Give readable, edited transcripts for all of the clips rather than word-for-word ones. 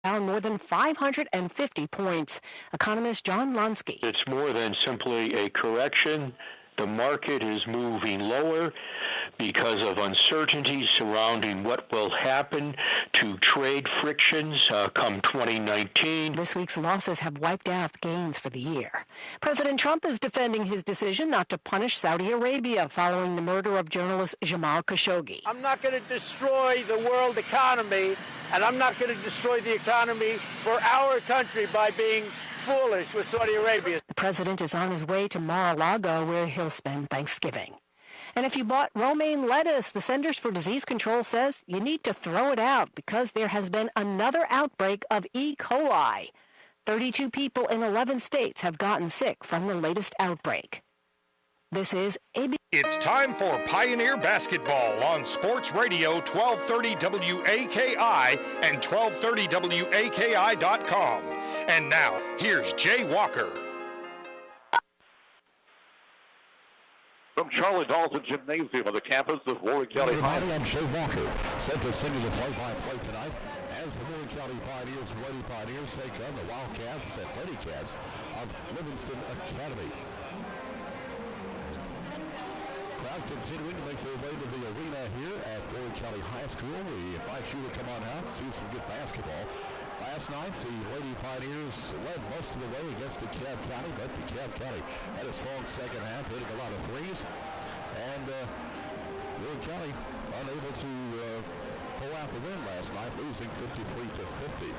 down more than 550 points. Economist John Lunsky. It's more than simply a correction. The market is moving lower because of uncertainty surrounding what will happen to trade frictions come 2019. This week's losses have wiped out gains for the year. President Trump is defending his decision not to punish Saudi Arabia following the murder of journalist Jamal Khashoggi. I'm not going to destroy the world economy, and I'm not going to destroy the economy for our country by being foolish with Saudi Arabia. The president is on his way to Mar-a-Lago, where he'll spend Thanksgiving. And if you bought romaine lettuce, the Centers for Disease Control says you need to throw it out because there has been another outbreak of E. coli. 32 people in 11 states have gotten sick from the latest outbreak. This is ABC. It's time for Pioneer Basketball on Sports Radio 1230 WAKI and 1230WAKI.com. And now, here's Jay Walker. From Charlie Dalton Gymnasium on the campus of Warren County High. I'm Jay Walker, set to send you the play-by-play tonight as the Warren County Pioneers and Lady Pioneers take on the Wildcats and Lady Cats of Livingston Academy. Crowd continuing to make their way to the arena here at Warren County High School. We invite you to come on out and see some good basketball. Last night, the Lady Pioneers led most of the way against DeKalb County, but DeKalb County had a strong second half, hitting a lot of threes. And Warren County unable to pull out the win last night, losing 53-50.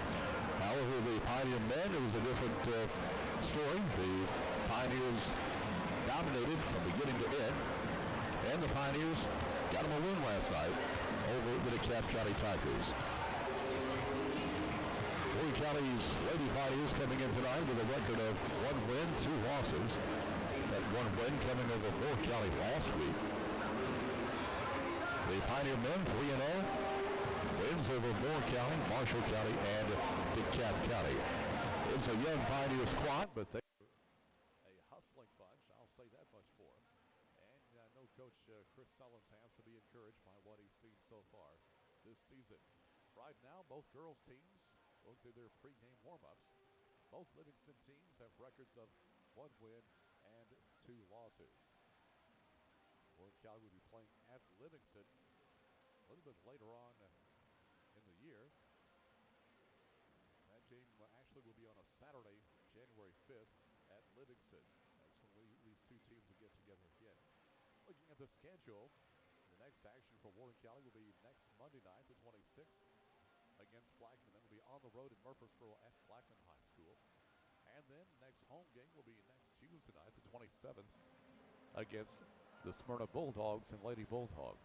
However, the Pioneer men, it was a different story. The Pioneers dominated from beginning to end, and the Pioneers got them a win last night over the DeKalb County Tigers. Warren County's Lady Pioneers coming in tonight with a record of 1 win, 2 losses. That 1 win coming over Warren County last week. The Pioneer men 3-0. Wins over Warren County, Marshall County, and DeKalb County. It's a young Pioneer squad, but they a hustling bunch. I'll say that much for them. And I know Coach Chris Sullins has to be encouraged by what he's seen so far this season. Right now, both girls' teams going through their pregame warm-ups. Both Livingston teams have records of 1 win and 2 losses. Warren County will be playing at Livingston a little bit later on in the year. That game actually will be on a Saturday, January 5th at Livingston. That's when these two teams will get together again. Looking at the schedule, the next action for Warren County will be next Monday night, the 26th, against Blackman. Then will be on the road in Murfreesboro at Blackman High School. And then next home game will be next Tuesday night, the 27th, against the Smyrna Bulldogs and Lady Bulldogs.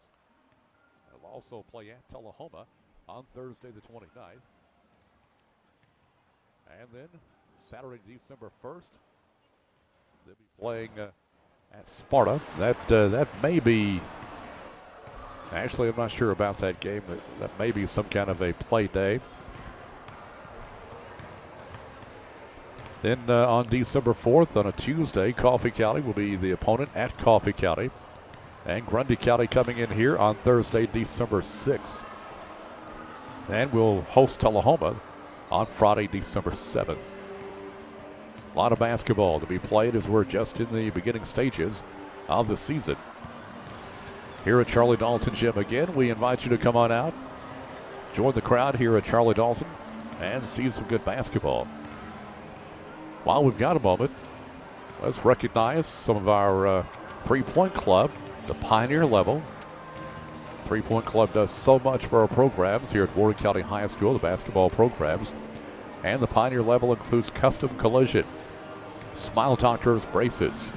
They'll also play at Tullahoma on Thursday, the 29th. And then Saturday, December 1st, they'll be playing at Sparta. That may be, actually I'm not sure about that game. That may be some kind of a play day. Then on December 4th, on a Tuesday, Coffee County will be the opponent at Coffee County. And Grundy County coming in here on Thursday, December 6th. And we'll host Tullahoma on Friday, December 7th. A lot of basketball to be played as we're just in the beginning stages of the season. Here at Charlie Dalton Gym again, we invite you to come on out, join the crowd here at Charlie Dalton, and see some good basketball. While we've got a moment, let's recognize some of our three-point club, the Pioneer level. Three-point club does so much for our programs here at Warren County High School, the basketball programs. And the Pioneer level includes custom collision, Smile Doctors braces,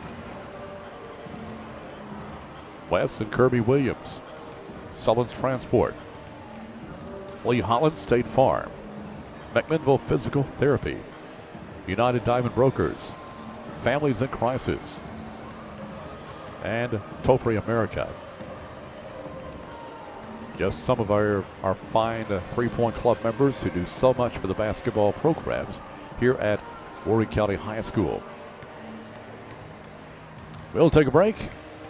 Wes and Kirby Williams, Sullins Transport, Lee Holland State Farm, McMinnville Physical Therapy, United Diamond Brokers, Families in Crisis, and Topri America. Just some of our fine three-point club members who do so much for the basketball programs here at Warren County High School. We'll take a break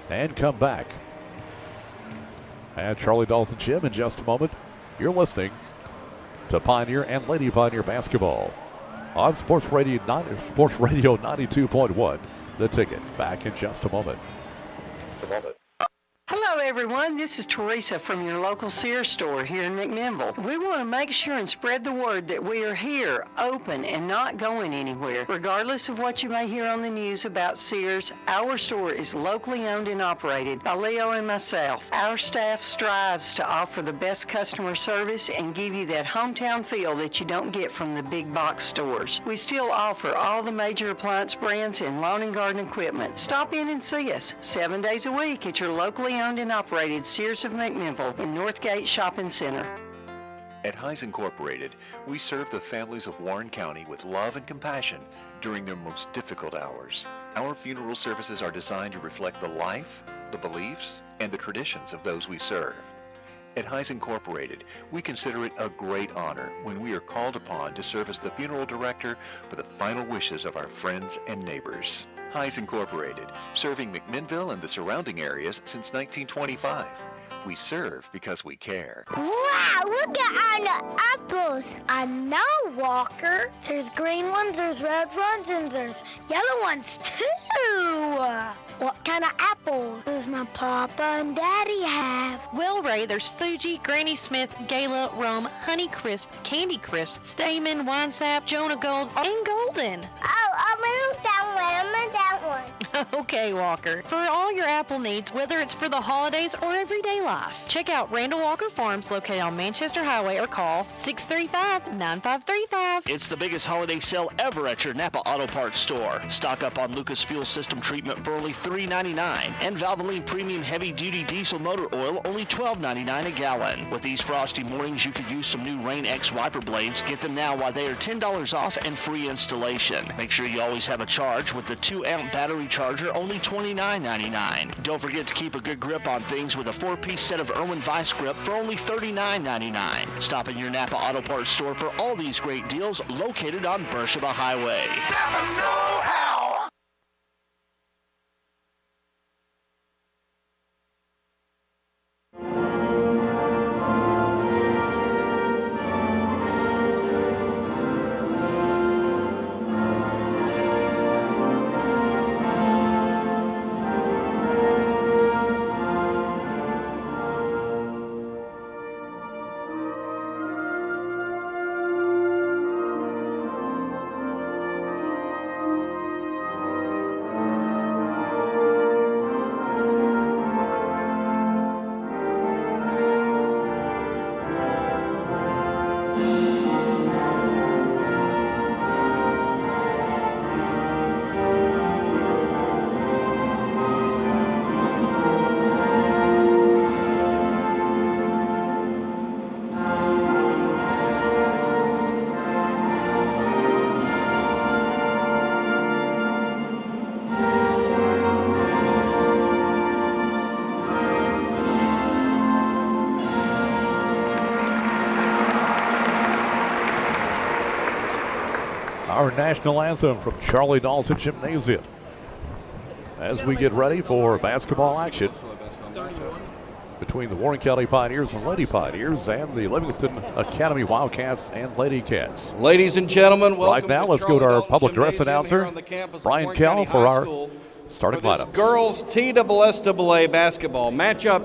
and come back. At Charlie Dalton Gym in just a moment, you're listening to Pioneer and Lady Pioneer basketball on Sports Radio 92.1. The Ticket. Back in just a moment. Hello everyone, this is Teresa from your local Sears store here in McMinnville. We want to make sure and spread the word that we are here, open and not going anywhere. Regardless of what you may hear on the news about Sears, our store is locally owned and operated by Leo and myself. Our staff strives to offer the best customer service and give you that hometown feel that you don't get from the big box stores. We still offer all the major appliance brands and lawn and garden equipment. Stop in and see us 7 days a week at your locally owned and operated Sears of McMinnville in Northgate Shopping Center. At Heise Incorporated, we serve the families of Warren County with love and compassion during their most difficult hours. Our funeral services are designed to reflect the life, the beliefs, and the traditions of those we serve. At Heise Incorporated, we consider it a great honor when we are called upon to serve as the funeral director for the final wishes of our friends and neighbors. Heise Incorporated, serving McMinnville and the surrounding areas since 1925. We serve because we care. Wow, look at our apples. I know, Walker. There's green ones, there's red ones, and there's yellow ones, too. What kind of apples does my papa and daddy have? Well, Ray, there's Fuji, Granny Smith, Gala, Rome, Honey Crisp, Candy Crisp, Stamen, Wine Sap, Jonah Gold, and Golden. Oh, I'm in that one. Okay, Walker. For all your apple needs, whether it's for the holidays or everyday life, check out Randall Walker Farms located on Manchester Highway or call 635-9535. It's the biggest holiday sale ever at your Napa Auto Parts store. Stock up on Lucas Fuel System treatment for only $3.99 and Valvoline Premium Heavy Duty Diesel Motor Oil only $12.99 a gallon. With these frosty mornings, you could use some new Rain X wiper blades. Get them now while they are $10 off and free installation. Make sure you always have a charge with the 2-ounce battery charger, only $29.99. Don't forget to keep a good grip on things with a 4-piece set of Irwin Vice grip for only $39.99. Stop in your Napa Auto Parts store for all these great deals located on Beersheba Highway. Napa know-how. Our national anthem from Charlie Dalton Gymnasium as we get ready for basketball action between the Warren County Pioneers and Lady Pioneers and the Livingston Academy Wildcats and Lady Cats. Ladies and gentlemen, welcome right now, let's go to our public address announcer, Brian Kell, for our starting lineup. Girls TSSAA basketball matchup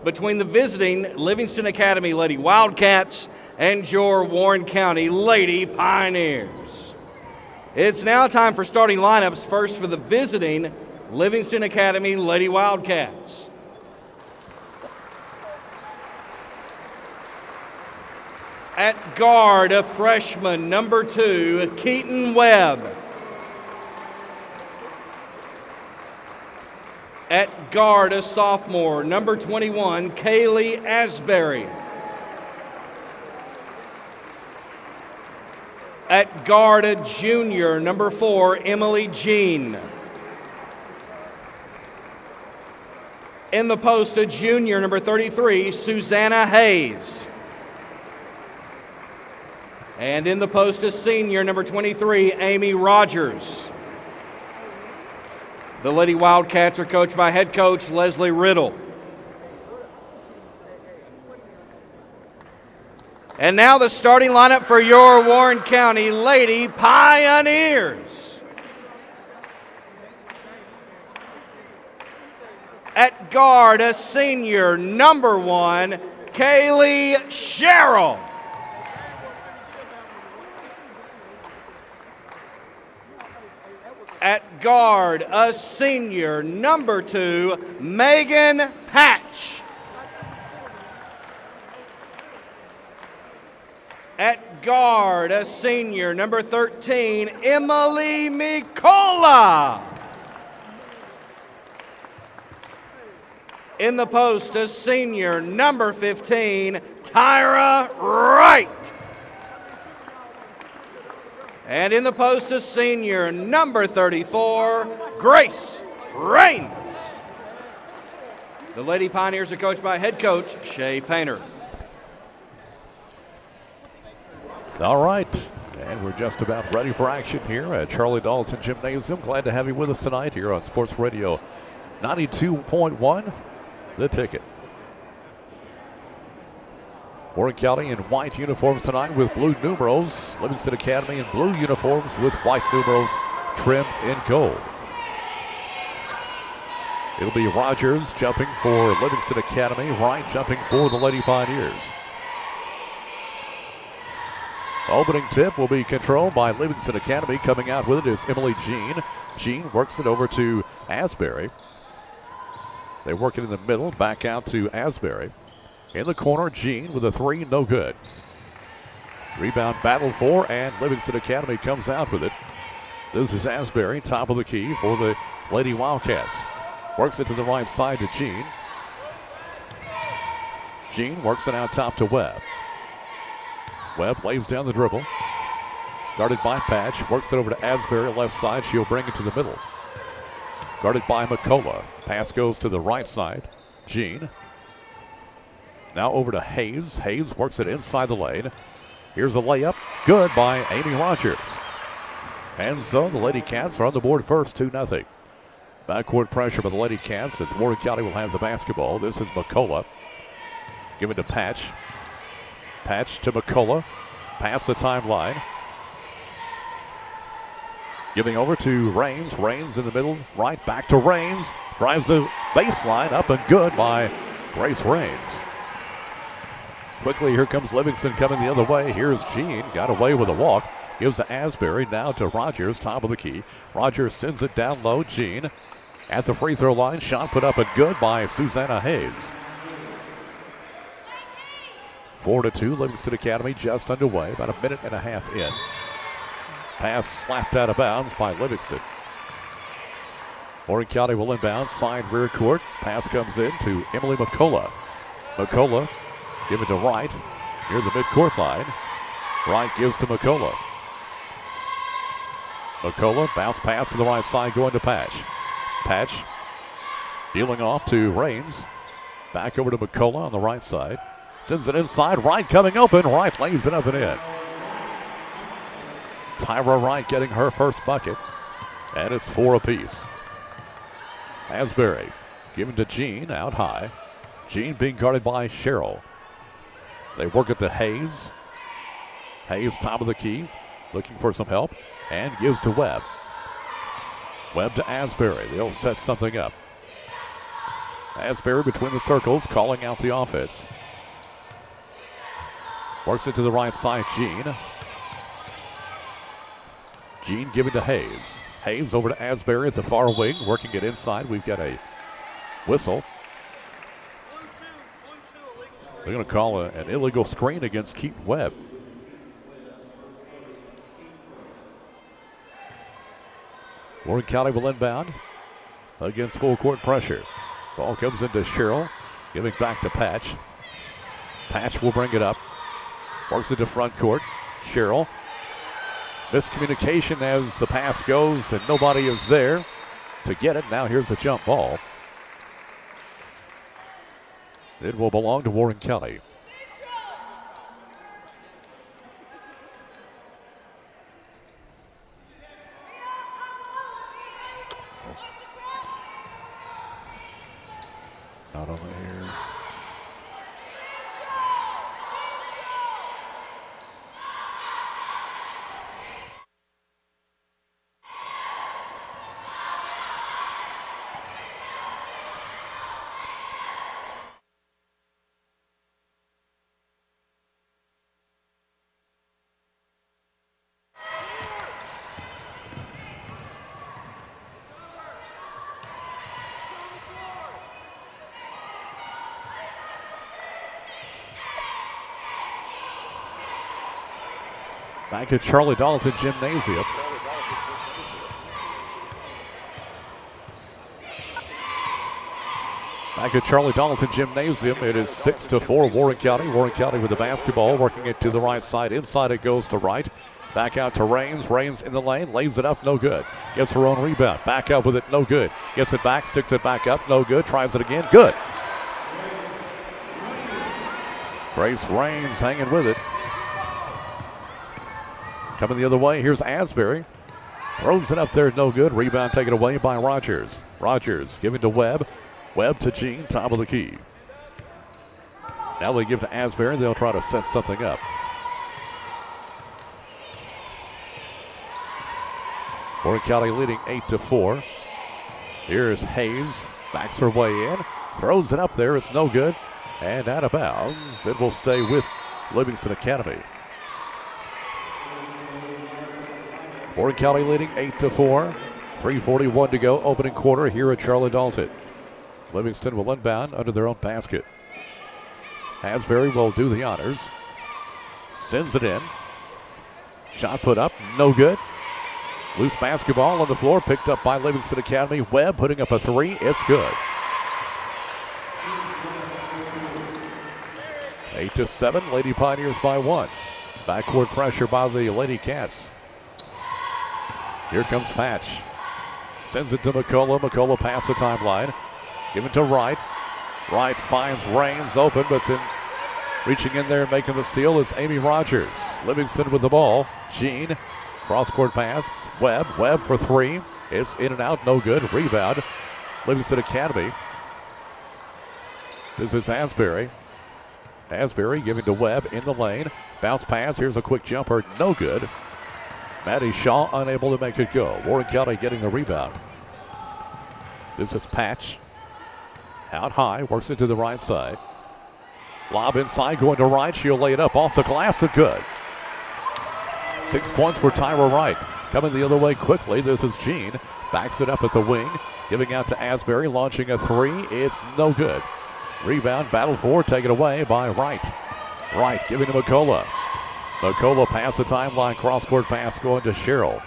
between the visiting Livingston Academy Lady Wildcats and your Warren County Lady Pioneers. It's now time for starting lineups. First for the visiting Livingston Academy Lady Wildcats. At guard, a freshman, number 2, Keaton Webb. At guard, a sophomore, number 21, Kaylee Asbury. At guard, a junior, number 4, Emily Jean. In the post, a junior, number 33, Susanna Hayes. And in the post, a senior, number 23, Amy Rogers. The Lady Wildcats are coached by head coach Leslie Riddle. And now the starting lineup for your Warren County Lady Pioneers. At guard, a senior, number 1, Kaylee Sherrill. At guard, a senior, number 2, Megan Patch. At guard, a senior, number 13, Emily Mikola. In the post, a senior, number 15, Tyra Wright. And in the post, a senior, number 34, Grace Raines. The Lady Pioneers are coached by head coach Shay Painter. All right, and we're just about ready for action here at Charlie Dalton Gymnasium. Glad to have you with us tonight here on Sports Radio 92.1, The Ticket. Warren County in white uniforms tonight with blue numerals. Livingston Academy in blue uniforms with white numerals trimmed in gold. It'll be Rogers jumping for Livingston Academy, Wright jumping for the Lady Pioneers. Opening tip will be controlled by Livingston Academy. Coming out with it is Emily Jean. Jean works it over to Asbury. They work it in the middle, back out to Asbury. In the corner, Jean with a 3, no good. Rebound battle for, and Livingston Academy comes out with it. This is Asbury, top of the key for the Lady Wildcats. Works it to the right side to Jean. Jean works it out top to Webb. Webb lays down the dribble. Guarded by Patch. Works it over to Asbury, left side. She'll bring it to the middle. Guarded by McCullough. Pass goes to the right side. Jean. Now over to Hayes. Hayes works it inside the lane. Here's a layup. Good by Amy Rogers. And so the Lady Cats are on the board first, 2-0. Backcourt pressure by the Lady Cats as Warren County will have the basketball. This is McCullough. Given to Patch. Patch to McCullough. Past the timeline. Giving over to Raines. Raines in the middle. Right back to Raines. Drives the baseline up and good by Grace Raines. Quickly, here comes Livingston coming the other way. Here's Jean. Got away with a walk. Gives to Asbury. Now to Rogers. Top of the key. Rogers sends it down low. Jean at the free throw line. Shot put up and good by Susanna Hayes. 4-2, Livingston Academy just underway, about a minute and a half in. Pass slapped out of bounds by Livingston. Warren County will inbound, side rear court. Pass comes in to Emily McCullough. McCullough give it to Wright near the midcourt line. Wright gives to McCullough. McCullough bounce pass to the right side going to Patch. Patch dealing off to Raines. Back over to McCullough on the right side. Sends it inside. Wright coming open. Wright lays it up and in. Tyra Wright getting her first bucket. And it's 4 apiece. Asbury given to Jean out high. Jean being guarded by Sherrill. They work it to Hayes. Hayes top of the key. Looking for some help. And gives to Webb. Webb to Asbury. They'll set something up. Asbury between the circles calling out the offense. Works it to the right side, Jean. Jean giving to Hayes. Hayes over to Asbury at the far wing, working it inside. We've got a whistle. They're going to call an illegal screen against Keaton Webb. Warren County will inbound against full court pressure. Ball comes into Sherrill, giving back to Patch. Patch will bring it up. Works it to front court. Sherrill. Miscommunication as the pass goes and nobody is there to get it. Now here's the jump ball. It will belong to Warren County. Not over here. Back at Charlie Donaldson Gymnasium. Back at Charlie Donaldson Gymnasium, it is 6-4 Warren County. Warren County with the basketball, working it to the right side. Inside it goes to Wright. Back out to Rains. Rains in the lane, lays it up, no good. Gets her own rebound. Back up with it, no good. Gets it back, sticks it back up, no good. Tries it again, good. Grace Rains hanging with it. Coming the other way, here's Asbury. Throws it up there, no good. Rebound taken away by Rogers. Rogers giving to Webb. Webb to Jean, top of the key. Now they give to Asbury. They'll try to set something up. Warren County leading 8-4. Here's Hayes. Backs her way in. Throws it up there. It's no good. And out of bounds. It will stay with Livingston Academy. Warren County leading 8-4. 3:41 to go. Opening quarter here at Charlie Dalton. Livingston will inbound under their own basket. Asbury will do the honors. Sends it in. Shot put up, no good. Loose basketball on the floor, picked up by Livingston Academy. Webb putting up a three, it's good. 8-7, Lady Pioneers by 1. Backcourt pressure by the Lady Cats. Here comes Patch. Sends it to McCullough. McCullough past the timeline. Given to Wright. Wright finds Rains open, but then reaching in there and making the steal is Amy Rogers. Livingston with the ball. Jean, cross-court pass. Webb. Webb for three. It's in and out, no good. Rebound. Livingston Academy. This is Asbury. Asbury giving to Webb in the lane. Bounce pass. Here's a quick jumper. No good. Maddie Shaw unable to make it go. Warren County getting the rebound. This is Patch. Out high, works it to the right side. Lob inside, going to Wright. She'll lay it up off the glass and good. 6 points for Tyra Wright. Coming the other way quickly, this is Jean. Backs it up at the wing, giving out to Asbury, launching a three. It's no good. Rebound, battle for, taken away by Wright. Wright giving to McCullough. McCullough past the timeline, cross-court pass going to Sherrill.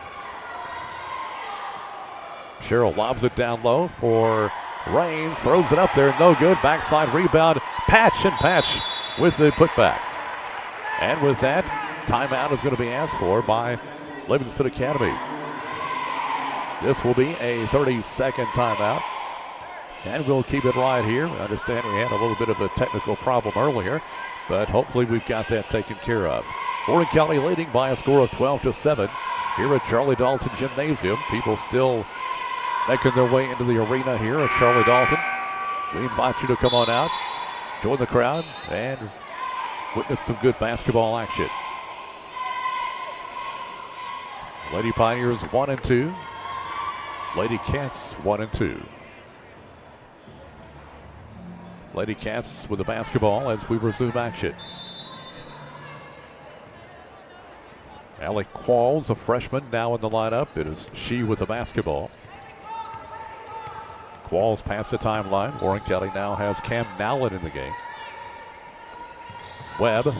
Sherrill lobs it down low for Rains, throws it up there, no good. Backside rebound, Patch, and Patch with the putback. And with that, timeout is going to be asked for by Livingston Academy. This will be a 30-second timeout. And we'll keep it right here. I understand we had a little bit of a technical problem earlier, but hopefully we've got that taken care of. Warren County leading by a score of 12-7 here at Charlie Dalton Gymnasium. People still making their way into the arena here at Charlie Dalton. We invite you to come on out, join the crowd, and witness some good basketball action. Lady Pioneers 1 and 2. Lady Cats 1 and 2. Lady Cats with the basketball as we resume action. Allie Qualls, a freshman, now in the lineup. It is she with the basketball. Qualls past the timeline. Warren County now has Cam Nowlin in the game. Webb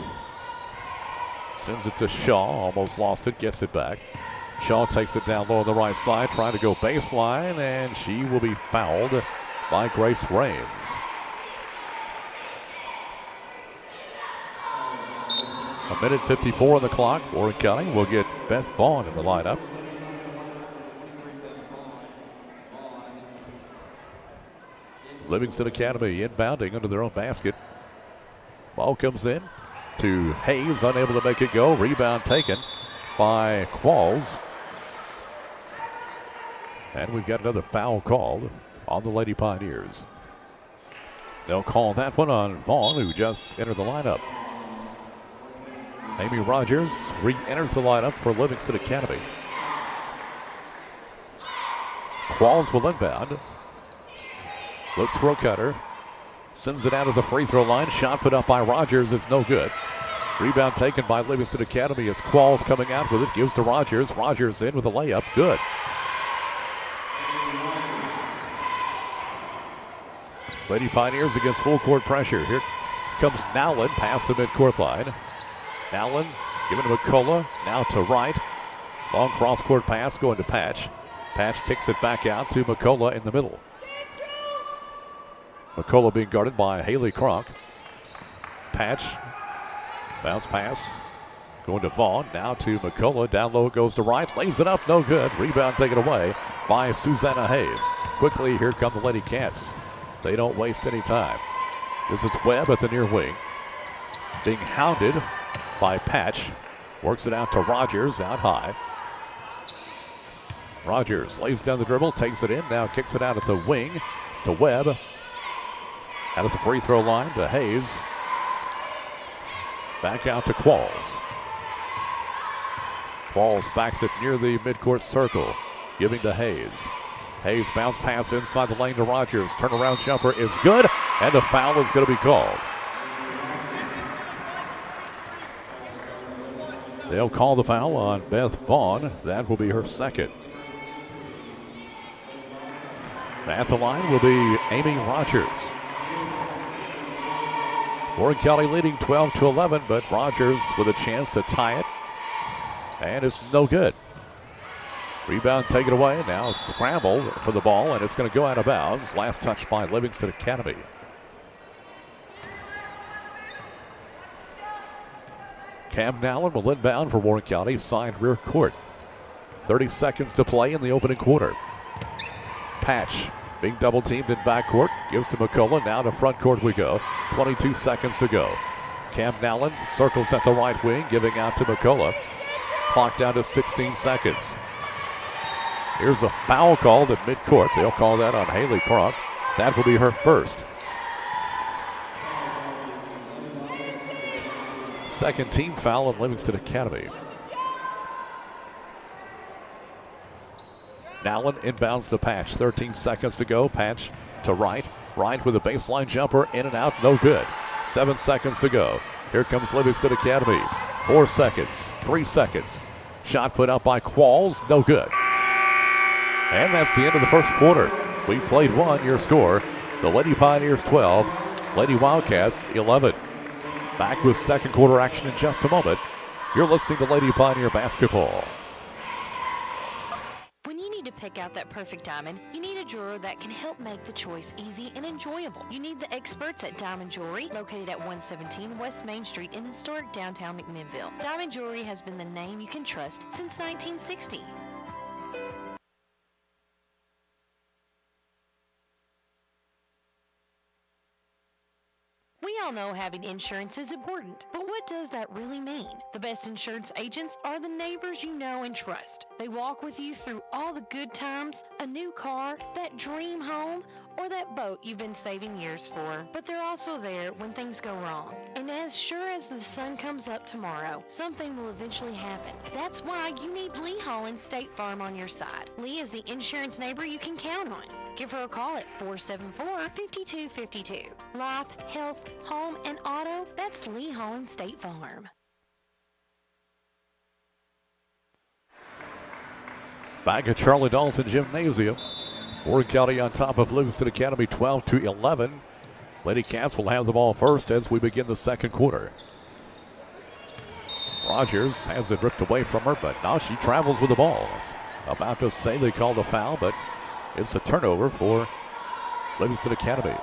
sends it to Shaw. Almost lost it, gets it back. Shaw takes it down low on the right side, trying to go baseline, and she will be fouled by Grace Rains. A minute 54 on the clock. Warren County will get Beth Vaughn in the lineup. Livingston Academy inbounding under their own basket. Ball comes in to Hayes, unable to make it go. Rebound taken by Qualls. And we've got another foul called on the Lady Pioneers. They'll call that one on Vaughn, who just entered the lineup. Amy Rogers re-enters the lineup for Livingston Academy. Qualls will inbound. Looks for a cutter. Sends it out of the free throw line. Shot put up by Rogers is no good. Rebound taken by Livingston Academy as Qualls coming out with it. Gives to Rogers. Rogers in with a layup. Good. Lady Pioneers against full court pressure. Here comes Nowlin past the midcourt line. Nowlin Given to McCullough, now to right. Long cross-court pass going to Patch. Patch kicks it back out to McCullough in the middle. McCullough being guarded by Haley Cronk. Patch, bounce pass, going to Vaughn, now to McCullough. Down low, goes to right, lays it up, no good. Rebound taken away by Susanna Hayes. Quickly, here come the Lady Cats. They don't waste any time. This is Webb at the near wing. Being hounded by Patch. Works it out to Rogers, out high. Rogers lays down the dribble, takes it in, now kicks it out at the wing to Webb. Out at the free throw line to Hayes. Back out to Qualls. Qualls backs it near the midcourt circle, giving to Hayes. Hayes bounce pass inside the lane to Rogers. Turnaround jumper is good, and the foul is going to be called. They'll call the foul on Beth Vaughn. That will be her second. At the line will be Amy Rogers. Warren County leading 12-11, but Rogers with a chance to tie it. And it's no good. Rebound taken away. Now scramble for the ball, and it's going to go out of bounds. Last touch by Livingston Academy. Cam Nallen will inbound for Warren County, side rear court. 30 seconds to play in the opening quarter. Patch being double teamed in backcourt, gives to McCullough. Now to front court we go. 22 seconds to go. Cam Nallen circles at the right wing, giving out to McCullough. Clock down to 16 seconds. Here's a foul called at midcourt. They'll call that on Haley Cronk. That will be her first. Second team foul on Livingston Academy. Nallen inbounds the Patch. 13 seconds to go. Patch to right. Right with a baseline jumper. In and out. No good. 7 seconds to go. Here comes Livingston Academy. 4 seconds. 3 seconds. Shot put up by Qualls. No good. And that's the end of the first quarter. We played one. Your score. The Lady Pioneers 12. Lady Wildcats 11. Back with second quarter action in just a moment. You're listening to Lady Pioneer Basketball. When you need to pick out that perfect diamond, you need a jeweler that can help make the choice easy and enjoyable. You need the experts at Diamond Jewelry, located at 117 West Main Street in historic downtown McMinnville. Diamond Jewelry has been the name you can trust since 1960. We all know having insurance is important, but what does that really mean? The best insurance agents are the neighbors you know and trust. They walk with you through all the good times, a new car, that dream home, or that boat you've been saving years for. But they're also there when things go wrong. And as sure as the sun comes up tomorrow, something will eventually happen. That's why you need Lee Holland State Farm on your side. Lee is the insurance neighbor you can count on. Give her a call at 474-5252. Life, health, home, and auto, that's Lee Holland State Farm. Back at Charlie Dawson Gymnasium. Warren County on top of Livingston Academy 12-11. Lady Cats will have the ball first as we begin the second quarter. Rogers has it ripped away from her, but now she travels with the ball. About to say they called a foul, but it's a turnover for Livingston Academy.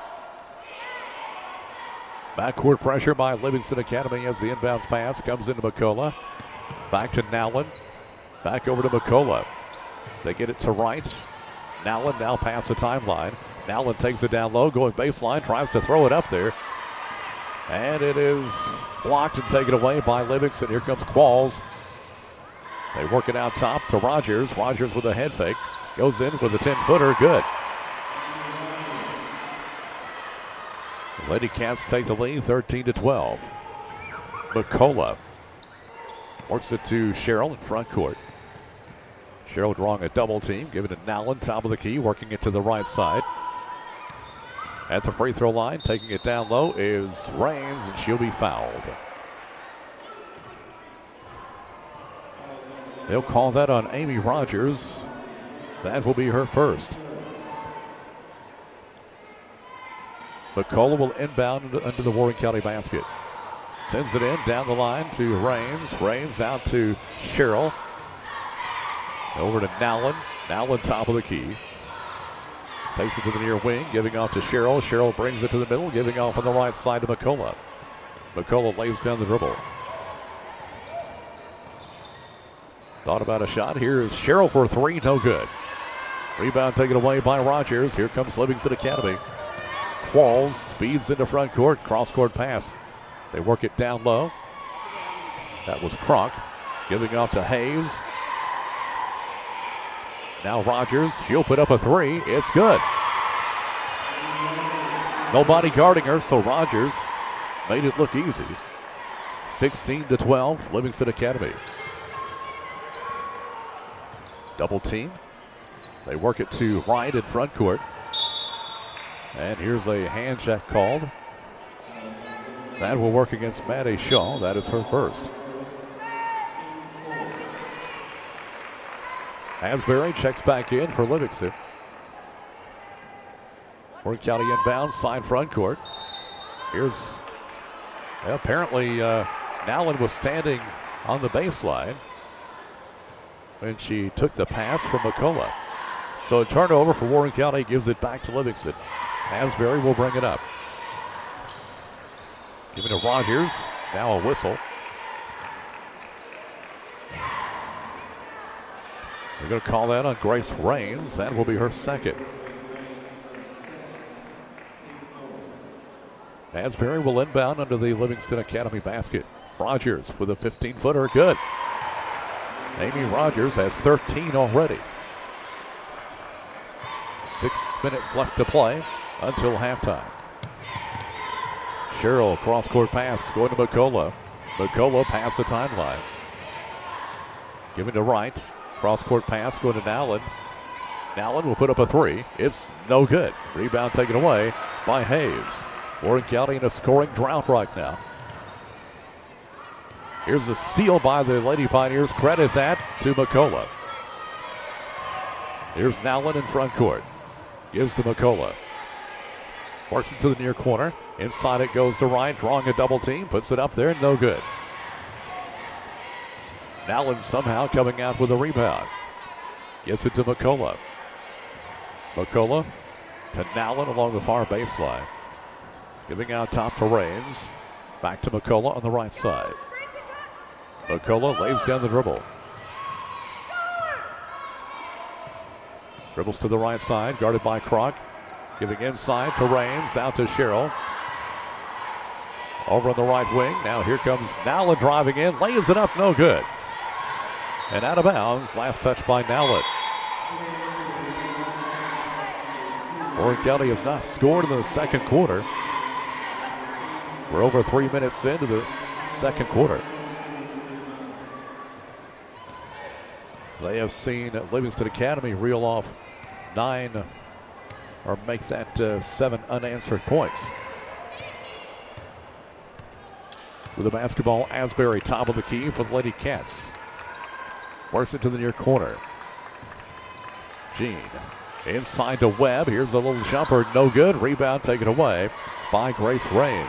Backcourt pressure by Livingston Academy as the inbounds pass comes into McCullough. Back to Nowlin. Back over to McCullough. They get it to right. Nowlin now past the timeline. Nowlin takes it down low, going baseline, tries to throw it up there. And it is blocked and taken away by Livingston. Here comes Qualls. They work it out top to Rogers. Rogers with a head fake. Goes in with a 10-footer. Good. The Lady Cats take the lead, 13-12. McCullough works it to Cheryl in front court. Cheryl drawing a double team. Give it to Nowlin, top of the key, working it to the right side. At the free throw line, taking it down low is Rains, and she'll be fouled. They'll call that on Amy Rogers. That will be her first. McCullough will inbound under the Warren County basket. Sends it in down the line to Rains. Rains out to Sherrill. Over to Nowlin. Nowlin top of the key. Takes it to the near wing, giving off to Sherrill. Sherrill brings it to the middle, giving off on the right side to McCullough. McCullough lays down the dribble. Thought about a shot. Here is Sherrill for 3, no good. Rebound taken away by Rogers. Here comes Livingston Academy. Qualls speeds into front court. Cross-court pass. They work it down low. That was Kronk. Giving off to Hayes. Now Rogers. She'll put up a 3. It's good. Nobody guarding her, so Rogers made it look easy. 16-12, Livingston Academy. Double team. They work it to Wright in front court. And here's a hand check called. That will work against Maddie Shaw. That is her first. Asbury checks back in for Livingston. Warren County inbound, side front court. Here's, apparently Nowlin was standing on the baseline when she took the pass from McCullough. So a turnover for Warren County, gives it back to Livingston. Asbury will bring it up. Giving to Rogers, now a whistle. They're going to call that on Grace Rains. That will be her second. Asbury will inbound under the Livingston Academy basket. Rogers with a 15-footer, good. Amy Rogers has 13 already. 6 minutes left to play until halftime. Sherrill, cross-court pass, going to McCullough. McCullough past the timeline. Giving to Wright. Cross-court pass going to Nowlin. Nowlin will put up a 3. It's no good. Rebound taken away by Hayes. Warren County in a scoring drought right now. Here's a steal by the Lady Pioneers. Credit that to McCullough. Here's Nowlin in front court. Gives to McCullough. Works it to the near corner. Inside it goes to Wright, drawing a double team. Puts it up there, no good. Nowlin somehow coming out with a rebound. Gets it to McCullough. McCullough to Nowlin along the far baseline. Giving out top to Rains. Back to McCullough on the right side. McCullough lays down the dribble. Dribbles to the right side, guarded by Kronk. Giving inside to Rains, out to Sherrill. Over on the right wing, now here comes Nowlin driving in, lays it up, no good. And out of bounds, last touch by Nowlin. Warren County has not scored in the second quarter. We're over 3 minutes into the second quarter. They have seen Livingston Academy reel off 9 or make that 7 unanswered points. With the basketball, Asbury top of the key for the Lady Cats. Works it to the near corner. Jean inside to Webb. Here's a little jumper, no good. Rebound taken away by Grace Rains.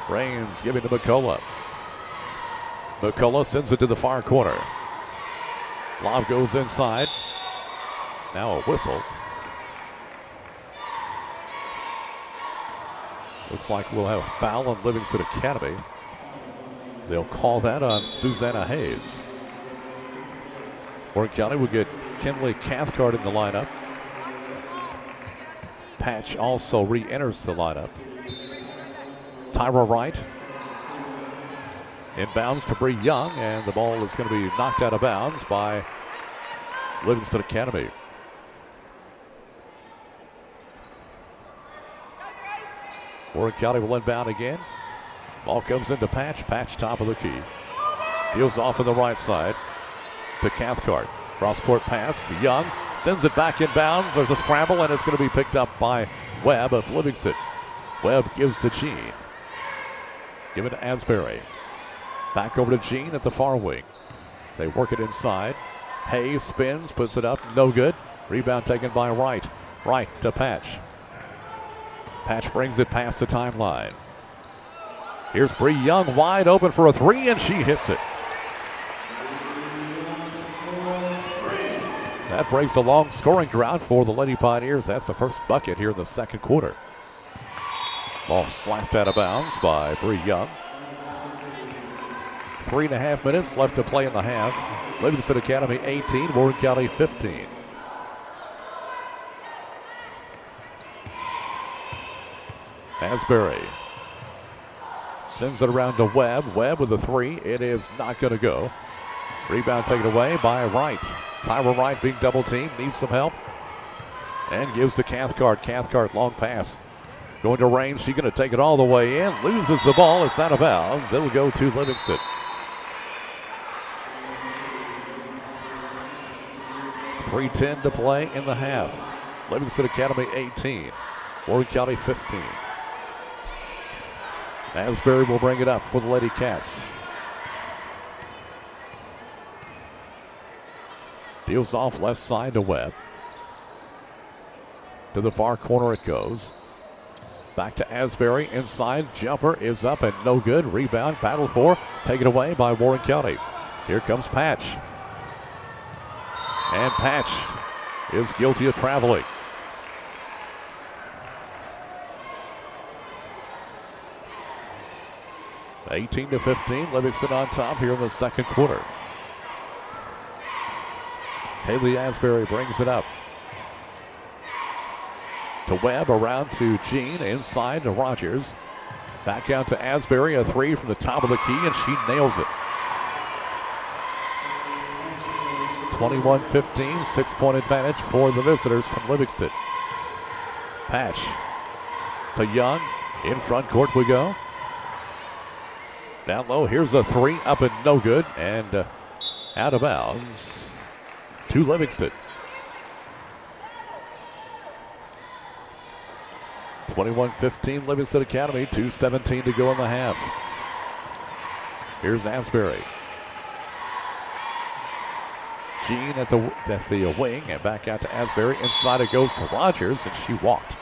Rains giving to McCullough. McCullough sends it to the far corner. Lob goes inside. Now a whistle. Looks like we'll have a foul on Livingston Academy. They'll call that on Susanna Hayes. Warren County will get Kinley Cathcart in the lineup. Patch also re-enters the lineup. Tyra Wright inbounds to Bree Young, and the ball is going to be knocked out of bounds by Livingston Academy. Warren County will inbound again. Ball comes into Patch. Patch top of the key. Deals off on the right side to Cathcart. Cross-court pass. Young sends it back inbounds. There's a scramble, and it's going to be picked up by Webb of Livingston. Webb gives to Jean. Give it to Asbury. Back over to Jean at the far wing. They work it inside. Hayes spins, puts it up, no good. Rebound taken by Wright. Wright to Patch. Patch brings it past the timeline. Here's Bree Young wide open for a three, and she hits it. That breaks a long scoring drought for the Lady Pioneers. That's the first bucket here in the second quarter. Ball slapped out of bounds by Bree Young. 3.5 minutes left to play in the half. Livingston Academy 18, Warren County 15. Asbury sends it around to Webb. Webb with a three. It is not going to go. Rebound taken away by Wright. Tyra Wright being double teamed, needs some help. And gives to Cathcart. Cathcart, long pass. Going to range, she's going to take it all the way in. Loses the ball, it's out of bounds. It will go to Livingston. .310 to play in the half. Livingston Academy 18, Warren County 15. Asbury will bring it up for the Lady Cats. Deals off left side to Webb. To the far corner it goes. Back to Asbury. Inside. Jumper is up and no good. Rebound. Battle for. Taken away by Warren County. Here comes Patch. And Patch is guilty of traveling. (18-15). Livingston on top here in the second quarter. Kaylee Asbury brings it up. To Webb, around to Jean, inside to Rogers. Back out to Asbury, a three from the top of the key, and she nails it. 21-15, 6-point advantage for the visitors from Livingston. Patch to Young, in front court we go. Down low, here's a three, up and no good, and out of bounds to Livingston. 21-15 Livingston Academy, 2:17 to go in the half. Here's Asbury. Jean at the wing and back out to Asbury. Inside it goes to Rogers and she walked.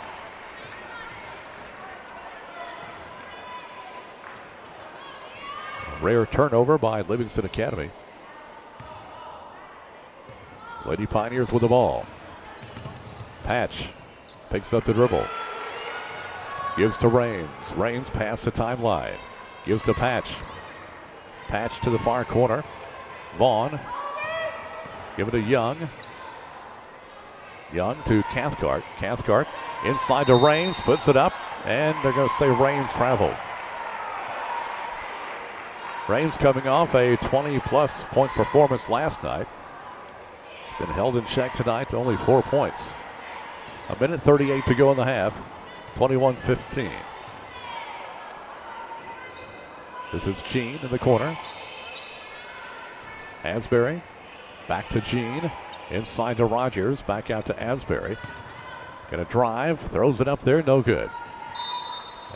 A rare turnover by Livingston Academy. Lady Pioneers with the ball. Patch picks up the dribble. Gives to Rains. Rains past the timeline. Gives to Patch. Patch to the far corner. Vaughn. Give it to Young. Young to Cathcart. Cathcart inside to Rains. Puts it up. And they're going to say Rains traveled. Rains coming off a 20-plus point performance last night. She's been held in check tonight to only 4 points. 1:38 to go in the half. 21-15. This is Jean in the corner. Asbury back to Jean. Inside to Rogers. Back out to Asbury. Gonna drive. Throws it up there. No good.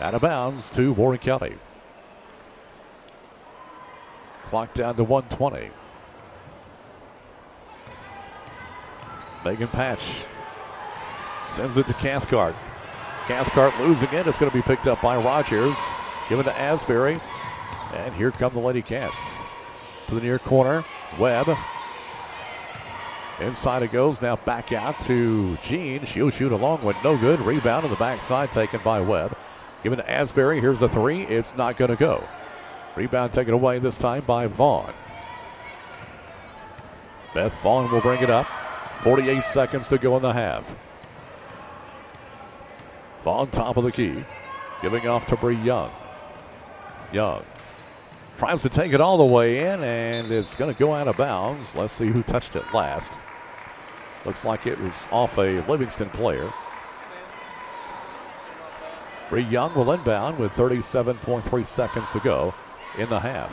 Out of bounds to Warren County. Clock down to 1:20. Megan Patch sends it to Cathcart. Cathcart losing it. It's going to be picked up by Rogers. Given to Asbury. And here come the Lady Cats. To the near corner. Webb. Inside it goes. Now back out to Jean. She'll shoot a long one. No good. Rebound on the backside taken by Webb. Given to Asbury. Here's a three. It's not going to go. Rebound taken away this time by Vaughn. Beth Vaughn will bring it up. 48 seconds to go in the half. Vaughn top of the key. Giving off to Bree Young. Young tries to take it all the way in, and it's going to go out of bounds. Let's see who touched it last. Looks like it was off a Livingston player. Bree Young will inbound with 37.3 seconds to go in the half.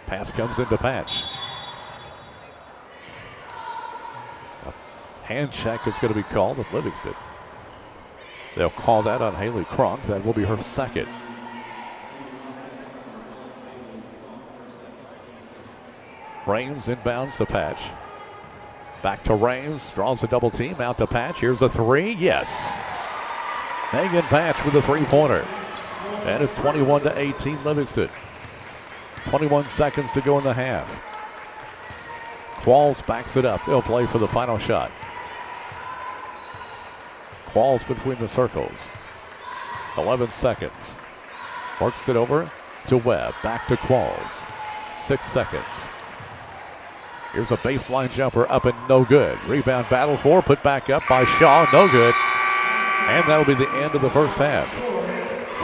Pass comes into Patch. Hand check is going to be called at Livingston. They'll call that on Haley Cronk. That will be her second. Rains inbounds to Patch. Back to Rains. Draws a double team. Out to Patch. Here's a three. Yes. Megan Batch with a three-pointer. And it's 21-18 Livingston. 21 seconds to go in the half. Qualls backs it up. They'll play for the final shot. Qualls between the circles. 11 seconds. Works it over to Webb. Back to Qualls. 6 seconds. Here's a baseline jumper up and no good. Rebound battle for, put back up by Shaw. No good. And that'll be the end of the first half.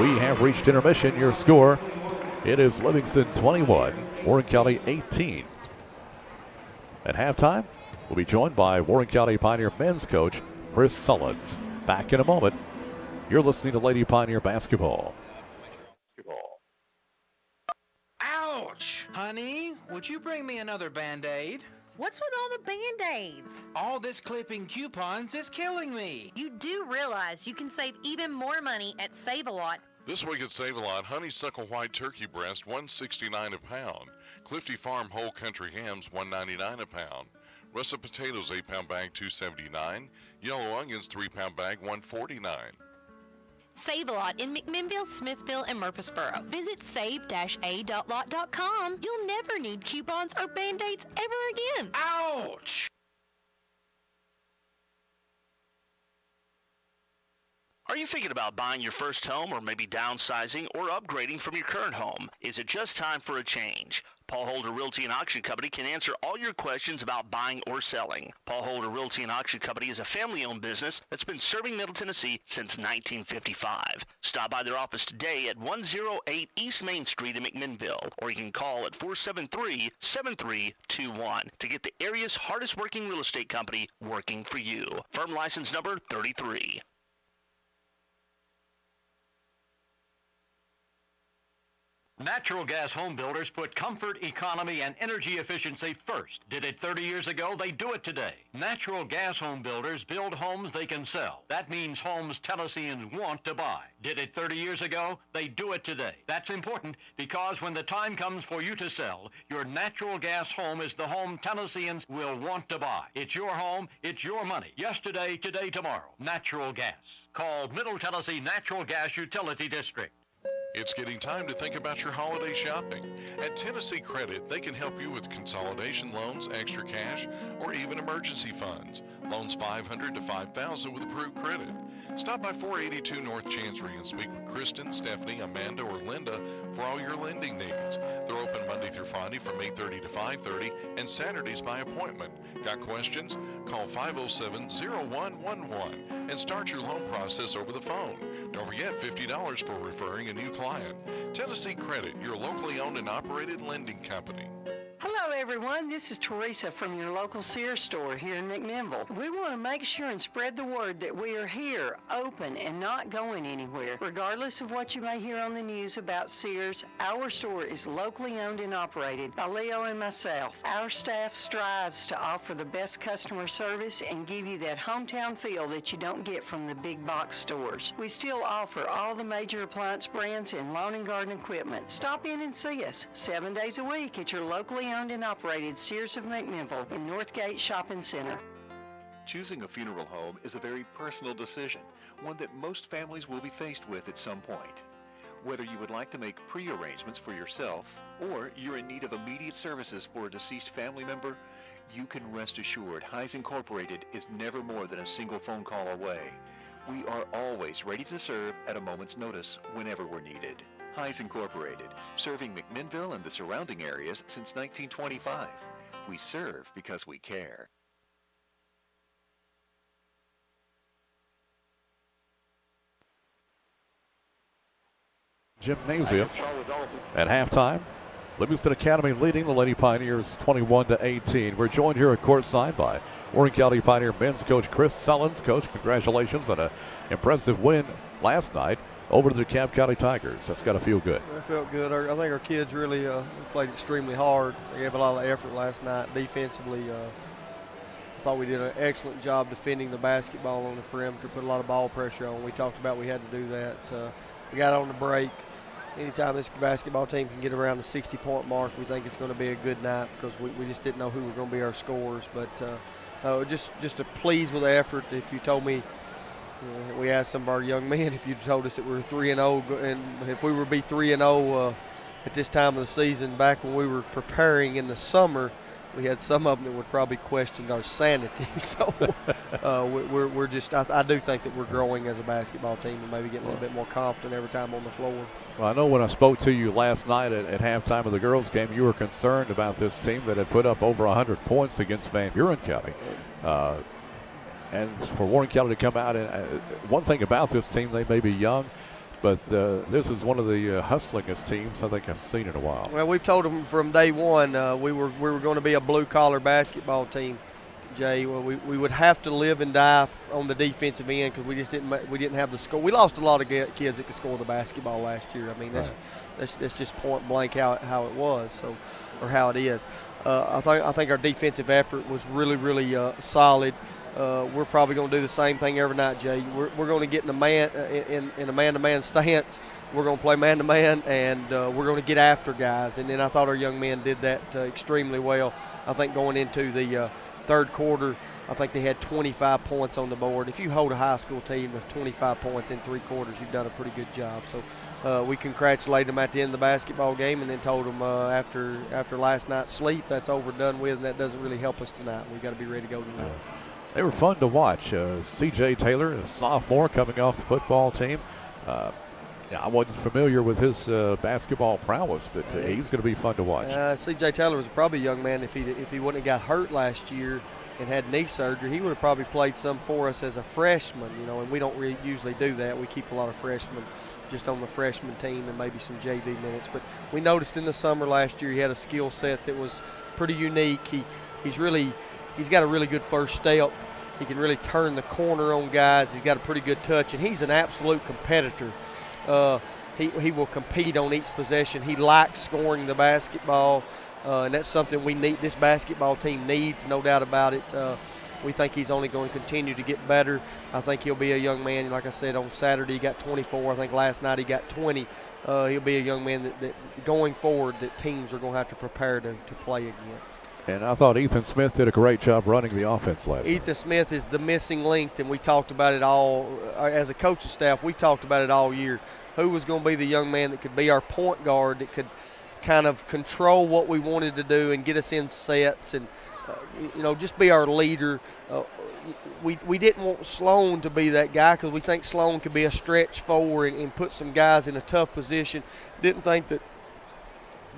We have reached intermission. Your score, it is Livingston 21, Warren County 18. At halftime, we'll be joined by Warren County Pioneer men's coach Chris Sullins. Back in a moment. You're listening to Lady Pioneer basketball. Ouch! Honey, would you bring me another Band-Aid? What's with all the Band-Aids? All this clipping coupons is killing me. You do realize you can save even more money at Save-A-Lot. This week at Save-A-Lot, honeysuckle white turkey breast, $1.69 a pound. Clifty Farm whole country hams, $1.99 a pound. Russet potatoes, 8-pound bag, $2.79. Yellow onions, 3-pound bag, $1.49. Save-A-Lot in McMinnville, Smithville, and Murfreesboro. Visit save-a.lot.com. You'll never need coupons or Band-Aids ever again. Ouch! Are you thinking about buying your first home or maybe downsizing or upgrading from your current home? Is it just time for a change? Paul Holder Realty and Auction Company can answer all your questions about buying or selling. Paul Holder Realty and Auction Company is a family-owned business that's been serving Middle Tennessee since 1955. Stop by their office today at 108 East Main Street in McMinnville, or you can call at 473-7321 to get the area's hardest-working real estate company working for you. Firm license number 33. Natural gas home builders put comfort, economy, and energy efficiency first. Did it 30 years ago, they do it today. Natural gas home builders build homes they can sell. That means homes Tennesseans want to buy. Did it 30 years ago, they do it today. That's important because when the time comes for you to sell, your natural gas home is the home Tennesseans will want to buy. It's your home, it's your money. Yesterday, today, tomorrow. Natural gas. Call Middle Tennessee Natural Gas Utility District. It's getting time to think about your holiday shopping. At Tennessee Credit, they can help you with consolidation loans, extra cash, or even emergency funds. Loans $500 to $5,000 with approved credit. Stop by 482 North Chancery and speak with Kristen, Stephanie, Amanda, or Linda for all your lending needs. They're open Monday through Friday from 8:30 to 5:30 and Saturdays by appointment. Got questions? Call 507-0111 and start your loan process over the phone. Don't forget $50 for referring a new client. Tennessee Credit, your locally owned and operated lending company. Hello everyone, this is Teresa from your local Sears store here in McMinnville. We want to make sure and spread the word that we are here, open and not going anywhere. Regardless of what you may hear on the news about Sears, our store is locally owned and operated by Leo and myself. Our staff strives to offer the best customer service and give you that hometown feel that you don't get from the big box stores. We still offer all the major appliance brands and lawn and garden equipment. Stop in and see us 7 days a week at your locally owned and operated Sears of McMinnville in Northgate Shopping Center. Choosing a funeral home is a very personal decision, one that most families will be faced with at some point. Whether you would like to make pre-arrangements for yourself or you're in need of immediate services for a deceased family member, you can rest assured Heise Incorporated is never more than a single phone call away. We are always ready to serve at a moment's notice whenever we're needed. Heise Incorporated, serving McMinnville and the surrounding areas since 1925. We serve because we care. Gymnasium at halftime. Livingston Academy leading the Lady Pioneers 21-18. We're joined here at courtside by Warren County Pioneer men's coach Chris Sullins. Coach, congratulations on an impressive win last night over the DeKalb County Tigers. That's got to feel good. It felt good. I think our kids really played extremely hard. They gave a lot of effort last night defensively. I thought we did an excellent job defending the basketball on the perimeter, put a lot of ball pressure on. We talked about we had to do that. We got on the break. Anytime this basketball team can get around the 60-point mark, we think it's going to be a good night because we just didn't know who were going to be our scorers. But just to please with the effort. If you told me We asked some of our young men if you'd told us that we were 3-0, and if we would be 3-0 at this time of the season back when we were preparing in the summer, we had some of them that would probably question our sanity. So we're just, I do think that we're growing as a basketball team and maybe getting a little bit more confident every time on the floor. Well, I know when I spoke to you last night at halftime of the girls' game, you were concerned about this team that had put up over 100 points against Van Buren County. And for Warren County to come out, and one thing about this team, they may be young, but this is one of the hustlingest teams I think I've seen in a while. Well, we've told them from day one we were going to be a blue-collar basketball team, Jay. Well, we would have to live and die on the defensive end because we didn't have the score. We lost a lot of kids that could score the basketball last year. I mean, that's just point blank how it was, so, or how it is. I think our defensive effort was really solid. We're probably going to do the same thing every night, Jay. We're going to get in a man-to-man stance. We're going to play man-to-man, and we're going to get after guys. And then I thought our young men did that extremely well. I think going into the third quarter, I think they had 25 points on the board. If you hold a high school team with 25 points in 3 quarters, you've done a pretty good job. So we congratulated them at the end of the basketball game and then told them after last night's sleep, that's over and done with, and that doesn't really help us tonight. We've got to be ready to go tonight. They were fun to watch. C.J. Taylor, a sophomore coming off the football team. I wasn't familiar with his basketball prowess, but he's going to be fun to watch. C.J. Taylor was probably a young man. If he wouldn't have got hurt last year and had knee surgery, he would have probably played some for us as a freshman, and we don't really usually do that. We keep a lot of freshmen just on the freshman team and maybe some JV minutes. But we noticed in the summer last year he had a skill set that was pretty unique. He's got a really good first step. He can really turn the corner on guys. He's got a pretty good touch, and he's an absolute competitor. He will compete on each possession. He likes scoring the basketball, and that's something we need. This basketball team needs, no doubt about it. We think he's only going to continue to get better. I think he'll be a young man. Like I said, on Saturday he got 24. I think last night he got 20. He'll be a young man that going forward that teams are going to have to prepare to play against. And I thought Ethan Smith did a great job running the offense last night. Ethan Smith is the missing link, and we talked about it all. As a coaching staff, we talked about it all year. Who was going to be the young man that could be our point guard, that could kind of control what we wanted to do and get us in sets and, just be our leader. We didn't want Sloan to be that guy because we think Sloan could be a stretch forward and put some guys in a tough position. Didn't think that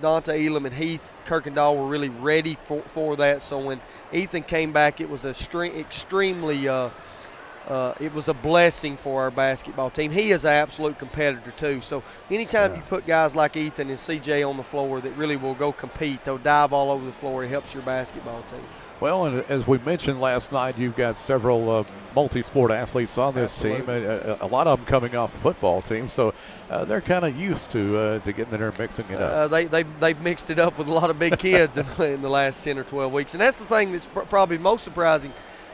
Dante Elam and Heath Kirkendall were really ready for that. So when Ethan came back, it was extremely it was a blessing for our basketball team. He is an absolute competitor too. So anytime you put guys like Ethan and CJ on the floor that really will go compete, they'll dive all over the floor, it helps your basketball team. Well, and as we mentioned last night, you've got several multi-sport athletes on this team, a lot of them coming off the football team, so they're kind of used to getting in there and mixing it up. They've mixed it up with a lot of big kids in the last 10 or 12 weeks, and that's the thing that's probably most surprising,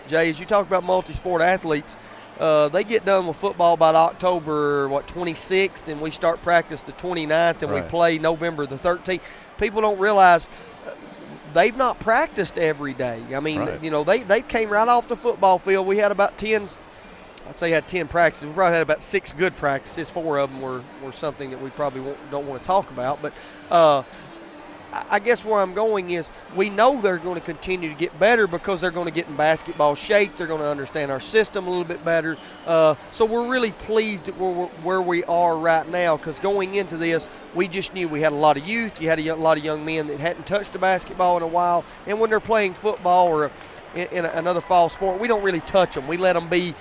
Jay, is you talk about multi-sport athletes. They get done with football by October 26th, and we start practice the 29th, and we play November the 13th. People don't realize they've not practiced every day. I mean, they came right off the football field. We had about 10, I'd say had 10 practices. We probably had about 6 good practices. 4 of them were something that we probably don't want to talk about. But I guess where I'm going is we know they're going to continue to get better because they're going to get in basketball shape. They're going to understand our system a little bit better. So we're really pleased at where we are right now because going into this, we just knew we had a lot of youth. You had a lot of young men that hadn't touched a basketball in a while. And when they're playing football or in another fall sport, we don't really touch them. We let them be,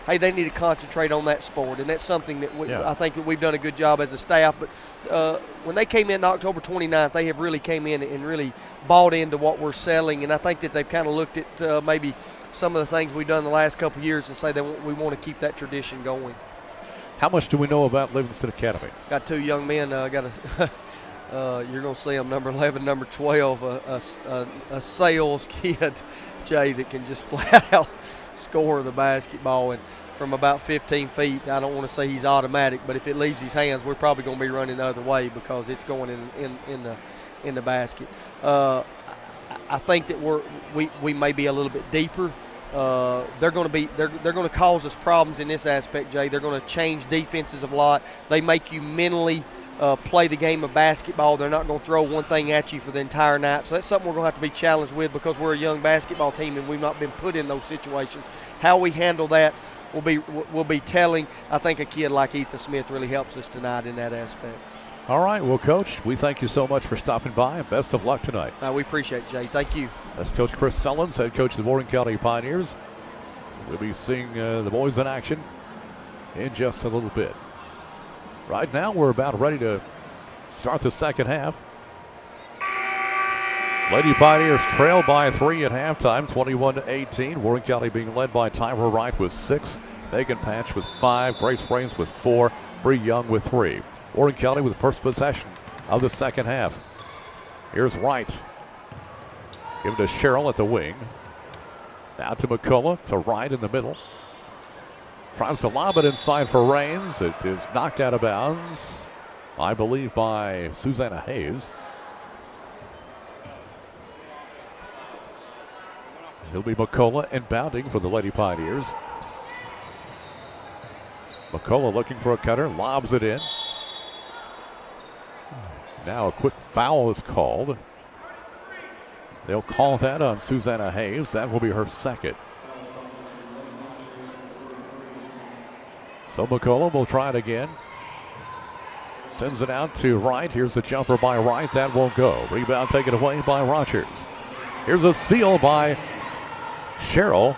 hey, they need to concentrate on that sport. And that's something that I think that we've done a good job as a staff. But when they came in October 29th, they have really came in and really bought into what we're selling. And I think that they've kind of looked at maybe some of the things we've done the last couple of years and say that we want to keep that tradition going. How much do we know about Livingston Academy? Got 2 young men. You're going to see them, number 11, number 12, a sales kid, Jay, that can just flat out score the basketball. And from about 15 feet, I don't want to say he's automatic, but if it leaves his hands, we're probably going to be running the other way because it's going in the basket. I think that we may be a little bit deeper they're going to cause us problems in this aspect, Jay. They're going to change defenses a lot. They make you mentally play the game of basketball. They're not going to throw one thing at you for the entire night. So that's something we're going to have to be challenged with because we're a young basketball team and we've not been put in those situations. How we handle that will be telling. I think a kid like Ethan Smith really helps us tonight in that aspect. All right, well, Coach, we thank you so much for stopping by, and best of luck tonight. We appreciate it, Jay. Thank you. That's Coach Chris Sullins, head coach of the Warren County Pioneers. We'll be seeing the boys in action in just a little bit. Right now, we're about ready to start the second half. Lady Pioneers trail by 3 at halftime, 21-18. Warren County being led by Tyra Wright with 6, Megan Patch with 5, Grace Raines with 4, Bree Young with 3. Warren County with the first possession of the second half. Here's Wright. Give it to Cheryl at the wing. Now to McCullough, to Wright in the middle. Tries to lob it inside for Raines. It is knocked out of bounds, I believe, by Susanna Hayes. It'll be McCullough inbounding for the Lady Pioneers. McCullough looking for a cutter, lobs it in. Now a quick foul is called. They'll call that on Susanna Hayes. That will be her second. So McCullough will try it again. Sends it out to Wright. Here's the jumper by Wright. That won't go. Rebound taken away by Rogers. Here's a steal by Cheryl.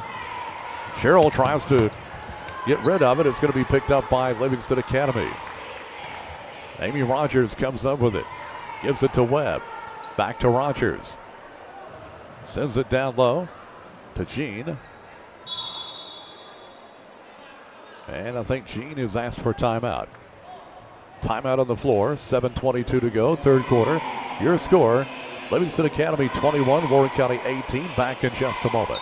Cheryl tries to get rid of it. It's going to be picked up by Livingston Academy. Amy Rogers comes up with it. Gives it to Webb. Back to Rogers. Sends it down low to Jean. And I think Jean has asked for timeout. Timeout on the floor. 7:22 to go, third quarter. Your score, Livingston Academy 21, Warren County 18. Back in just a moment.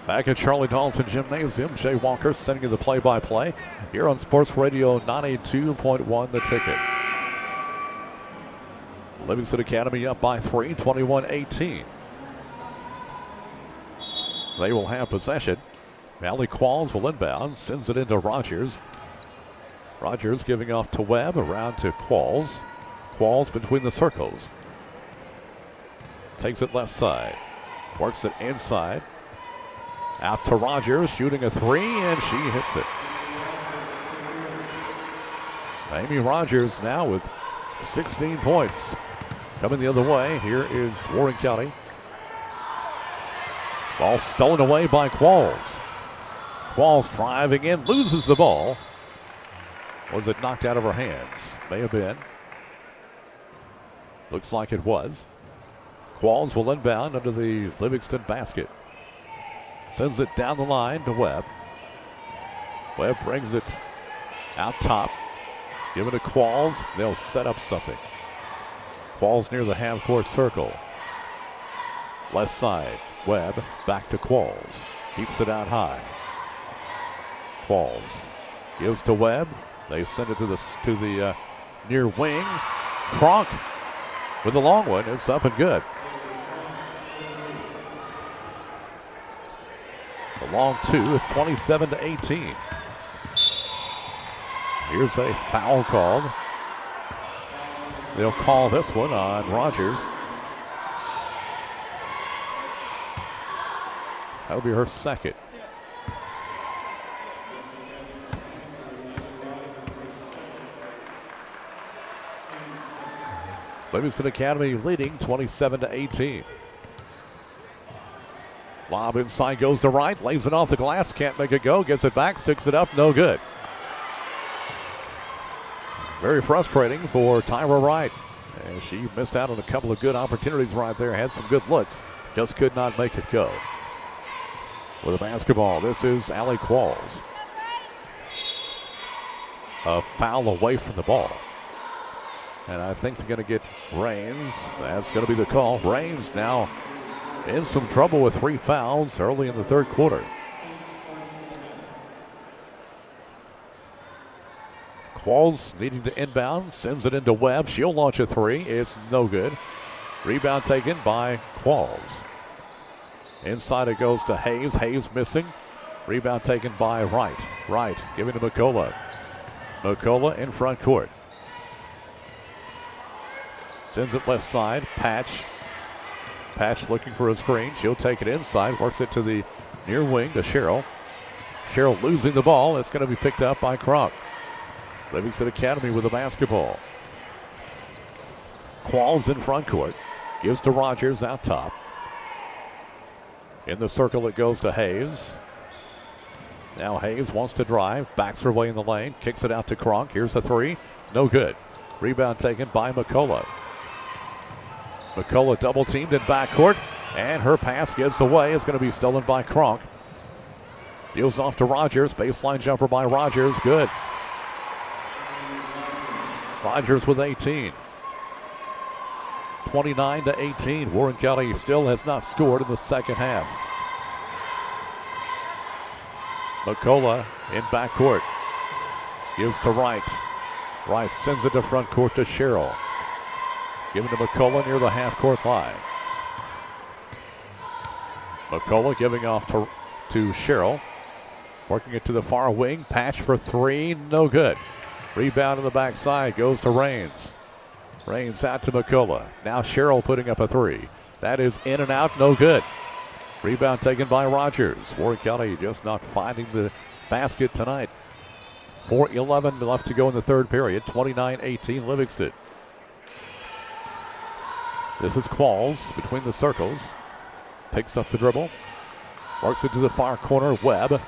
Back at Charlie Dalton Gymnasium, Jay Walker sending you the play-by-play here on Sports Radio 92.1 The Ticket. Livingston Academy up by 3, 21-18. They will have possession. Allie Qualls will inbound, sends it into Rogers. Rogers giving off to Webb, around to Qualls. Qualls between the circles. Takes it left side. Works it inside. Out to Rogers, shooting a 3, and she hits it. Amy Rogers now with 16 points. Coming the other way, here is Warren County. Ball stolen away by Qualls. Qualls driving in, loses the ball. Was it knocked out of her hands? May have been. Looks like it was. Qualls will inbound under the Livingston basket. Sends it down the line to Webb. Webb brings it out top. Give it to Qualls. They'll set up something. Qualls near the half-court circle. Left side. Webb back to Qualls. Keeps it out high. Qualls gives to Webb. They send it to the near wing. Kronk with a long one. It's up and good. The long two is 27-18. Here's a foul called. They'll call this one on Rogers. That'll be her second. Livingston Academy leading 27-18. Lob inside goes to Wright, lays it off the glass, can't make it go, gets it back, sticks it up, no good. Very frustrating for Tyra Wright. And she missed out on a couple of good opportunities right there. Had some good looks. Just could not make it go. With a basketball, this is Allie Qualls. A foul away from the ball. And I think they're going to get Raines. That's going to be the call. Raines now in some trouble with 3 fouls early in the third quarter. Qualls needing to inbound, sends it into Webb. She'll launch a 3. It's no good. Rebound taken by Qualls. Inside it goes to Hayes. Hayes missing. Rebound taken by Wright. Wright giving to McCullough. McCullough in front court. Sends it left side. Patch. Patch looking for a screen. She'll take it inside. Works it to the near wing to Sherrill. Sherrill losing the ball. It's going to be picked up by Kronk. Livingston Academy with the basketball. Qualls in front court. Gives to Rogers out top. In the circle it goes to Hayes. Now Hayes wants to drive. Backs her way in the lane. Kicks it out to Kronk. Here's a 3. No good. Rebound taken by McCullough. McCullough double teamed in backcourt. And her pass gets away. It's going to be stolen by Kronk. Deals off to Rogers. Baseline jumper by Rogers. Good. Rogers with 18. 29-18. Warren County still has not scored in the second half. McCullough in backcourt. Gives to Wright. Wright sends it to front court to Sherrill. Giving to McCullough near the half-court line. McCullough giving off to Sherrill. Working it to the far wing. Patch for 3. No good. Rebound on the backside goes to Raines. Raines out to McCullough. Now Sherrill putting up a 3. That is in and out, no good. Rebound taken by Rogers. Warren County just not finding the basket tonight. 4:11 left to go in the third period. 29-18 Livingston. This is Qualls between the circles. Picks up the dribble. Works it to the far corner. Webb.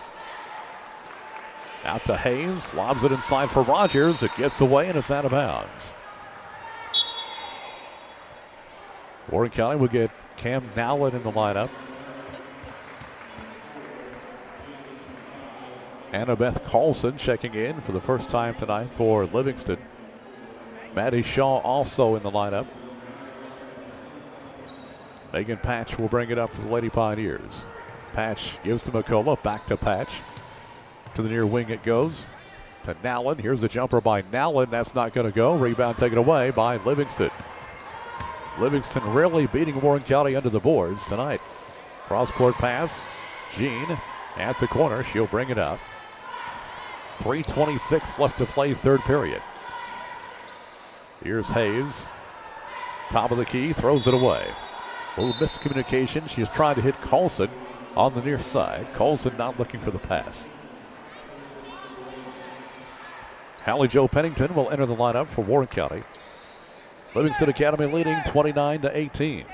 Out to Hayes. Lobs it inside for Rogers. It gets away and it's out of bounds. Warren County will get Cam Nowlin in the lineup. Annabeth Carlson checking in for the first time tonight for Livingston. Maddie Shaw also in the lineup. Megan Patch will bring it up for the Lady Pioneers. Patch gives to McCullough. Back to Patch. To the near wing it goes. To Nowlin. Here's the jumper by Nowlin. That's not going to go. Rebound taken away by Livingston. Livingston really beating Warren County under the boards tonight. Cross-court pass. Jean at the corner. She'll bring it up. 3:26 left to play third period. Here's Hayes. Top of the key. Throws it away. A little miscommunication. She's trying to hit Colson on the near side. Colson not looking for the pass. Hallie Jo Pennington will enter the lineup for Warren County. Livingston Academy leading 29-18.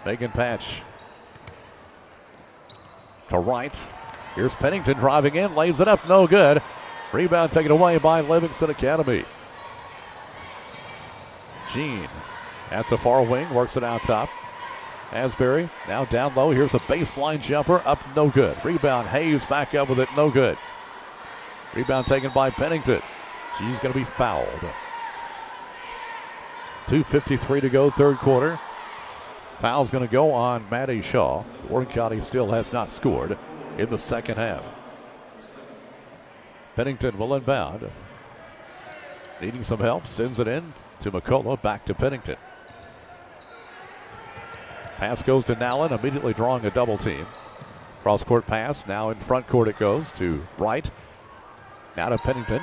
Megan Patch to Wright. Here's Pennington driving in, lays it up, no good. Rebound taken away by Livingston Academy. Jean at the far wing, works it out top. Asbury now down low. Here's a baseline jumper, up, no good. Rebound, Hayes back up with it, no good. Rebound taken by Pennington. She's going to be fouled. 2:53 to go, third quarter. Foul's going to go on Maddie Shaw. Warren County still has not scored in the second half. Pennington will inbound. Needing some help, sends it in to McCullough, back to Pennington. Pass goes to Nowlin, immediately drawing a double team. Cross-court pass, now in front court it goes to Wright. Now to Pennington,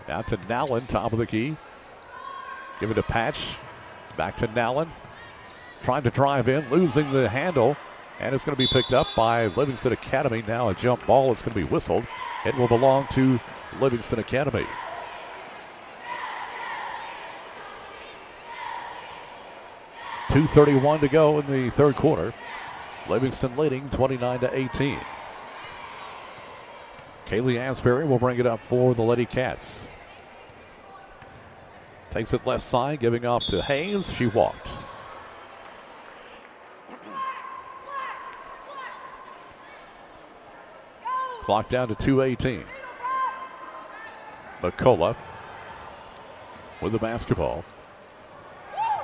now to Nowlin, top of the key. Give it to Patch, back to Nowlin. Trying to drive in, losing the handle, and it's going to be picked up by Livingston Academy. Now a jump ball, it's going to be whistled. It will belong to Livingston Academy. .231 to go in the third quarter. Livingston leading 29-18. Kaylee Asbury will bring it up for the Lady Cats. Takes it left side, giving off to Hayes. She walked. Clock down to 2:18. McCullough with the basketball.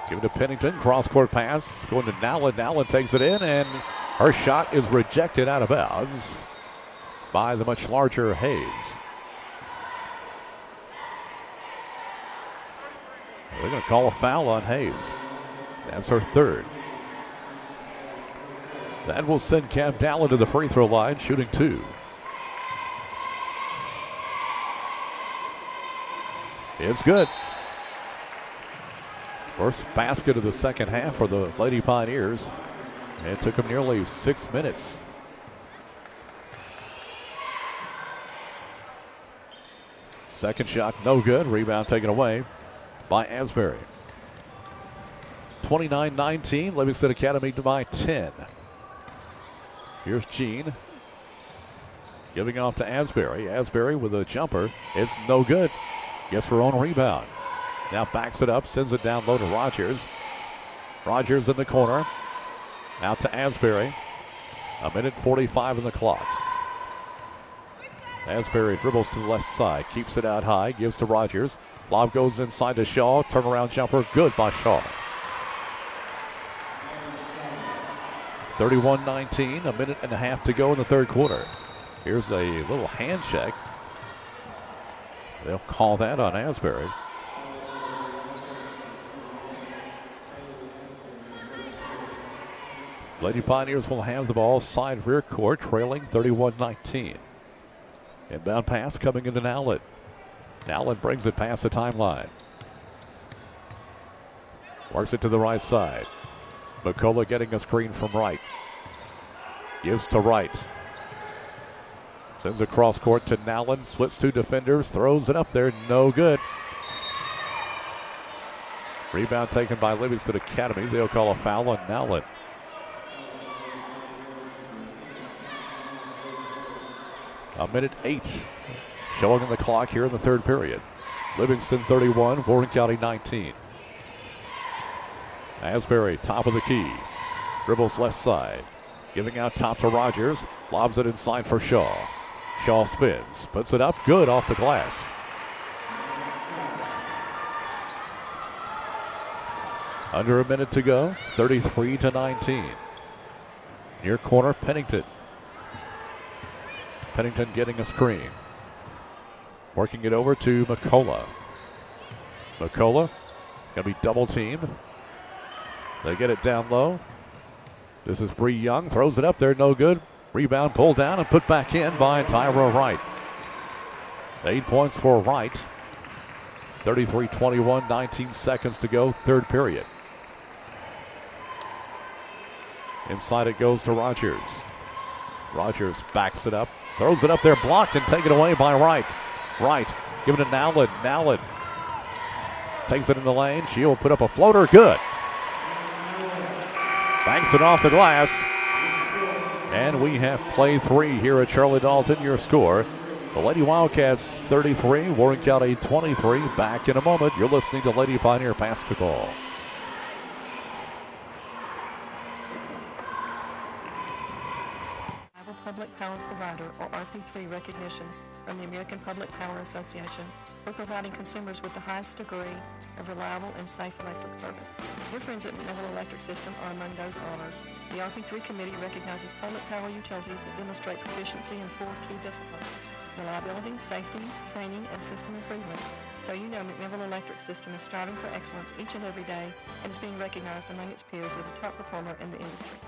Give it to Pennington. Cross-court pass. Going to Nowlin. Nowlin takes it in, and her shot is rejected out of bounds by the much larger Hayes. They're going to call a foul on Hayes. That's her third. That will send Cam Dallin to the free throw line, shooting 2. It's good. First basket of the second half for the Lady Pioneers. It took them nearly 6 minutes. Second shot, no good. Rebound taken away by Asbury. 29-19, Livingston Academy by 10. Here's Jean. Giving off to Asbury. Asbury with a jumper. It's no good. Gets her own rebound. Now backs it up, sends it down low to Rogers. Rogers in the corner. Out to Asbury. 1:45 on the clock. Asbury dribbles to the left side, keeps it out high, gives to Rogers. Lob goes inside to Shaw. Turnaround jumper, good by Shaw. 31-19, 1.5 to go in the third quarter. Here's a little hand check. They'll call that on Asbury. Lady Pioneers will have the ball side rear court, trailing 31-19. Inbound pass coming into Nowlin. Nowlin brings it past the timeline. Works it to the right side. McCullough getting a screen from right. Gives to right. Sends across court to Nowlin. Splits 2 defenders. Throws it up there. No good. Rebound taken by Livingston Academy. They'll call a foul on Nowlin. A minute 8 showing on the clock here in the third period. Livingston 31, Warren County 19. Asbury, top of the key. Dribbles left side. Giving out top to Rogers. Lobs it inside for Shaw. Shaw spins. Puts it up. Good off the glass. Under a minute to go. 33-19. Near corner, Pennington. Pennington getting a screen. Working it over to McCullough. McCullough going to be double teamed. They get it down low. This is Bree Young. Throws it up there. No good. Rebound pulled down and put back in by Tyra Wright. 8 points for Wright. 33-21, 19 seconds to go. Third period. Inside it goes to Rogers. Rogers backs it up. Throws it up there, blocked and taken away by Wright. Wright, giving it to Nowlin. Nowlin takes it in the lane. She'll put up a floater. Good. Banks it off the glass. And we have play 3 here at Charlie Dalton. Your score, the Lady Wildcats 33, Warren County 23. Back in a moment. You're listening to Lady Pioneer Basketball. Public Power Provider, or RP3 recognition from the American Public Power Association for providing consumers with the highest degree of reliable and safe electric service. Your friends at McNeville Electric System are among those honored. The RP3 committee recognizes public power utilities that demonstrate proficiency in 4 key disciplines: reliability, safety, training, and system improvement. So you know McNeville Electric System is striving for excellence each and every day and is being recognized among its peers as a top performer in the industry.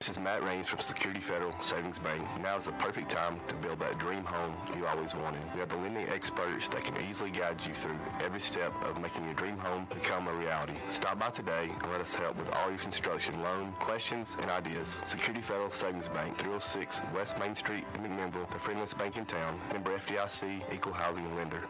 This is Matt Raines from Security Federal Savings Bank. Now is the perfect time to build that dream home you always wanted. We have the lending experts that can easily guide you through every step of making your dream home become a reality. Stop by today and let us help with all your construction loan questions and ideas. Security Federal Savings Bank, 306 West Main Street in McMinnville, the friendliest bank in town, member FDIC, equal housing lender.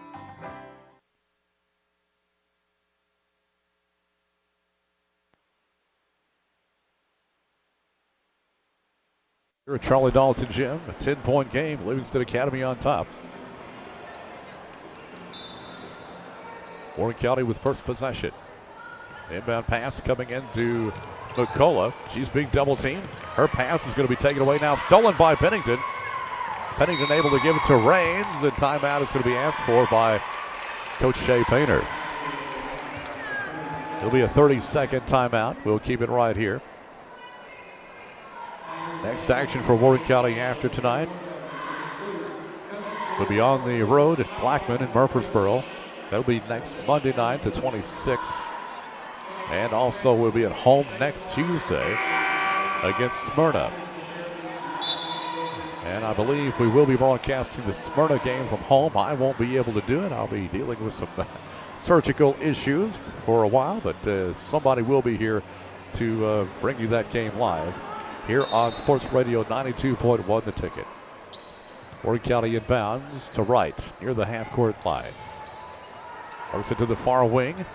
Here at Charlie Dalton Gym, a 10-point game. Livingston Academy on top. Warren County with first possession. Inbound pass coming into McCullough. She's being double teamed. Her pass is going to be taken away now. Stolen by Pennington. Pennington able to give it to Raines. The timeout is going to be asked for by Coach Shea Painter. It'll be a 30-second timeout. We'll keep it right here. Next action for Warren County after tonight. We'll be on the road at Blackman in Murfreesboro. That'll be next Monday night, the 26th. And also we'll be at home next Tuesday against Smyrna. And I believe we will be broadcasting the Smyrna game from home. I won't be able to do it. I'll be dealing with some surgical issues for a while, but somebody will be here to bring you that game live here on Sports Radio 92.1 The Ticket. Warren County inbounds to right near the half-court line. Works it to the far wing.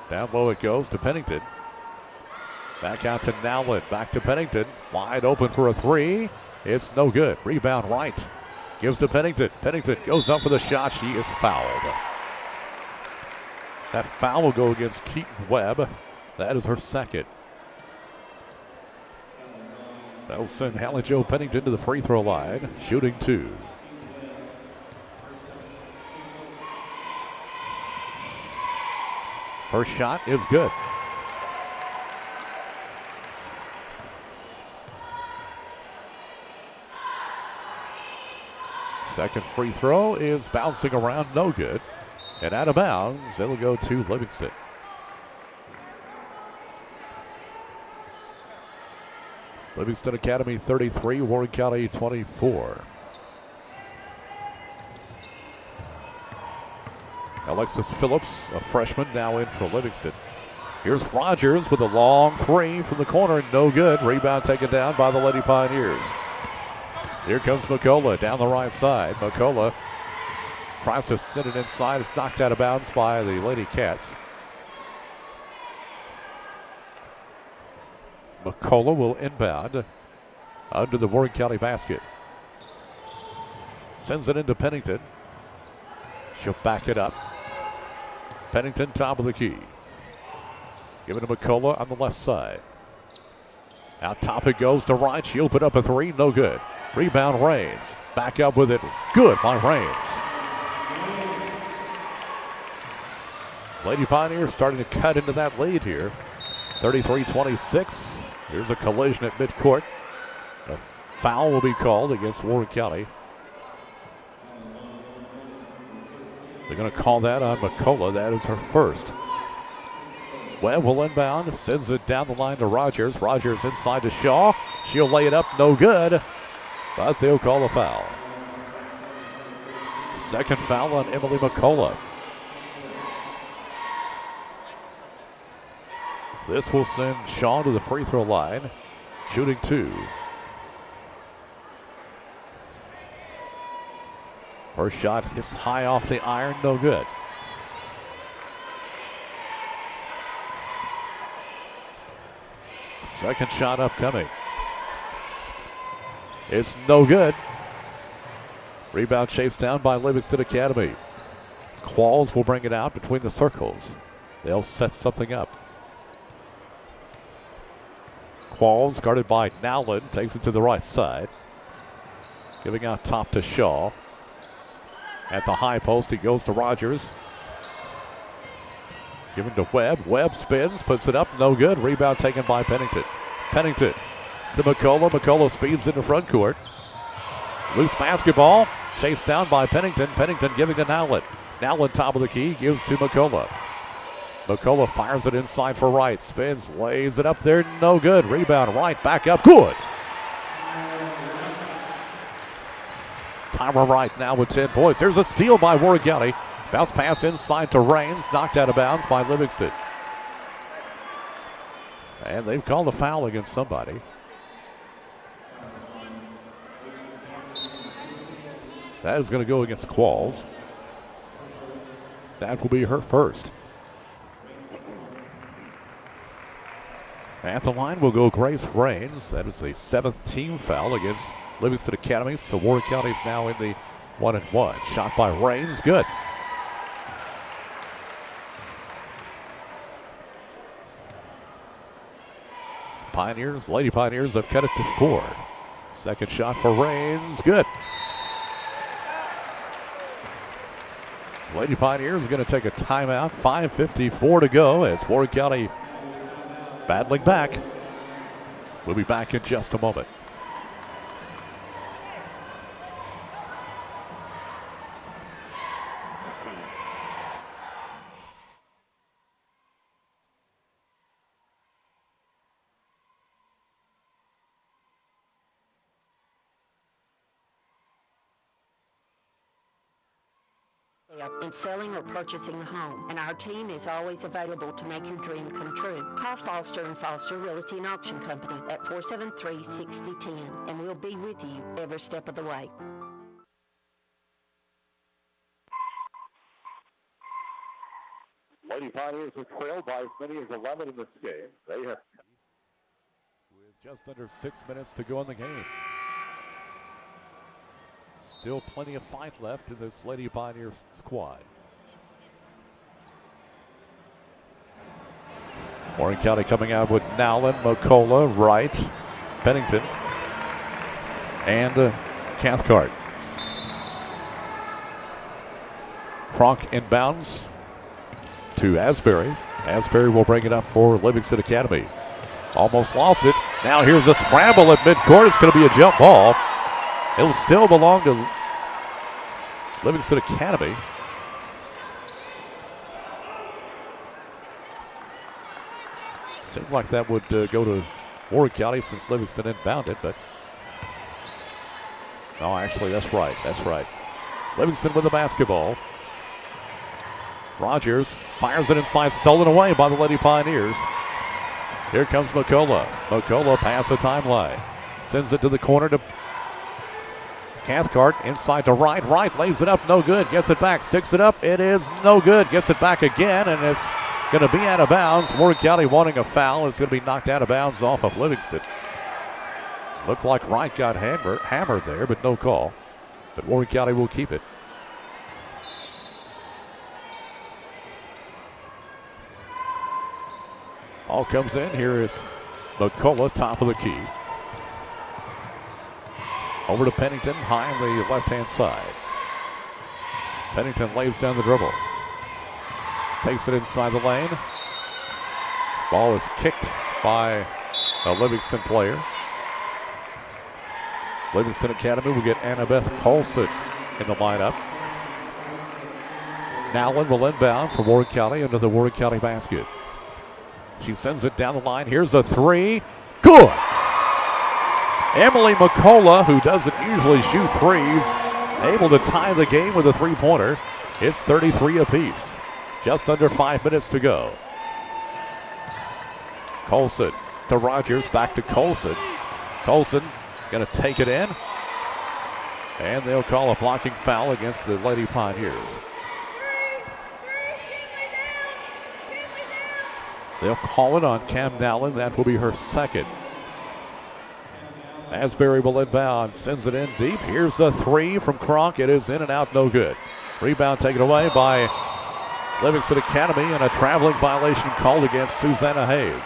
Down low it goes to Pennington. Back out to Nowlin. Back to Pennington. Wide open for a three. It's no good. Rebound right. Gives to Pennington. Pennington goes up for the shot. She is fouled. That foul will go against Keaton Webb. That is her second. That'll send Hallie Jo Pennington to the free throw line. Shooting two. Her shot is good. Second free throw is bouncing around, no good. And out of bounds, it'll go to Livingston. Livingston Academy 33, Warren County 24. Alexis Phillips, a freshman, now in for Livingston. Here's Rogers with a long three from the corner, no good. Rebound taken down by the Lady Pioneers. Here comes McCullough down the right side. McCullough tries to send it inside. It's knocked out of bounds by the Lady Cats. McCullough will inbound under the Warren County basket. Sends it into Pennington. She'll back it up. Pennington, top of the key. Give it to McCullough on the left side. Out top it goes to right. She'll put up a three, no good. Rebound Raines. Back up with it. Good by Raines. Lady Pioneers starting to cut into that lead here. 33-26. Here's a collision at midcourt. A foul will be called against Warren County. They're going to call that on McCullough. That is her first. Webb will inbound. Sends it down the line to Rogers. Rogers inside to Shaw. She'll lay it up. No good. But they'll call a foul. Second foul on Emily McCullough. This will send Shaw to the free throw line. Shooting two. First shot is high off the iron, no good. Second shot upcoming. It's no good. Rebound chased down by Livingston Academy. Qualls will bring it out between the circles. They'll set something up. Qualls guarded by Nowlin takes it to the right side. Giving out top to Shaw. At the high post, he goes to Rogers. Given to Webb. Webb spins, puts it up, no good. Rebound taken by Pennington. Pennington to McCullough. McCullough speeds into front court. Loose basketball, chased down by Pennington. Pennington giving to Nowlin. Nowlin top of the key, gives to McCullough. McCullough fires it inside for right. Spins, lays it up there, no good. Rebound right, back up, good. Tyra Wright now with 10 points. There's a steal by Warren County. Bounce pass inside to Raines, knocked out of bounds by Livingston. And they've called a foul against somebody. That is going to go against Qualls. That will be her first. At the line will go Grace Raines. That is the 7th team foul against Livingston Academy. So Warren County is now in the 1-and-1. Shot by Raines, good. Lady Pioneers have cut it to 4. Second shot for Rains, good. Lady Pioneers going to take a timeout. 5:54 to go as Warren County battling back. We'll be back in just a moment. In selling or purchasing a home, and our team is always available to make your dream come true. Call Foster & Foster Realty and Auction Company at 473-6010, and we'll be with you every step of the way. Lady Pioneers have trailed by as many as 11 in this game. They have with just under 6 minutes to go in the game. Still plenty of fight left in this Lady Pioneers squad. Warren County coming out with Nowlin, McCullough, Wright, Pennington, and Cathcart. Cronk inbounds to Asbury. Asbury will bring it up for Livingston Academy. Almost lost it. Now here's a scramble at midcourt. It's going to be a jump ball. It'll still belong to Livingston Academy. Seemed like that would go to Warren County since Livingston inbounded, but no, actually, that's right. That's right. Livingston with the basketball. Rogers fires it inside, stolen away by the Lady Pioneers. Here comes McCullough. McCullough past the timeline. Sends it to the corner to Cathcart, inside to Wright. Wright lays it up, no good. Gets it back, sticks it up. It is no good. Gets it back again, and it's going to be out of bounds. Warren County wanting a foul. It's going to be knocked out of bounds off of Livingston. Looked like Wright got hammered there, but no call. But Warren County will keep it. All comes in. Here is McCullough, top of the key. Over to Pennington, high on the left-hand side. Pennington lays down the dribble. Takes it inside the lane. Ball is kicked by a Livingston player. Livingston Academy will get Annabeth Colson in the lineup. Nowlin will inbound for Warren County into the Warren County basket. She sends it down the line. Here's a three. Good! Emily McCullough, who doesn't usually shoot threes, able to tie the game with a three-pointer. It's 33 apiece. Just under 5 minutes to go. Colson to Rogers, back to Colson. Colson going to take it in. And they'll call a blocking foul against the Lady Pioneers. They'll call it on Cam Nowlin. That will be her second. Asbury will inbound, sends it in deep. Here's a three from Cronk. It is in and out, no good. Rebound taken away by Livingston Academy, and a traveling violation called against Susanna Hayes.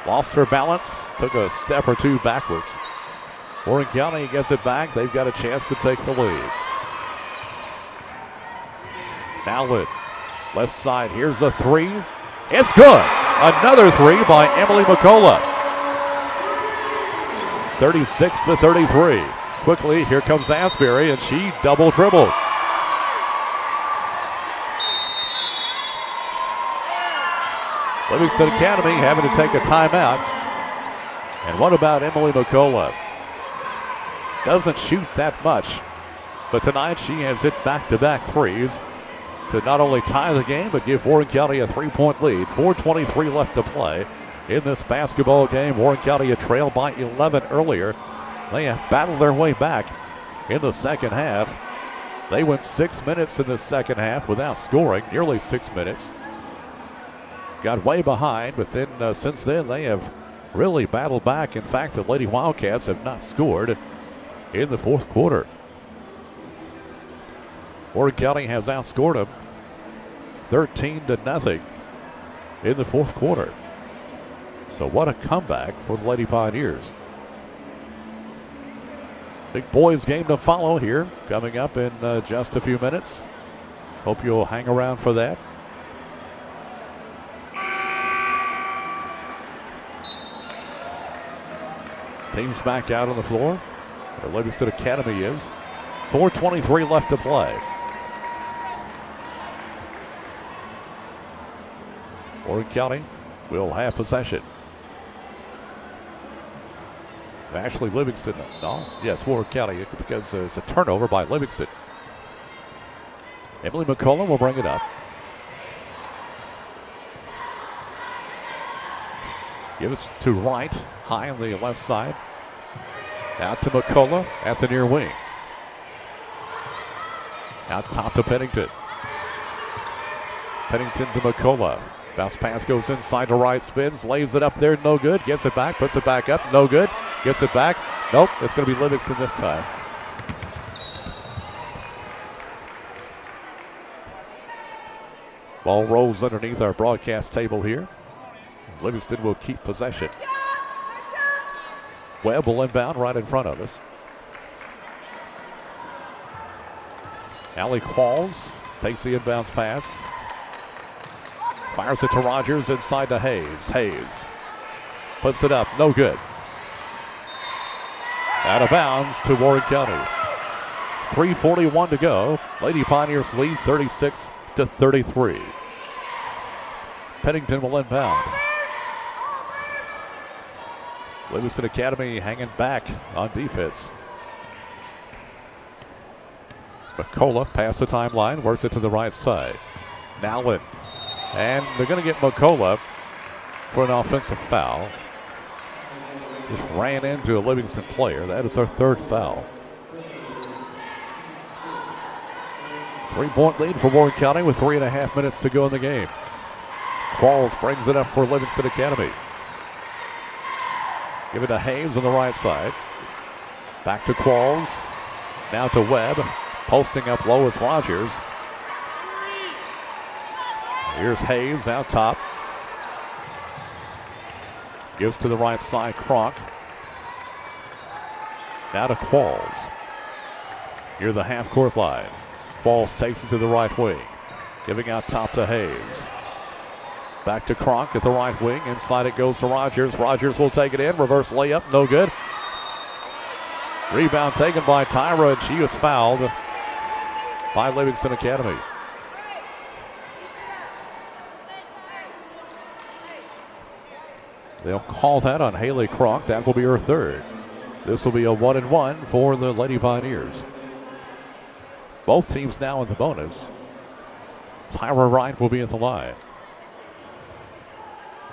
Lost her balance, took a step or two backwards. Warren County gets it back. They've got a chance to take the lead. Nowlin, left side. Here's a three. It's good. Another three by Emily McCullough. 36-33. Quickly, here comes Asbury, and she double dribbled. Livingston Academy having to take a timeout. And what about Emily McCullough? Doesn't shoot that much, but tonight she has hit back-to-back threes to not only tie the game, but give Warren County a three-point lead. 4:23 left to play in this basketball game. Warren County a trail by 11 earlier. They have battled their way back in the second half. They went 6 minutes in the second half without scoring, nearly 6 minutes. Got way behind, but then since then they have really battled back. In fact, the Lady Wildcats have not scored in the fourth quarter. Warren County has outscored them 13-0 in the fourth quarter. So what a comeback for the Lady Pioneers. Big boys game to follow here, coming up in just a few minutes. Hope you'll hang around for that. Teams back out on the floor, where Livingston Academy is. 4:23 left to play. Warren County will have possession. Actually, Livingston, no, yes, Warren County, because it's a turnover by Livingston. Emily McCullough will bring it up. Give it to Wright, high on the left side. Out to McCullough at the near wing. Out top to Pennington. Pennington to McCullough. Bounce pass goes inside to right, spins, lays it up there, no good. Gets it back, puts it back up, no good. Gets it back, nope, it's going to be Livingston this time. Ball rolls underneath our broadcast table here. Livingston will keep possession. Webb will inbound right in front of us. Allie Qualls takes the inbounds pass. Fires it to Rogers inside to Hayes. Hayes puts it up, no good. Out of bounds to Warren County. 3:41 to go. Lady Pioneers lead 36-33. Pennington will inbound. Livingston Academy hanging back on defense. McCullough past the timeline, works it to the right side. Nowlin. And they're going to get McCullough for an offensive foul. Just ran into a Livingston player. That is their third foul. 3-point lead for Warren County with 3.5 minutes to go in the game. Qualls brings it up for Livingston Academy. Give it to Hayes on the right side. Back to Qualls. Now to Webb. Posting up low is Rogers. Here's Hayes out top. Gives to the right side, Kronk. Now to Qualls. Near the half-court line. Qualls takes it to the right wing. Giving out top to Hayes. Back to Kronk at the right wing. Inside it goes to Rogers. Rogers will take it in. Reverse layup, no good. Rebound taken by Tyra, and she was fouled by Livingston Academy. They'll call that on Haley Kronk. That will be her third. This will be a 1-1 for the Lady Pioneers. Both teams now in the bonus. Tyra Wright will be at the line.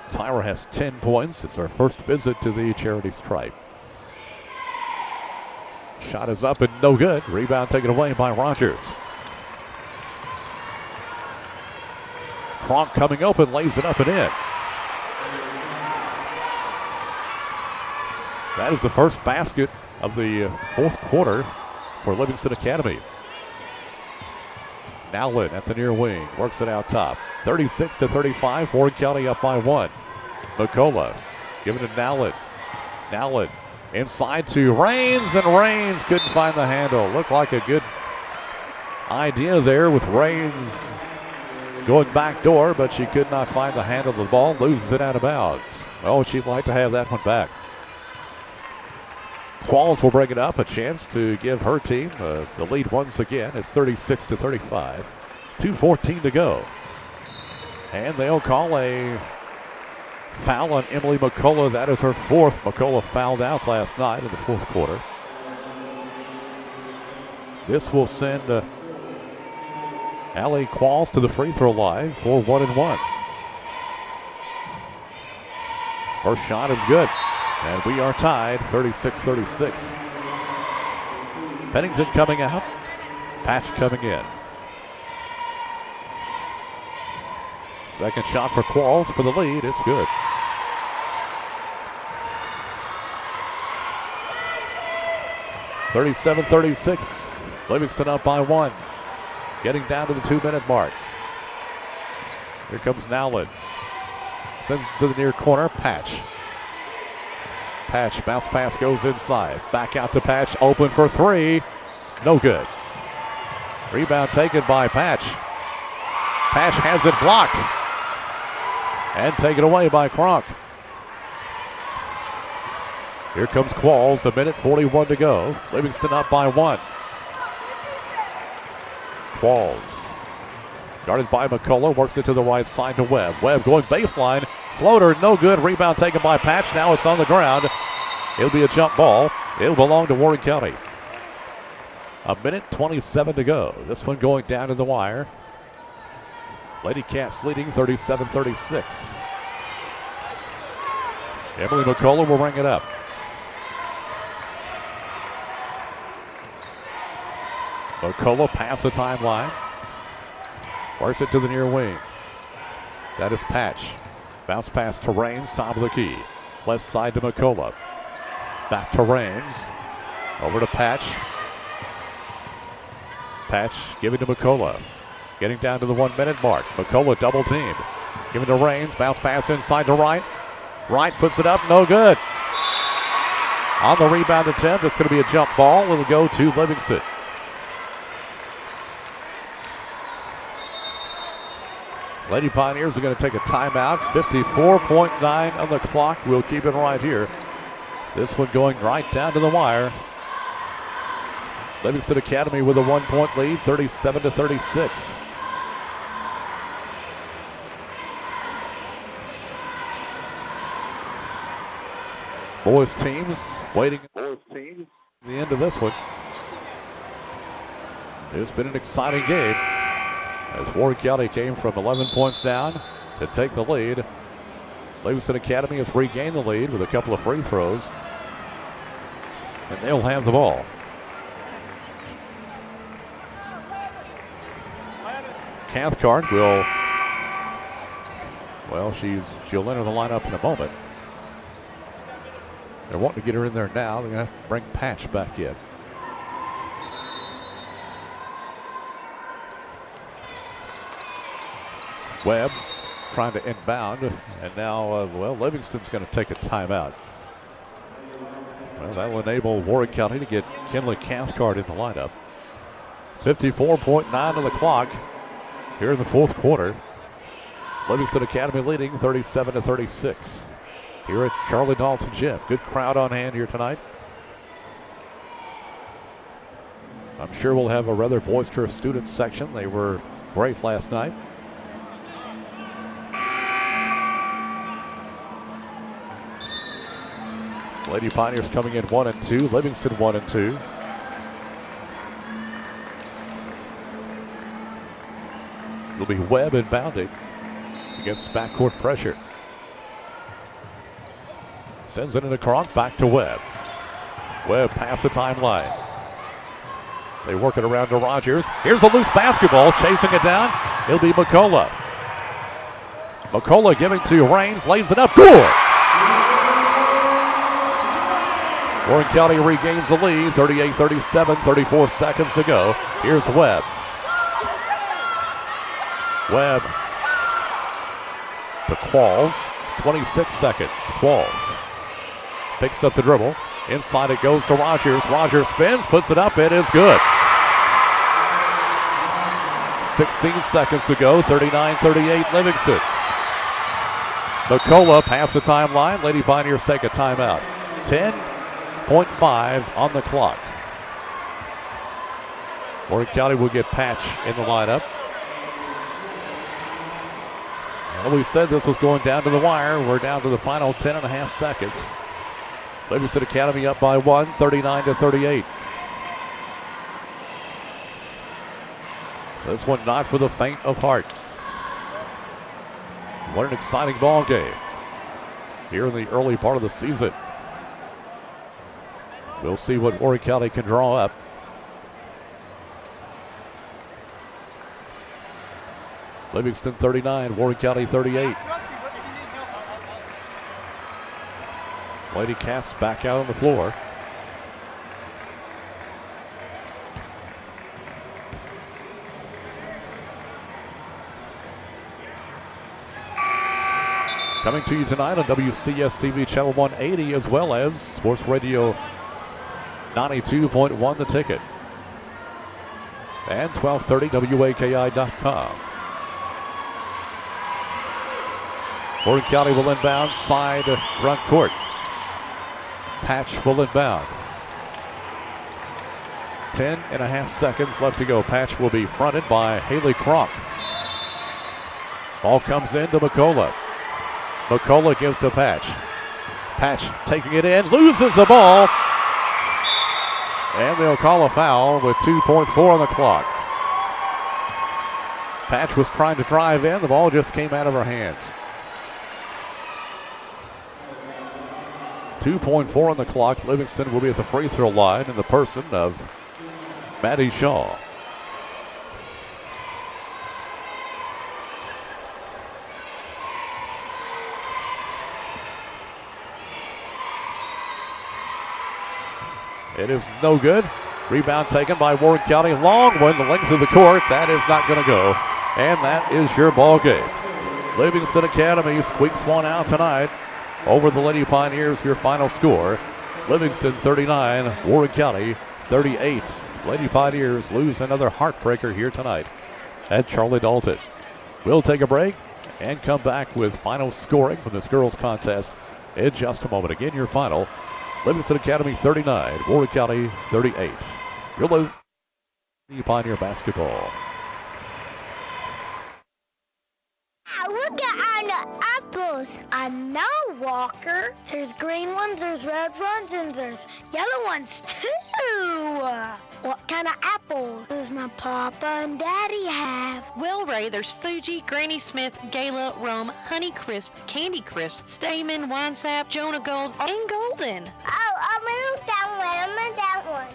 Tyra has 10 points. It's her first visit to the charity stripe. Shot is up and no good. Rebound taken away by Rogers. Kronk coming open, lays it up and in. That is the first basket of the fourth quarter for Livingston Academy. Nowlin at the near wing, works it out top. 36-35, Warren County up by 1. McCullough giving it to Nowlin. Nowlin inside to Rains, and Rains couldn't find the handle. Looked like a good idea there with Rains going back door, but she could not find the handle of the ball, loses it out of bounds. Oh, she'd like to have that one back. Qualls will bring it up, a chance to give her team the lead once again. It's 36-35. 2:14 to go. And they'll call a foul on Emily McCullough. That is her fourth. McCullough fouled out last night in the fourth quarter. This will send Allie Qualls to the free throw line for 1-1. First shot is good. And we are tied, 36-36. Pennington coming out. Patch coming in. Second shot for Qualls for the lead. It's good. (37-36). Livingston up by 1. Getting down to the 2-minute mark. Here comes Nowlin. Sends it to the near corner. Patch. Patch, bounce pass goes inside. Back out to Patch, open for three. No good. Rebound taken by Patch. Patch has it blocked. And taken away by Kronk. Here comes Qualls, 1:41 to go. Livingston up by 1. Qualls. Guarded by McCullough, works it to the right side to Webb. Webb going baseline. Floater, no good. Rebound taken by Patch. Now it's on the ground. It'll be a jump ball. It'll belong to Warren County. 1:27 to go. This one going down to the wire. Lady Cats leading 37-36. Emily McCullough will ring it up. McCullough pass the timeline. Works it to the near wing. That is Patch. Bounce pass to Raines, top of the key. Left side to McCullough. Back to Raines. Over to Patch. Patch giving to McCullough. Getting down to the 1 minute mark. McCullough double teamed. Giving to Raines. Bounce pass inside to Wright. Wright puts it up. No good. On the rebound attempt, it's going to be a jump ball. It'll go to Livingston. Lady Pioneers are going to take a timeout. 54.9 on the clock. We'll keep it right here. This one going right down to the wire. Livingston Academy with a 1-point lead, 37-36. Boys teams waiting at the end of this one. It's been an exciting game as Warren County came from 11 points down to take the lead. Livingston Academy has regained the lead with a couple of free throws, and they'll have the ball. Cathcart will, well, she'll enter the lineup in a moment. They're wanting to get her in there now. They're going to have to bring Patch back in. Webb trying to inbound, and now, Livingston's going to take a timeout. Well, that will enable Warren County to get Kinley Cathcart in the lineup. 54.9 on the clock here in the fourth quarter. Livingston Academy leading 37-36 here at Charlie Dalton Gym. Good crowd on hand here tonight. I'm sure we'll have a rather boisterous student section. They were great last night. Lady Pioneers coming in 1 and 2. Livingston 1 and 2. It'll be Webb inbounding against backcourt pressure. Sends it into Kronk, back to Webb. Webb past the timeline. They work it around to Rogers. Here's a loose basketball, chasing it down. It'll be McCullough. McCullough giving to Raines, lays it up, good! Warren County regains the lead, 38-37, 34 seconds to go. Here's Webb. Webb to Qualls, 26 seconds. Qualls picks up the dribble. Inside it goes to Rogers. Rogers spins, puts it up, it is good. 16 seconds to go, 39-38 Livingston. McCullough past the timeline. Lady Pioneers take a timeout. 10.5 on the clock. Warren County will get Patch in the lineup. Well, we said this was going down to the wire. We're down to the final 10.5 seconds. Livingston Academy up by 1, 39-38. This one not for the faint of heart. What an exciting ball game here in the early part of the season. We'll see what Warren County can draw up. Livingston 39, Warren County 38. Lady Cats back out on the floor. Coming to you tonight on WCS TV Channel 180 as well as Sports Radio 92.1 The Ticket and 1230 WAKI.com. Warren County will inbound side front court. Patch will inbound. 10.5 seconds left to go. Patch will be fronted by Haley Kronk. Ball comes in to McCullough. McCullough gives to Patch. Patch taking it in, loses the ball. And they'll call a foul with 2.4 on the clock. Patch was trying to drive in. The ball just came out of her hands. 2.4 on the clock. Livingston will be at the free throw line in the person of Maddie Shaw. It is no good. Rebound taken by Warren County. Long one, the length of the court. That is not going to go. And that is your ball game. Livingston Academy squeaks one out tonight over the Lady Pioneers. Your final score, Livingston 39, Warren County 38. Lady Pioneers lose another heartbreaker here tonight at Charlie Dalton. We'll take a break and come back with final scoring from this girls contest in just a moment. Again, your final, Livingston Academy 39, Warren County 38. You're Lady Pioneer basketball. Look at our apples. I know, Walker. There's green ones, there's red ones, and there's yellow ones, too. What kind of apples does my papa and daddy have? Well, Ray, there's Fuji, Granny Smith, Gala, Rome, Honey Crisp, Candy Crisp, Stamen, Wine Sap, Jonah Gold, and Golden. Oh, I'm in that one.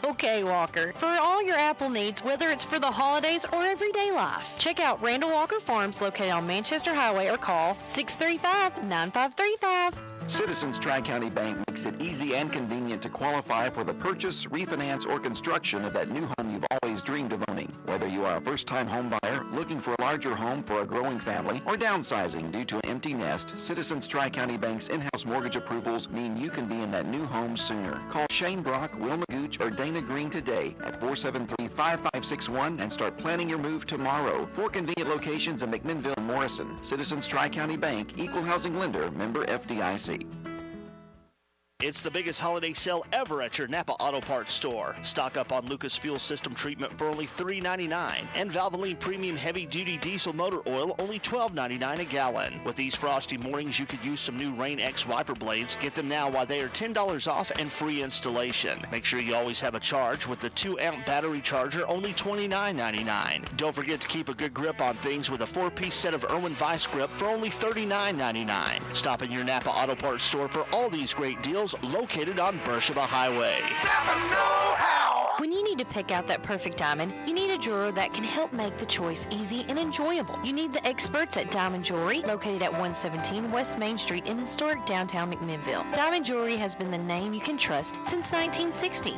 Okay, Walker. For all your apple needs, whether it's for the holidays or everyday life, check out Randall Walker Farms located on Manchester Highway or call 635-9535. Citizens Tri-County Bank makes it easy and convenient to qualify for the purchase, refinance, or construction of that new home you've always dreamed of owning. Whether you are a first-time home buyer, looking for a larger home for a growing family, or downsizing due to an empty nest, Citizens Tri-County Bank's in-house mortgage approvals mean you can be in that new home sooner. Call Shane Brock, Wilma Gooch, or Dana Green today at 473-5561 and start planning your move tomorrow. 4 convenient locations in McMinnville and Morrison. Citizens Tri-County Bank, Equal Housing Lender, member FDIC. It's the biggest holiday sale ever at your Napa Auto Parts store. Stock up on Lucas Fuel System treatment for only $3.99 and Valvoline Premium Heavy Duty Diesel Motor Oil only $12.99 a gallon. With these frosty mornings, you could use some new Rain X wiper blades. Get them now while they are $10 off and free installation. Make sure you always have a charge with the 2-amp battery charger, only $29.99. Don't forget to keep a good grip on things with a 4-piece set of Irwin Vice grip for only $39.99. Stop in your Napa Auto Parts store for all these great deals, located on Beersheba Highway. When you need to pick out that perfect diamond, you need a jeweler that can help make the choice easy and enjoyable. You need the experts at Diamond Jewelry, located at 117 West Main Street in historic downtown McMinnville. Diamond Jewelry has been the name you can trust since 1960.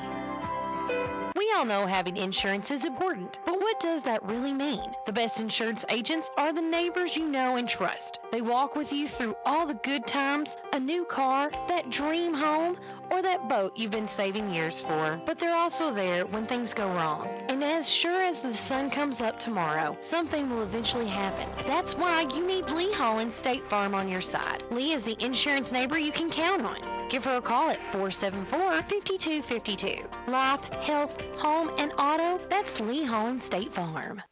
We all know having insurance is important, but what does that really mean? The best insurance agents are the neighbors you know and trust. They walk with you through all the good times, a new car, that dream home, or that boat you've been saving years for. But they're also there when things go wrong. And as sure as the sun comes up tomorrow, something will eventually happen. That's why you need Lee Holland State Farm on your side. Lee is the insurance neighbor you can count on. Give her a call at 474-5252. Life, health, home, and auto, that's Lee Holland State Farm.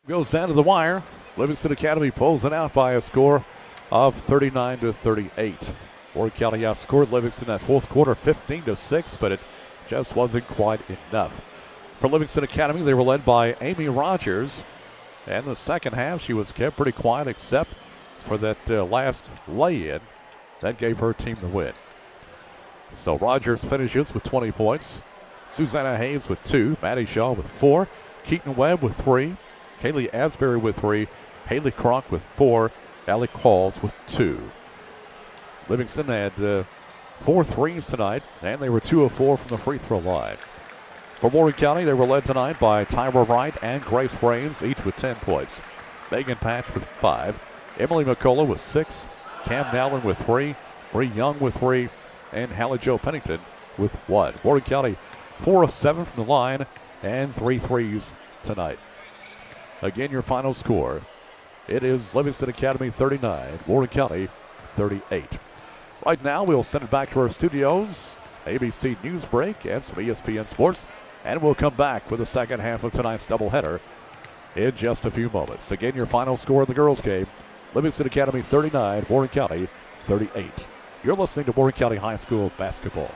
Goes down to the wire. Livingston Academy pulls it out by a score of 39-38. Warren County outscored Livingston that fourth quarter 15-6, but it just wasn't quite enough. For Livingston Academy, they were led by Amy Rogers. And the second half, she was kept pretty quiet except for that last lay-in. That gave her team the win. So Rogers finishes with 20 points. Susanna Hayes with 2. Maddie Shaw with 4. Keaton Webb with 3. Kaylee Asbury with 3. Haley Kronk with 4. Allie Calls with 2. Livingston had 4 threes tonight, and they were 2 of 4 from the free throw line. For Warren County, they were led tonight by Tyra Wright and Grace Rains, each with 10 points. Megan Patch with 5. Emily McCullough with 6. Cam Nowlin with 3. Bree Young with 3. And Hallie Jo Pennington with 1. Warren County 4 of 7 from the line and 3 threes tonight. Again, your final score. It is Livingston Academy 39, Warren County 38. Right now, we'll send it back to our studios, ABC News Break and some ESPN Sports, and we'll come back with the second half of tonight's doubleheader in just a few moments. Again, your final score in the girls' game, Livingston Academy 39, Warren County 38. You're listening to Warren County High School basketball.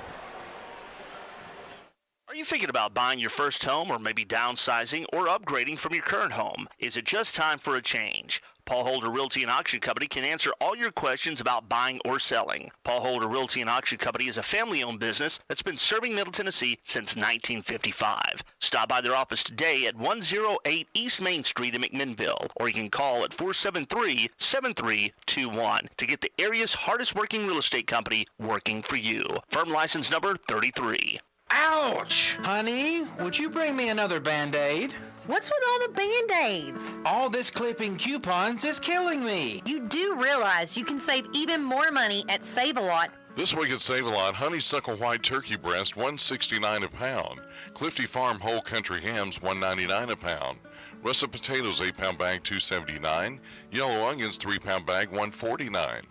Are you thinking about buying your first home or maybe downsizing or upgrading from your current home? Is it just time for a change? Paul Holder Realty and Auction Company can answer all your questions about buying or selling. Paul Holder Realty and Auction Company is a family-owned business that's been serving Middle Tennessee since 1955. Stop by their office today at 108 East Main Street in McMinnville, or you can call at 473-7321 to get the area's hardest-working real estate company working for you. Firm license number 33. Ouch! Honey, would you bring me another Band-Aid? What's with all the Band-Aids? All this clipping coupons is killing me. You do realize you can save even more money at Save-A-Lot. This week at Save-A-Lot, honeysuckle white turkey breast, $1.69 a pound. Clifty Farm whole country hams, $1.99 a pound. Russet potatoes, 8-pound bag, $2.79. Yellow onions, 3-pound bag, $1.49.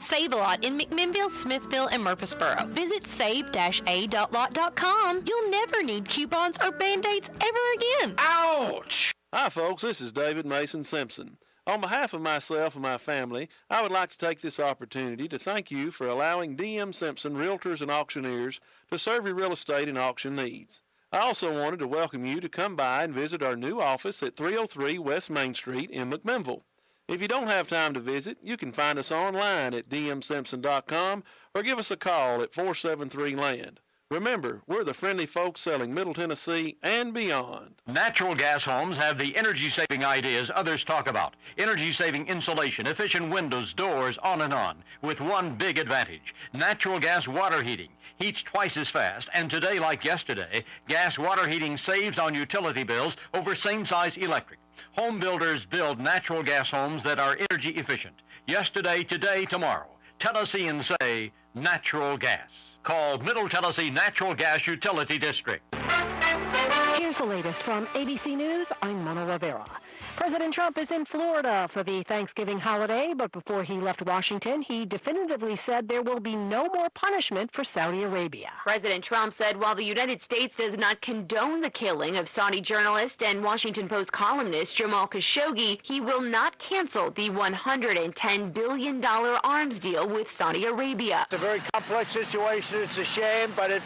Save-A-Lot in McMinnville, Smithville, and Murfreesboro. Visit save-a-lot.com. You'll never need coupons or Band-Aids ever again. Ouch! Hi, folks. This is David Mason Simpson. On behalf of myself and my family, I would like to take this opportunity to thank you for allowing D.M. Simpson Realtors and Auctioneers to serve your real estate and auction needs. I also wanted to welcome you to come by and visit our new office at 303 West Main Street in McMinnville. If you don't have time to visit, you can find us online at dmsimpson.com or give us a call at 473-LAND. Remember, we're the friendly folks selling Middle Tennessee and beyond. Natural gas homes have the energy-saving ideas others talk about. Energy-saving insulation, efficient windows, doors, on and on. With one big advantage, natural gas water heating. Heats twice as fast, and today, like yesterday, gas water heating saves on utility bills over same-size electric. Home builders build natural gas homes that are energy efficient. Yesterday, today, tomorrow. Tennessee and say, natural gas. Call Middle Tennessee Natural Gas Utility District. Here's the latest from ABC News. I'm Mona Rivera. President Trump is in Florida for the Thanksgiving holiday, but before he left Washington, he definitively said there will be no more punishment for Saudi Arabia. President Trump said while the United States does not condone the killing of Saudi journalist and Washington Post columnist Jamal Khashoggi, he will not cancel the $110 billion arms deal with Saudi Arabia. It's a very complex situation. It's a shame, but it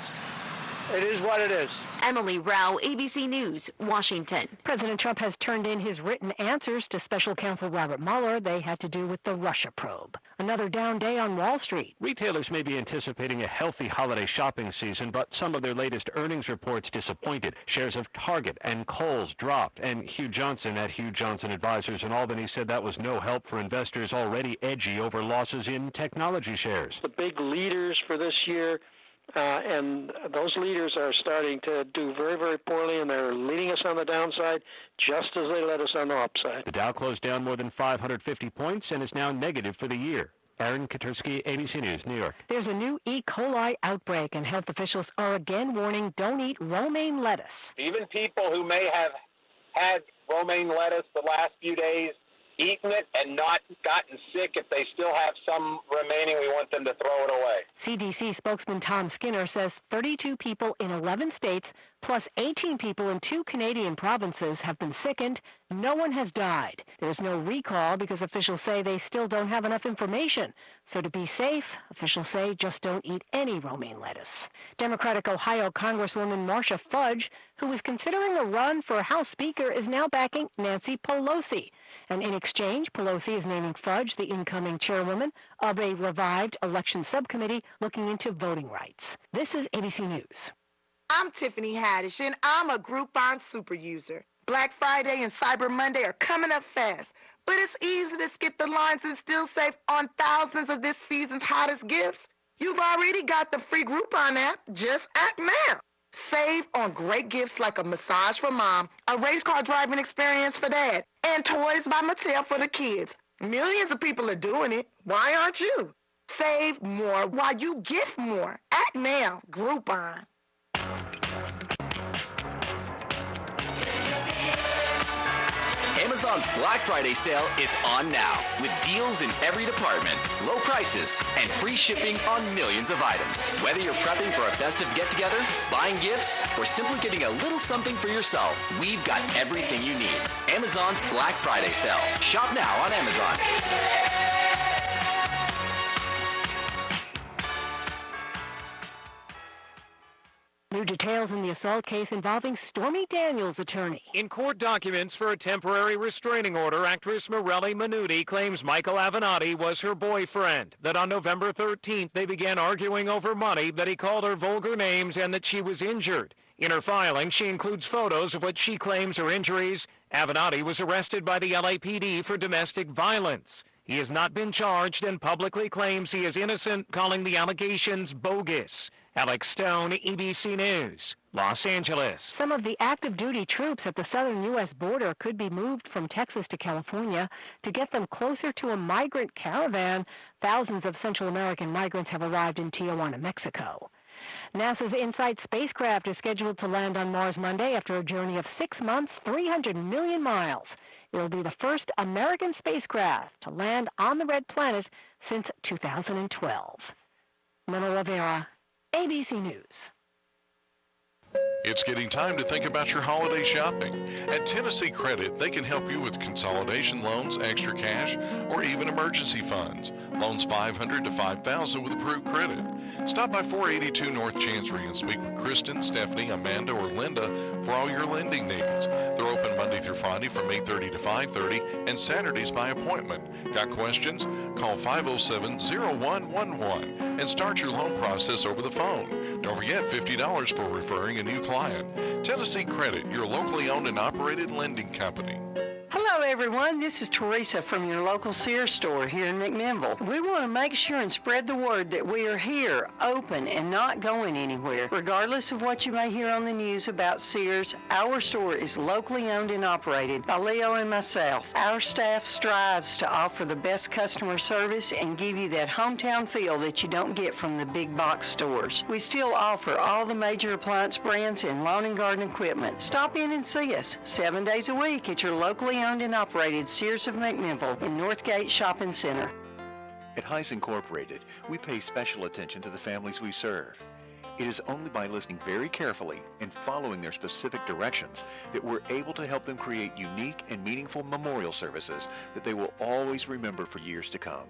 is what it is. Emily Rao, ABC News, Washington. President Trump has turned in his written answers to Special Counsel Robert Mueller. They had to do with the Russia probe. Another down day on Wall Street. Retailers may be anticipating a healthy holiday shopping season, but some of their latest earnings reports disappointed. Shares of Target and Kohl's dropped, and Hugh Johnson at Hugh Johnson Advisors in Albany said that was no help for investors already edgy over losses in technology shares. The big leaders for this year, and those leaders are starting to do very, very poorly, and they're leading us on the downside just as they led us on the upside. The Dow closed down more than 550 points and is now negative for the year. Aaron Katursky, ABC News, New York. There's a new E. coli outbreak, and health officials are again warning don't eat romaine lettuce. Even people who may have had romaine lettuce the last few days, eaten it and not gotten sick, if they still have some remaining, we want them to throw it away. CDC spokesman Tom Skinner says 32 people in 11 states plus 18 people in 2 Canadian provinces have been sickened. No one has died. There's no recall because officials say they still don't have enough information. So to be safe, officials say just don't eat any romaine lettuce. Democratic Ohio Congresswoman Marcia Fudge, who was considering a run for House Speaker, is now backing Nancy Pelosi. And in exchange, Pelosi is naming Fudge the incoming chairwoman of a revived election subcommittee looking into voting rights. This is ABC News. I'm Tiffany Haddish, and I'm a Groupon super user. Black Friday and Cyber Monday are coming up fast, but it's easy to skip the lines and still save on thousands of this season's hottest gifts. You've already got the free Groupon app. Just act now. Save on great gifts like a massage for mom, a race car driving experience for dad, and toys by Mattel for the kids. Millions of people are doing it. Why aren't you? Save more while you gift more. Act now. Groupon. Amazon's Black Friday sale is on now, with deals in every department, low prices, and free shipping on millions of items. Whether you're prepping for a festive get-together, buying gifts, or simply getting a little something for yourself, we've got everything you need. Amazon's Black Friday sale. Shop now on Amazon. New details in the assault case involving Stormy Daniels' attorney. In court documents for a temporary restraining order, actress Morelli Minuti claims Michael Avenatti was her boyfriend, that on November 13th they began arguing over money, that he called her vulgar names, and that she was injured. In her filing, she includes photos of what she claims are injuries. Avenatti was arrested by the LAPD for domestic violence. He has not been charged and publicly claims he is innocent, calling the allegations bogus. Alex Stone, ABC News, Los Angeles. Some of the active duty troops at the southern U.S. border could be moved from Texas to California to get them closer to a migrant caravan. Thousands of Central American migrants have arrived in Tijuana, Mexico. NASA's InSight spacecraft is scheduled to land on Mars Monday after a journey of 6 months, 300 million miles. It will be the first American spacecraft to land on the red planet since 2012. Mona Rivera, ABC News. It's getting time to think about your holiday shopping. At Tennessee Credit, they can help you with consolidation loans, extra cash, or even emergency funds. Loans $500 to $5,000 with approved credit. Stop by 482 North Chancery and speak with Kristen, Stephanie, Amanda, or Linda for all your lending needs. They're open Monday through Friday from 8:30 to 5:30 and Saturdays by appointment. Got questions? Call 507-0111 and start your loan process over the phone. Don't forget $50 for referring a new client. Tennessee Credit, your locally owned and operated lending company. Hello everyone, this is Teresa from your local Sears store here in McMinnville. We want to make sure and spread the word that we are here, open and not going anywhere. Regardless of what you may hear on the news about Sears, our store is locally owned and operated by Leo and myself. Our staff strives to offer the best customer service and give you that hometown feel that you don't get from the big box stores. We still offer all the major appliance brands and lawn and garden equipment. Stop in and see us 7 days a week at your locally owned and operated Sears of McMinnville in Northgate Shopping Center. At Heise Incorporated, we pay special attention to the families we serve. It is only by listening very carefully and following their specific directions that we're able to help them create unique and meaningful memorial services that they will always remember for years to come.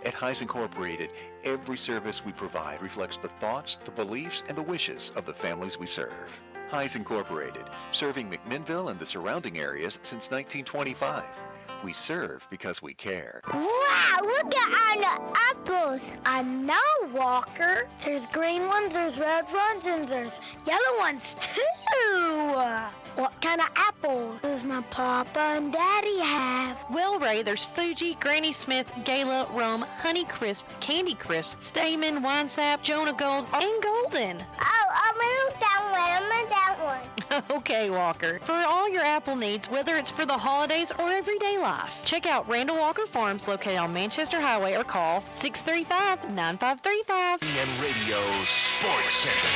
At Heise Incorporated, every service we provide reflects the thoughts, the beliefs, and the wishes of the families we serve. Heise Incorporated, serving McMinnville and the surrounding areas since 1925. We serve because we care. Wow, look at all the apples. I know, Walker. There's green ones, there's red ones, and there's yellow ones, too. What kind of apple does my papa and daddy have? Well, Ray, there's Fuji, Granny Smith, Gala, Rome, Honey Crisp, Candy Crisp, Stamen, Winesap, Jonah Gold, and Golden. Oh, I'm in that one. Okay, Walker. For all your apple needs, whether it's for the holidays or everyday life, check out Randall Walker Farms located on Manchester Highway or call 635-9535. EM Radio Sports Center.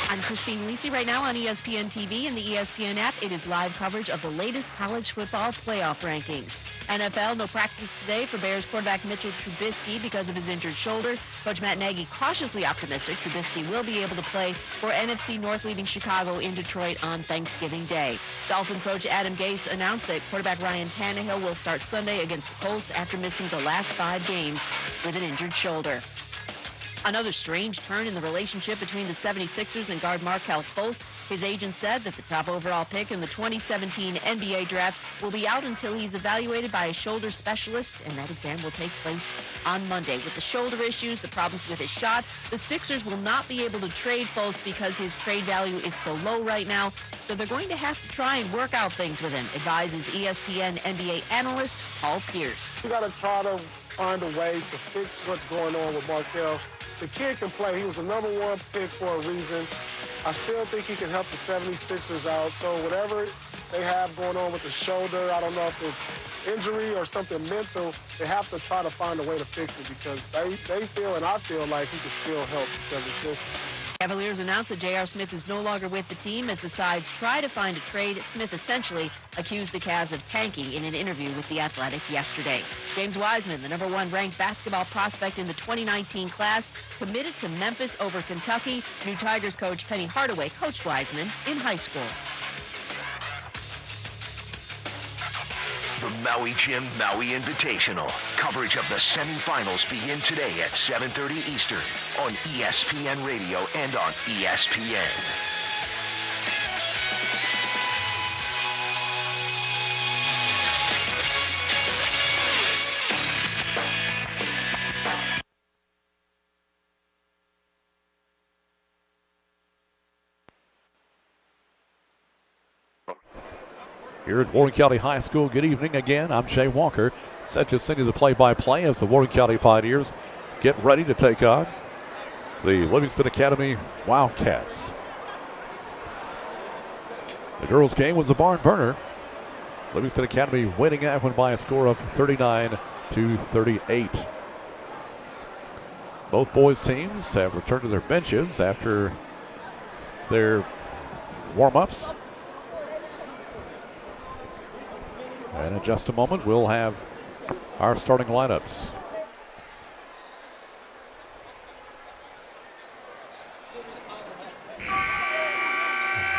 I'm Christine Lisi right now on ESPN TV and the ESPN app. It is live coverage of the latest college football playoff rankings. NFL, no practice today for Bears quarterback Mitchell Trubisky because of his injured shoulder. Coach Matt Nagy cautiously optimistic Trubisky will be able to play for NFC North leaving Chicago in Detroit on Thanksgiving Day. Dolphins coach Adam Gase announced that quarterback Ryan Tannehill will start Sunday against the Colts after missing the last 5 games with an injured shoulder. Another strange turn in the relationship between the 76ers and guard Markelle Fultz. His agent said that the top overall pick in the 2017 NBA draft will be out until he's evaluated by a shoulder specialist, and that exam will take place on Monday. With the shoulder issues, the problems with his shot, the Sixers will not be able to trade Fultz because his trade value is so low right now, so they're going to have to try and work out things with him, advises ESPN NBA analyst Paul Pierce. We got to try to find a way to fix what's going on with Markelle. the kid can play. He was the number 1 pick for a reason. I still think he can help the 76ers out. So whatever they have going on with the shoulder, I don't know if it's injury or something mental, they have to try to find a way to fix it because they feel and I feel like he can still help the 76ers. Cavaliers announced that J.R. Smith is no longer with the team as the sides try to find a trade. Smith essentially accused the Cavs of tanking in an interview with The Athletic yesterday. James Wiseman, the number 1 ranked basketball prospect in the 2019 class, committed to Memphis over Kentucky. New Tigers coach Penny Hardaway coached Wiseman in high school. The Maui Jim Maui Invitational. Coverage of the semifinals begin today at 7:30 Eastern on ESPN Radio and on ESPN. Here at Warren County High School, good evening again. I'm Jay Walker, set to send you the play-by-play as the Warren County Pioneers get ready to take on the Livingston Academy Wildcats. The girls' game was a barn burner. Livingston Academy winning that one by a score of 39-38. Both boys' teams have returned to their benches after their warm-ups. And in just a moment, we'll have our starting lineups.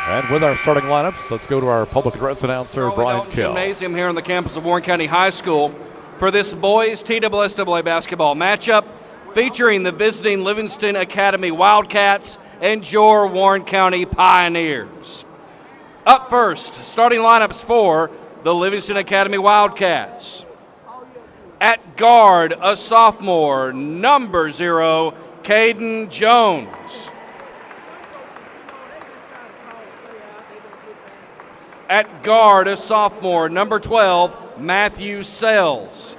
And with our starting lineups, let's go to our public address announcer, Brian Kell. Gymnasium here on the campus of Warren County High School for this boys TSSAA basketball matchup featuring the visiting Livingston Academy Wildcats and your Warren County Pioneers. Up first, starting lineups for the Livingston Academy Wildcats. At guard, a sophomore, number 0, Caden Jones. At guard, a sophomore, number 12, Matthew Sells.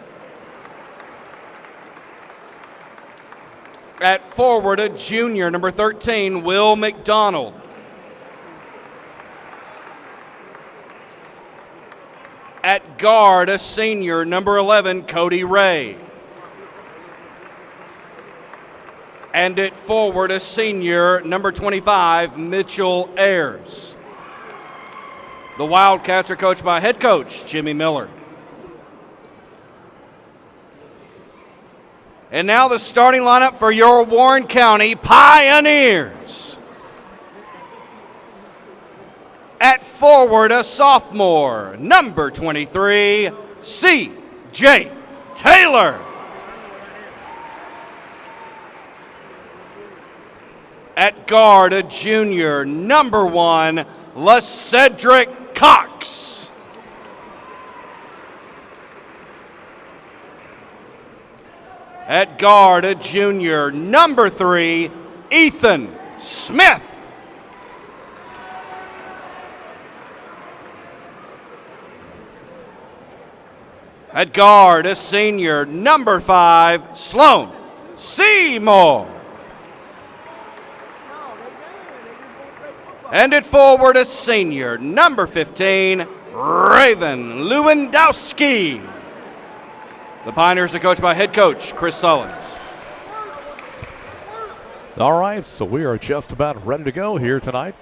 At forward, a junior, number 13, Will McDonald. At guard, a senior, number 11, Cody Ray. And at forward, a senior, number 25, Mitchell Ayers. The Wildcats are coached by head coach Jimmy Miller. And now the starting lineup for your Warren County Pioneers. At forward, a sophomore, number 23, C.J. Taylor. At guard, a junior, number 1, LaCedric Cox. At guard, a junior, number 3, Ethan Smith. At guard, a senior, number 5, Sloan Seymour. And at forward, a senior, number 15, Raven Lewandowski. The Pioneers are coached by head coach Chris Sullins. All right, so we are just about ready to go here tonight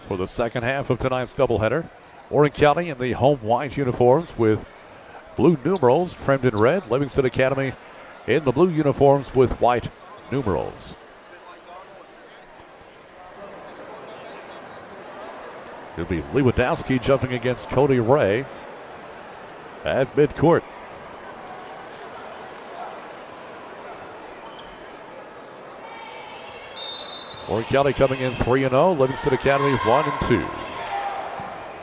for the second half of tonight's doubleheader. Warren County in the home white uniforms with blue numerals trimmed in red. Livingston Academy in the blue uniforms with white numerals. It'll be Lewandowski jumping against Cody Ray at midcourt. Warren County coming in 3-0. Livingston Academy 1-2.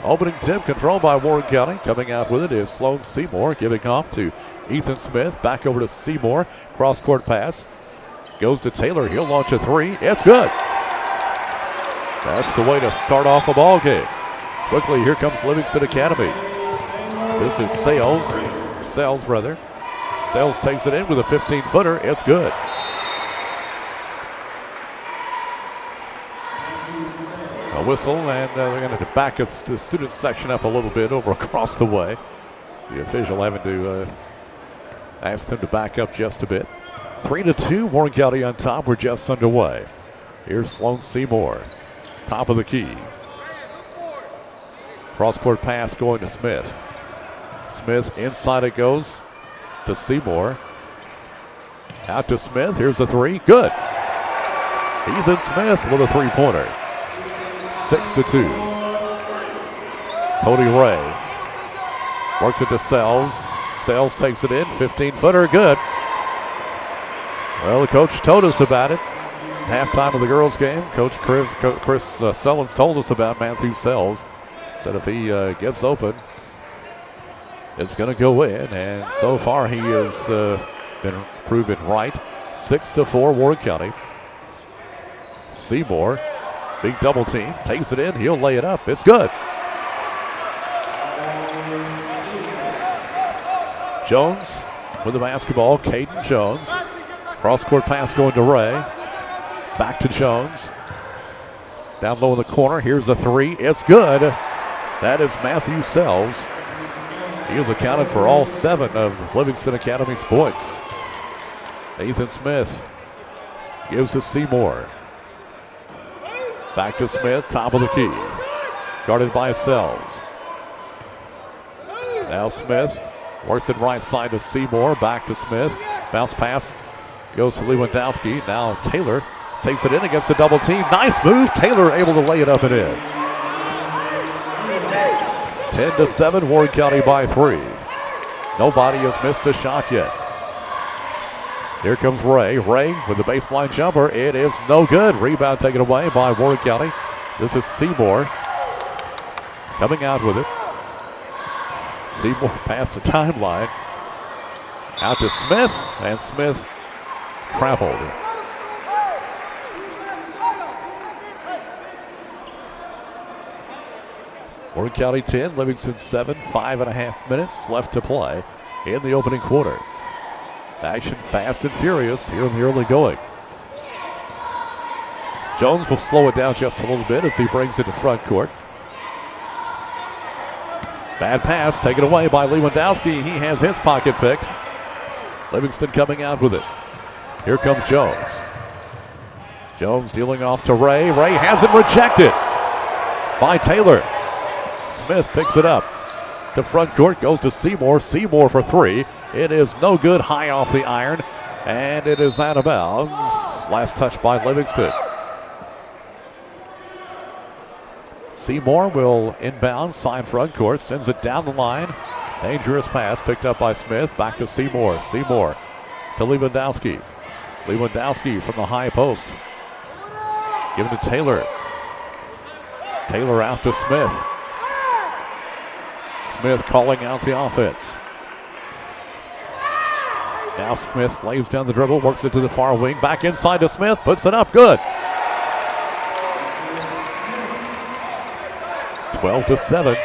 Opening tip controlled by Warren County. Coming out with it is Sloan Seymour, giving off to Ethan Smith. Back over to Seymour. Cross-court pass. Goes to Taylor. He'll launch a 3. It's good. That's the way to start off a ball game. Quickly, here comes Livingston Academy. This is Sells takes it in with a 15-footer. It's good. A whistle, and they're going to back the student section up a little bit over across the way. The official having to ask them to back up just a bit. 3-2, Warren County on top. We're just underway. Here's Sloan Seymour, top of the key. Cross-court pass going to Smith. Smith, inside it goes to Seymour. Out to Smith, here's a three, good. Ethan Smith with a three-pointer. 6-2. Cody Ray works it to Sells. Sells takes it in, 15-footer, good. Well, the coach told us about it. Halftime of the girls' game, Coach Chris Sellens told us about Matthew Sells. Said if he gets open, it's going to go in, and so far he has been proven right. 6-4, Warren County. Seymour, big double team, takes it in, he'll lay it up, it's good. Jones with the basketball, Caden Jones. Cross-court pass going to Ray. Back to Jones. Down low in the corner, here's the three, it's good. That is Matthew Sells. He has accounted for all 7 of Livingston Academy's points. Ethan Smith gives to Seymour. Back to Smith, top of the key. Guarded by Sells. Now Smith works it right side to Seymour. Back to Smith. Bounce pass goes to Lewandowski. Now Taylor takes it in against the double team. Nice move. Taylor able to lay it up and in. 10-7, Warren County by 3. Nobody has missed a shot yet. Here comes Ray. Ray with the baseline jumper. It is no good. Rebound taken away by Warren County. This is Seymour coming out with it. Seymour past the timeline. Out to Smith, and Smith traveled. Warren County 10, Livingston 7, 5.5 minutes left to play in the opening quarter. Action fast and furious here in the early going. Jones will slow it down just a little bit as he brings it to front court. Bad pass taken away by Lewandowski. He has his pocket picked. Livingston coming out with it. Here comes Jones. Jones dealing off to Ray. Ray has it rejected by Taylor. Smith picks it up. To front court, goes to Seymour. Seymour for 3. It is no good, high off the iron, and it is out of bounds. Last touch by Livingston. Seymour will inbound, side front court, sends it down the line. Dangerous pass picked up by Smith. Back to Seymour. Seymour to Lewandowski. Lewandowski from the high post. Given to Taylor. Taylor out to Smith. Smith calling out the offense. Now Smith lays down the dribble, works it to the far wing. Back inside to Smith, puts it up, good. 12-7.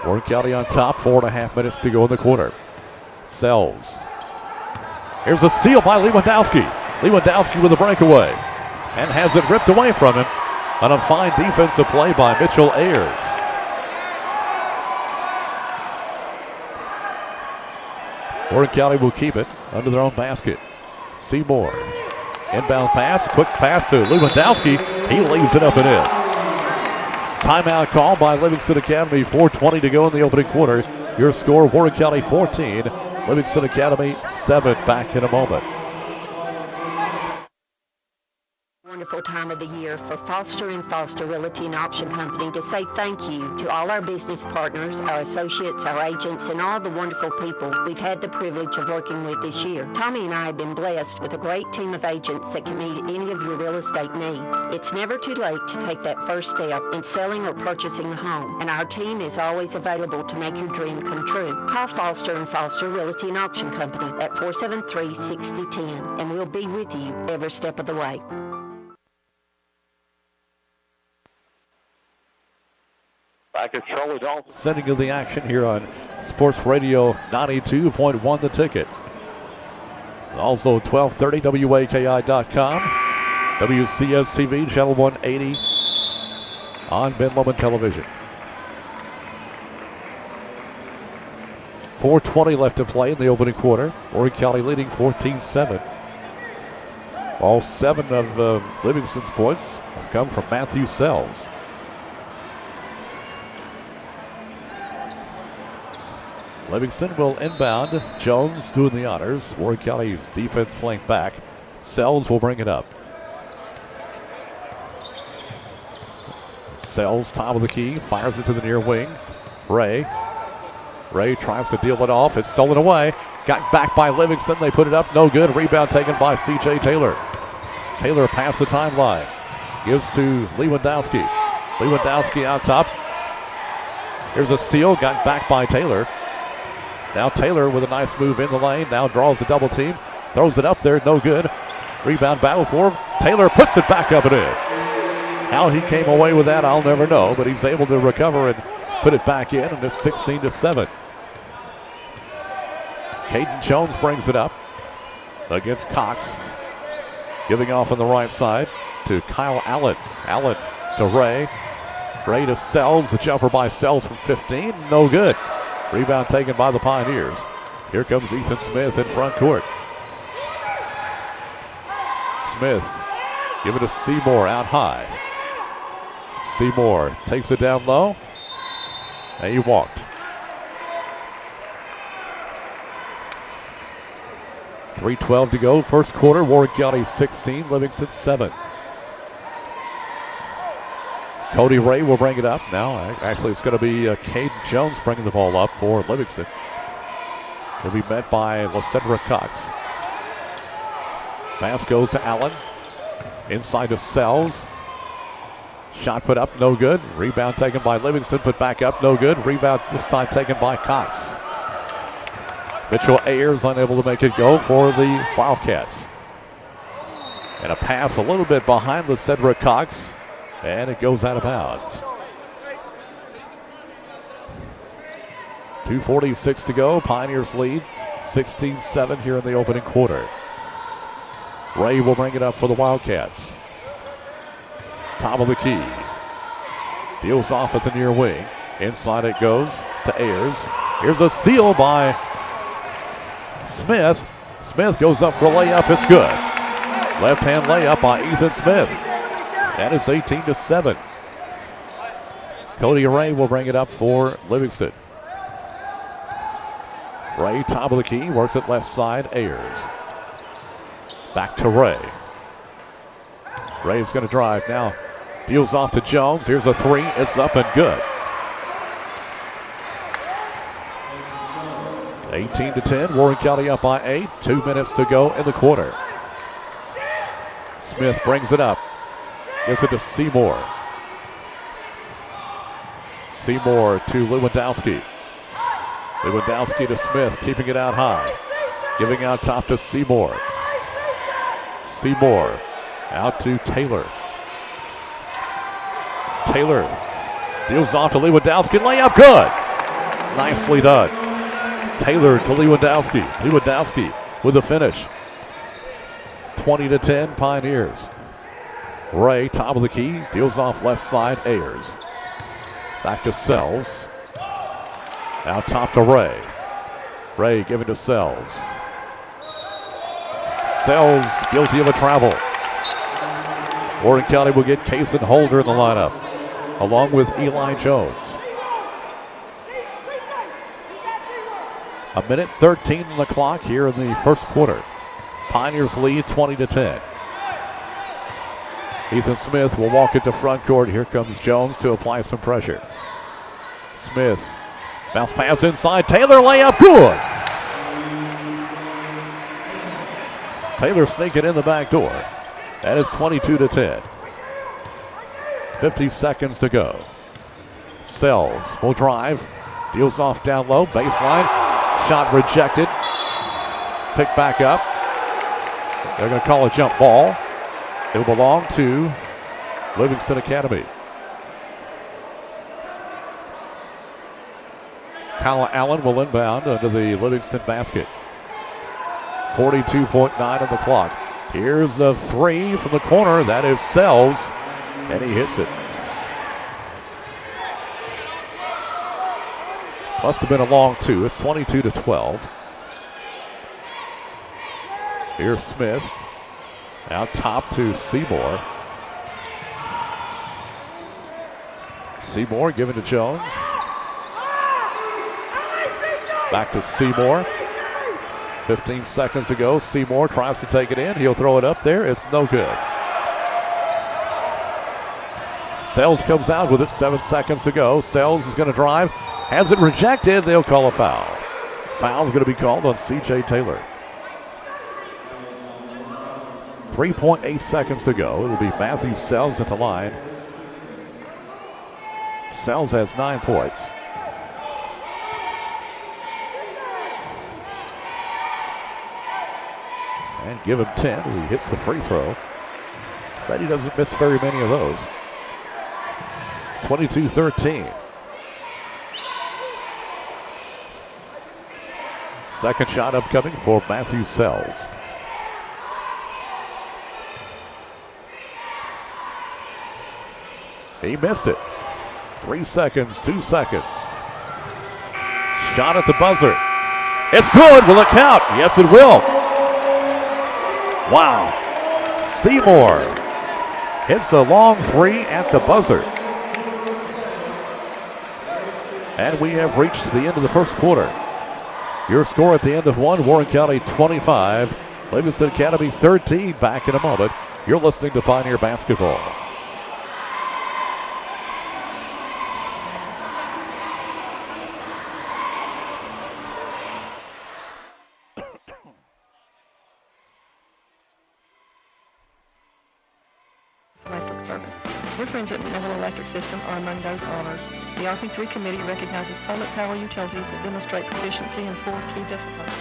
Warren County on top, 4.5 minutes to go in the quarter. Sells. Here's a steal by Lewandowski. Lewandowski with a breakaway and has it ripped away from him on a fine defensive play by Mitchell Ayers. Warren County will keep it under their own basket. Seymour. Inbound pass, quick pass to Lewandowski. He leaves it up and in. Timeout call by Livingston Academy. 4:20 to go in the opening quarter. Your score, Warren County 14, Livingston Academy 7. Back in a moment. Wonderful time of the year for Foster & Foster Realty and Auction Company to say thank you to all our business partners, our associates, our agents, and all the wonderful people we've had the privilege of working with this year. Tommy and I have been blessed with a great team of agents that can meet any of your real estate needs. It's never too late to take that first step in selling or purchasing a home, and our team is always available to make your dream come true. Call Foster & Foster Realty and Auction Company at 473-6010, and we'll be with you every step of the way. Back at Charlie Dalton. Sending you the action here on Sports Radio 92.1 The Ticket. Also 1230 WAKI.com. WCS TV, Channel 180 on Ben Lomond Television. 4:20 left to play in the opening quarter. Warren County leading 14-7. All 7 of Livingston's points have come from Matthew Sells. Livingston will inbound. Jones doing the honors. Warren County defense playing back. Sells will bring it up. Sells, top of the key, fires it to the near wing. Ray tries to deal it off. It's stolen away. Got back by Livingston. They put it up. No good. Rebound taken by C.J. Taylor. Taylor past the timeline. Gives to Lewandowski. Lewandowski out top. Here's a steal. Got back by Taylor. Now Taylor with a nice move in the lane. Now draws the double team. Throws it up there. No good. Rebound battle for Taylor. Puts it back up and in. How he came away with that, I'll never know. But he's able to recover and put it back in. And it's 16-7. Caden Jones brings it up against Cox. Giving off on the right side to Kyle Allen. Allen to Ray. Ray to Sells. The jumper by Sells from 15. No good. Rebound taken by the Pioneers. Here comes Ethan Smith in front court. Smith give it to Seymour out high. Seymour takes it down low. And he walked. 3:12 to go. First quarter. Warren County 16. Livingston 7. Cody Ray will bring it up. Now, actually, it's going to be Caden Jones bringing the ball up for Livingston. He'll be met by Lacedra Cox. Pass goes to Allen. Inside to Sells. Shot put up, no good. Rebound taken by Livingston, put back up, no good. Rebound this time taken by Cox. Mitchell Ayers unable to make it go for the Wildcats. And a pass a little bit behind Lacedra Cox. And it goes out of bounds. 2:46 to go. Pioneers lead 16-7 here in the opening quarter. Ray will bring it up for the Wildcats. Top of the key. Deals off at the near wing. Inside it goes to Ayers. Here's a steal by Smith. Smith goes up for a layup. It's good. Left-hand layup by Ethan Smith. That is 18-7. Cody Ray will bring it up for Livingston. Ray, top of the key, works it left side. Ayers. Back to Ray. Ray's going to drive now. Deals off to Jones. Here's a three. It's up and good. 18-10. Warren County up by 8. 2 minutes to go in the quarter. Smith brings it up. Gives it to Seymour. Seymour to Lewandowski. Lewandowski to Smith, keeping it out high. Giving out top to Seymour. Seymour out to Taylor. Taylor deals off to Lewandowski. Layup good. Nicely done. Taylor to Lewandowski. Lewandowski with the finish. 20-10 Pioneers. Ray, top of the key, deals off left side. Ayers. Back to Sells. Now top to Ray. Ray giving to Sells. Sells guilty of a travel. Warren County will get Kason Holder in the lineup, along with Eli Jones. A minute 13 on the clock here in the first quarter. Pioneers lead 20-10. Ethan Smith will walk into front court. Here comes Jones to apply some pressure. Smith, bounce pass inside. Taylor layup, good. Taylor sneaking in the back door. That is 22-10. 50 seconds to go. Sells will drive. Deals off down low. Baseline. Shot rejected. Picked back up. They're going to call a jump ball. It'll belong to Livingston Academy. Kyle Allen will inbound under the Livingston basket. 42.9 on the clock. Here's the three from the corner. That is Sells, and he hits it. Must have been a long two. It's 22-12. Here's Smith. Out top to Seymour. Seymour given to Jones. Back to Seymour. 15 seconds to go. Seymour tries to take it in. He'll throw it up there. It's no good. Sells comes out with it. 7 seconds to go. Sells is going to drive. Has it rejected. They'll call a foul. Foul's going to be called on C.J. Taylor. 3.8 seconds to go. It'll be Matthew Sells at the line. Sells has 9 points. And give him 10 as he hits the free throw. But he doesn't miss very many of those. 22-13. Second shot upcoming for Matthew Sells. He missed it. 3 seconds, 2 seconds. Shot at the buzzer. It's good. Will it count? Yes, it will. Wow. Seymour hits a long 3 at the buzzer. And we have reached the end of the first quarter. Your score at the end of one, Warren County 25, Livingston Academy 13. Back in a moment. You're listening to Pioneer Basketball. Electric service. Your friends at McMillan Electric System are among those honored. The RP3 committee recognizes public power utilities that demonstrate proficiency in 4 key disciplines: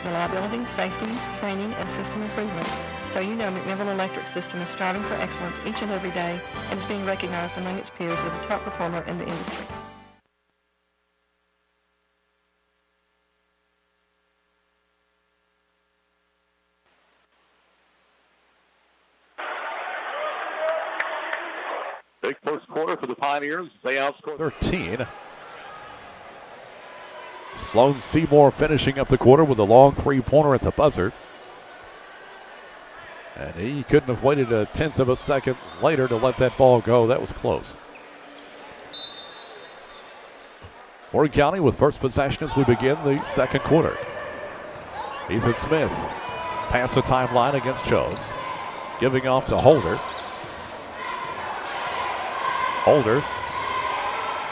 reliability, safety, training, and system improvement. So you know McMillan Electric System is striving for excellence each and every day and is being recognized among its peers as a top performer in the industry. Big first quarter for the Pioneers. They outscored 13. Sloan Seymour finishing up the quarter with a long 3-pointer at the buzzer. And he couldn't have waited a 1/10 of a second later to let that ball go. That was close. Warren County with first possession as we begin the second quarter. Ethan Smith past the timeline against Jones. Giving off to Holder. Holder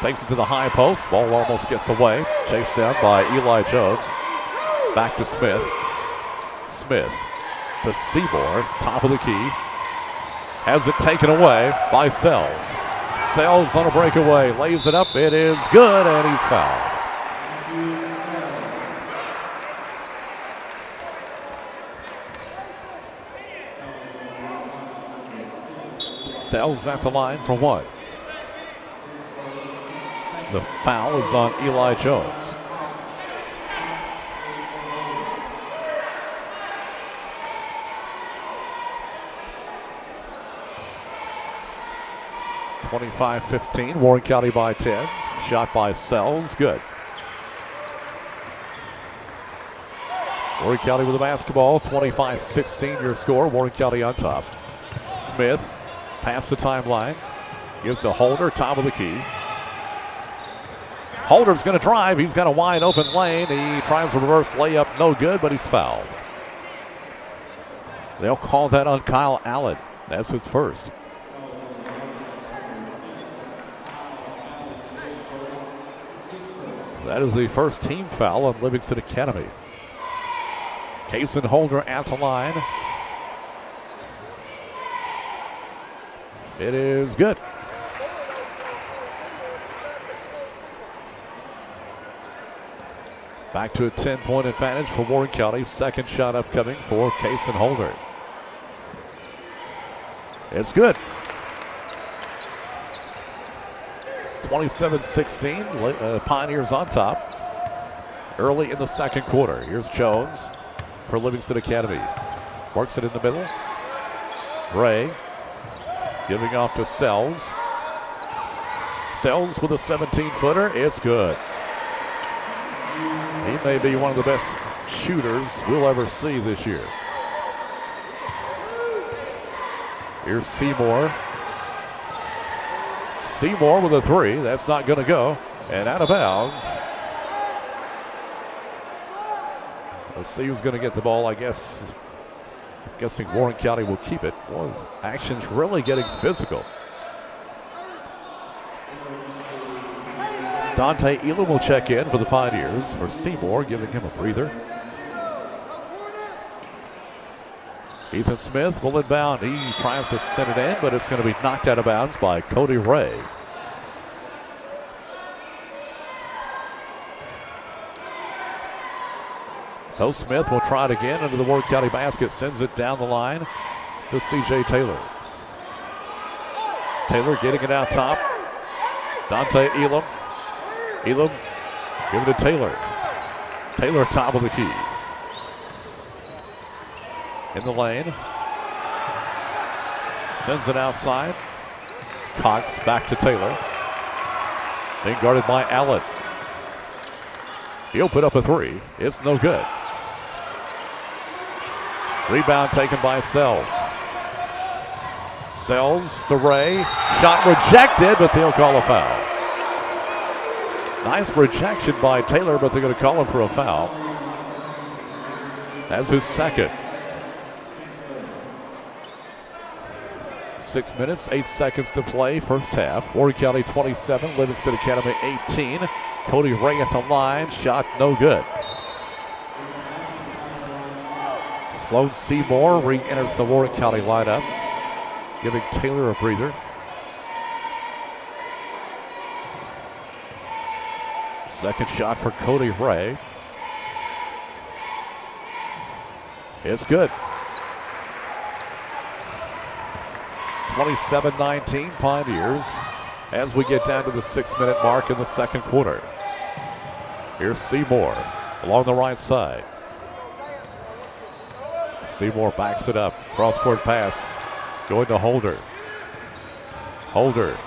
takes it to the high post. Ball almost gets away. Chased down by Eli Jones. Back to Smith. Smith to Seymour. Top of the key. Has it taken away by Sells. Sells on a breakaway. Lays it up. It is good, and he's fouled. Sells at the line for one. The foul is on Eli Jones. (25-15). Warren County by 10. Shot by Sells. Good. Warren County with the basketball. 25-16 your score. Warren County on top. Smith past the timeline. Gives to Holder. Top of the key. Holder's going to drive. He's got a wide open lane. He tries a reverse layup. No good, but he's fouled. They'll call that on Kyle Allen. That's his first. That is the first team foul on Livingston Academy. Kason Holder at the line. It is good. Back to a 10-point advantage for Warren County. Second shot upcoming for Kason Holder. It's good. 27-16. Pioneers on top. Early in the second quarter. Here's Jones for Livingston Academy. Works it in the middle. Ray giving off to Sells. Sells with a 17-footer. It's good. He may be one of the best shooters we'll ever see this year. Here's Seymour. Seymour with a three. That's not going to go. And out of bounds. Let's see who's going to get the ball, I guess. I'm guessing Warren County will keep it. Boy, action's really getting physical. Dante Elam will check in for the Pioneers for Seymour, giving him a breather. Ethan Smith will inbound. He tries to send it in, but it's going to be knocked out of bounds by Cody Ray. So Smith will try it again into the Warren County basket, sends it down the line to C.J. Taylor. Taylor getting it out top. Dante Elam. Elam, give it to Taylor. Taylor top of the key. In the lane. Sends it outside. Cox back to Taylor. Being guarded by Allen. He'll put up a three. It's no good. Rebound taken by Sells. Sells to Ray. Shot rejected, but they'll call a foul. Nice rejection by Taylor, but they're going to call him for a foul. That's his second. 6 minutes, 8 seconds to play, first half. Warren County 27, Livingston Academy 18. Cody Ray at the line, shot no good. Sloan Seymour re-enters the Warren County lineup, giving Taylor a breather. Second shot for Cody Ray. It's good. 27-19 Pioneers as we get down to the 6-minute mark in the second quarter. Here's Seymour along the right side. Seymour backs it up. Cross-court pass going to Holder. Holder.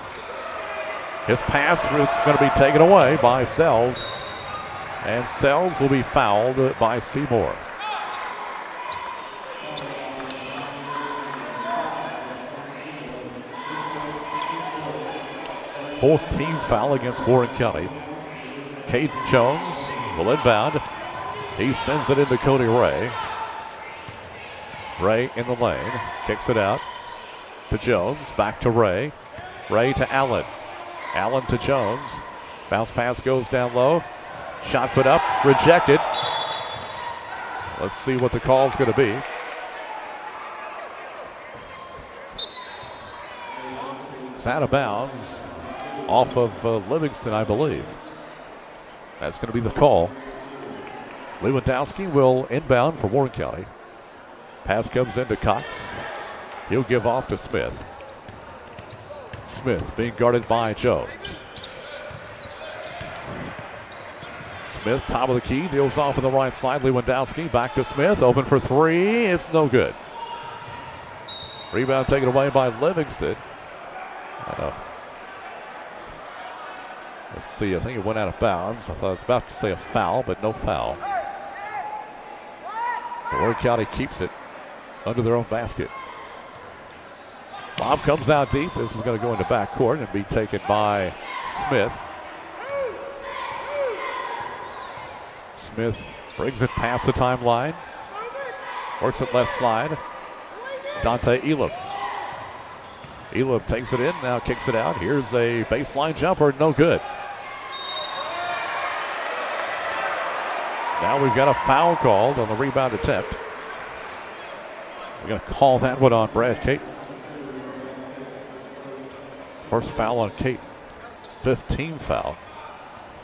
His pass is going to be taken away by Sells. And Sells will be fouled by Seymour. Fourth team foul against Warren County. Caden Jones will inbound. He sends it into Cody Ray. Ray in the lane. Kicks it out to Jones. Back to Ray. Ray to Allen. Allen to Jones. Bounce pass goes down low. Shot put up. Rejected. Let's see what the call is going to be. It's out of bounds. Off of Livingston, I believe. That's going to be the call. Lewandowski will inbound for Warren County. Pass comes into Cox. He'll give off to Smith. Smith being guarded by Jones. Smith, top of the key, deals off on the right side. Lewandowski back to Smith, open for three. It's no good. Rebound taken away by Livingston. Let's see, I think it went out of bounds. I thought I was about to say a foul, but no foul. Warren County keeps it under their own basket. Bob comes out deep. This is going to go into backcourt and be taken by Smith. Smith brings it past the timeline. Works it left side. Dante Elam. Elam takes it in, now kicks it out. Here's a baseline jumper, no good. Now we've got a foul called on the rebound attempt. We're going to call that one on Brad Caton. First foul on Caton. 15 foul.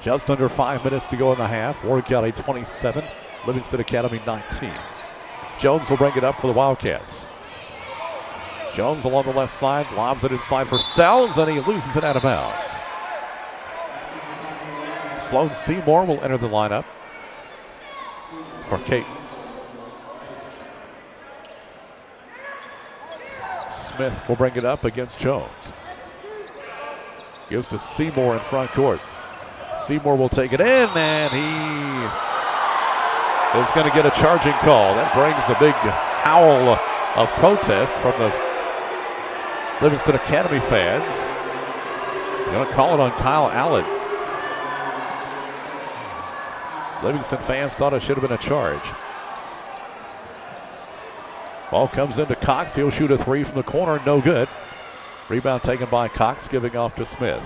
Just under 5 minutes to go in the half. Warren County 27, Livingston Academy 19. Jones will bring it up for the Wildcats. Jones along the left side, lobs it inside for Sells, and he loses it out of bounds. Sloan Seymour will enter the lineup for Caton. Smith will bring it up against Jones. Gives to Seymour in front court. Seymour will take it in, and he is going to get a charging call. That brings a big howl of protest from the Livingston Academy fans. They're going to call it on Kyle Allen. Livingston fans thought it should have been a charge. Ball comes into Cox. He'll shoot a three from the corner. No good. Rebound taken by Cox, giving off to Smith.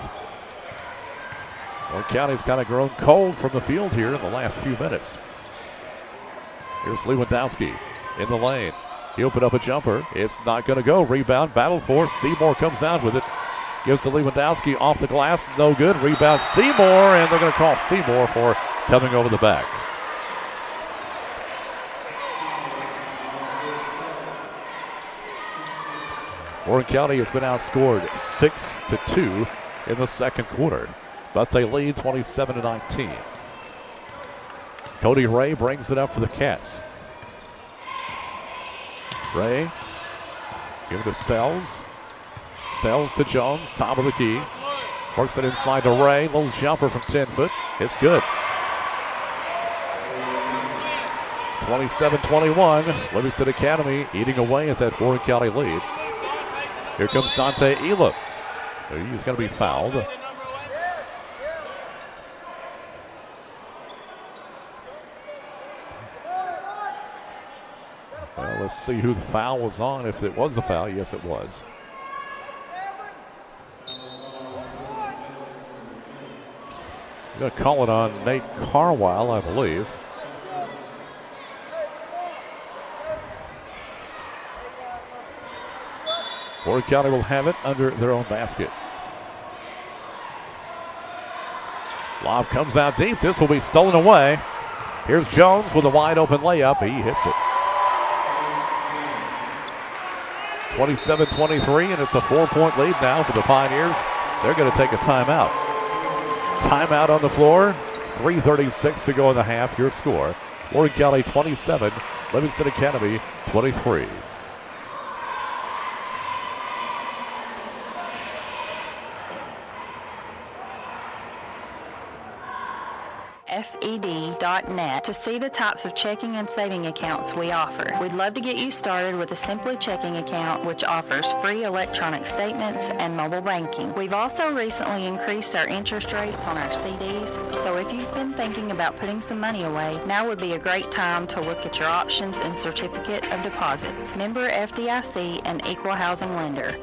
Warren County's kind of grown cold from the field here in the last few minutes. Here's Lewandowski in the lane. He opened up a jumper. It's not going to go. Rebound, battle for. Seymour comes out with it. Gives to Lewandowski off the glass. No good. Rebound Seymour, and they're going to call Seymour for coming over the back. Warren County has been outscored 6-2 in the second quarter, but they lead 27-19. Cody Ray brings it up for the Cats. Ray, give it to Sells. Sells to Jones, top of the key. Works it inside to Ray. Little jumper from 10 foot. It's good. 27-21. Livingston Academy eating away at that Warren County lead. Here comes Dante Elam. He's going to be fouled. Well, let's see who the foul was on. If it was a foul, yes, it was. We're going to call it on Nate Carwile, I believe. Warren County will have it under their own basket. Lob comes out deep. This will be stolen away. Here's Jones with a wide open layup. He hits it. 27-23, and it's a 4-point lead now for the Pioneers. They're going to take a timeout. Timeout on the floor. 3:36 to go in the half. Your score: Warren County 27, Livingston Academy 23. FED.net to see the types of checking and saving accounts we offer. We'd love to get you started with a Simply checking account, which offers free electronic statements and mobile banking. We've also recently increased our interest rates on our CDs, so if you've been thinking about putting some money away, now would be a great time to look at your options and certificate of deposits. Member FDIC and equal housing lender.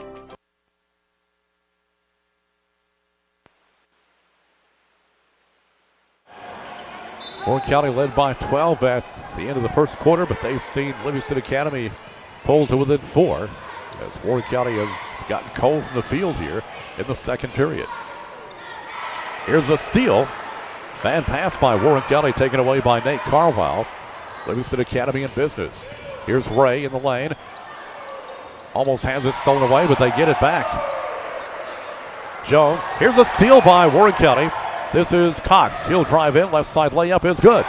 Warren County led by 12 at the end of the first quarter, but they've seen Livingston Academy pull to within 4 as Warren County has gotten cold from the field here in the second period. Here's a steal. Bad pass by Warren County, taken away by Nate Carwile. Livingston Academy in business. Here's Ray in the lane. Almost has it stolen away, but they get it back. Jones. Here's a steal by Warren County. This is Cox. He'll drive in. Left side layup is good.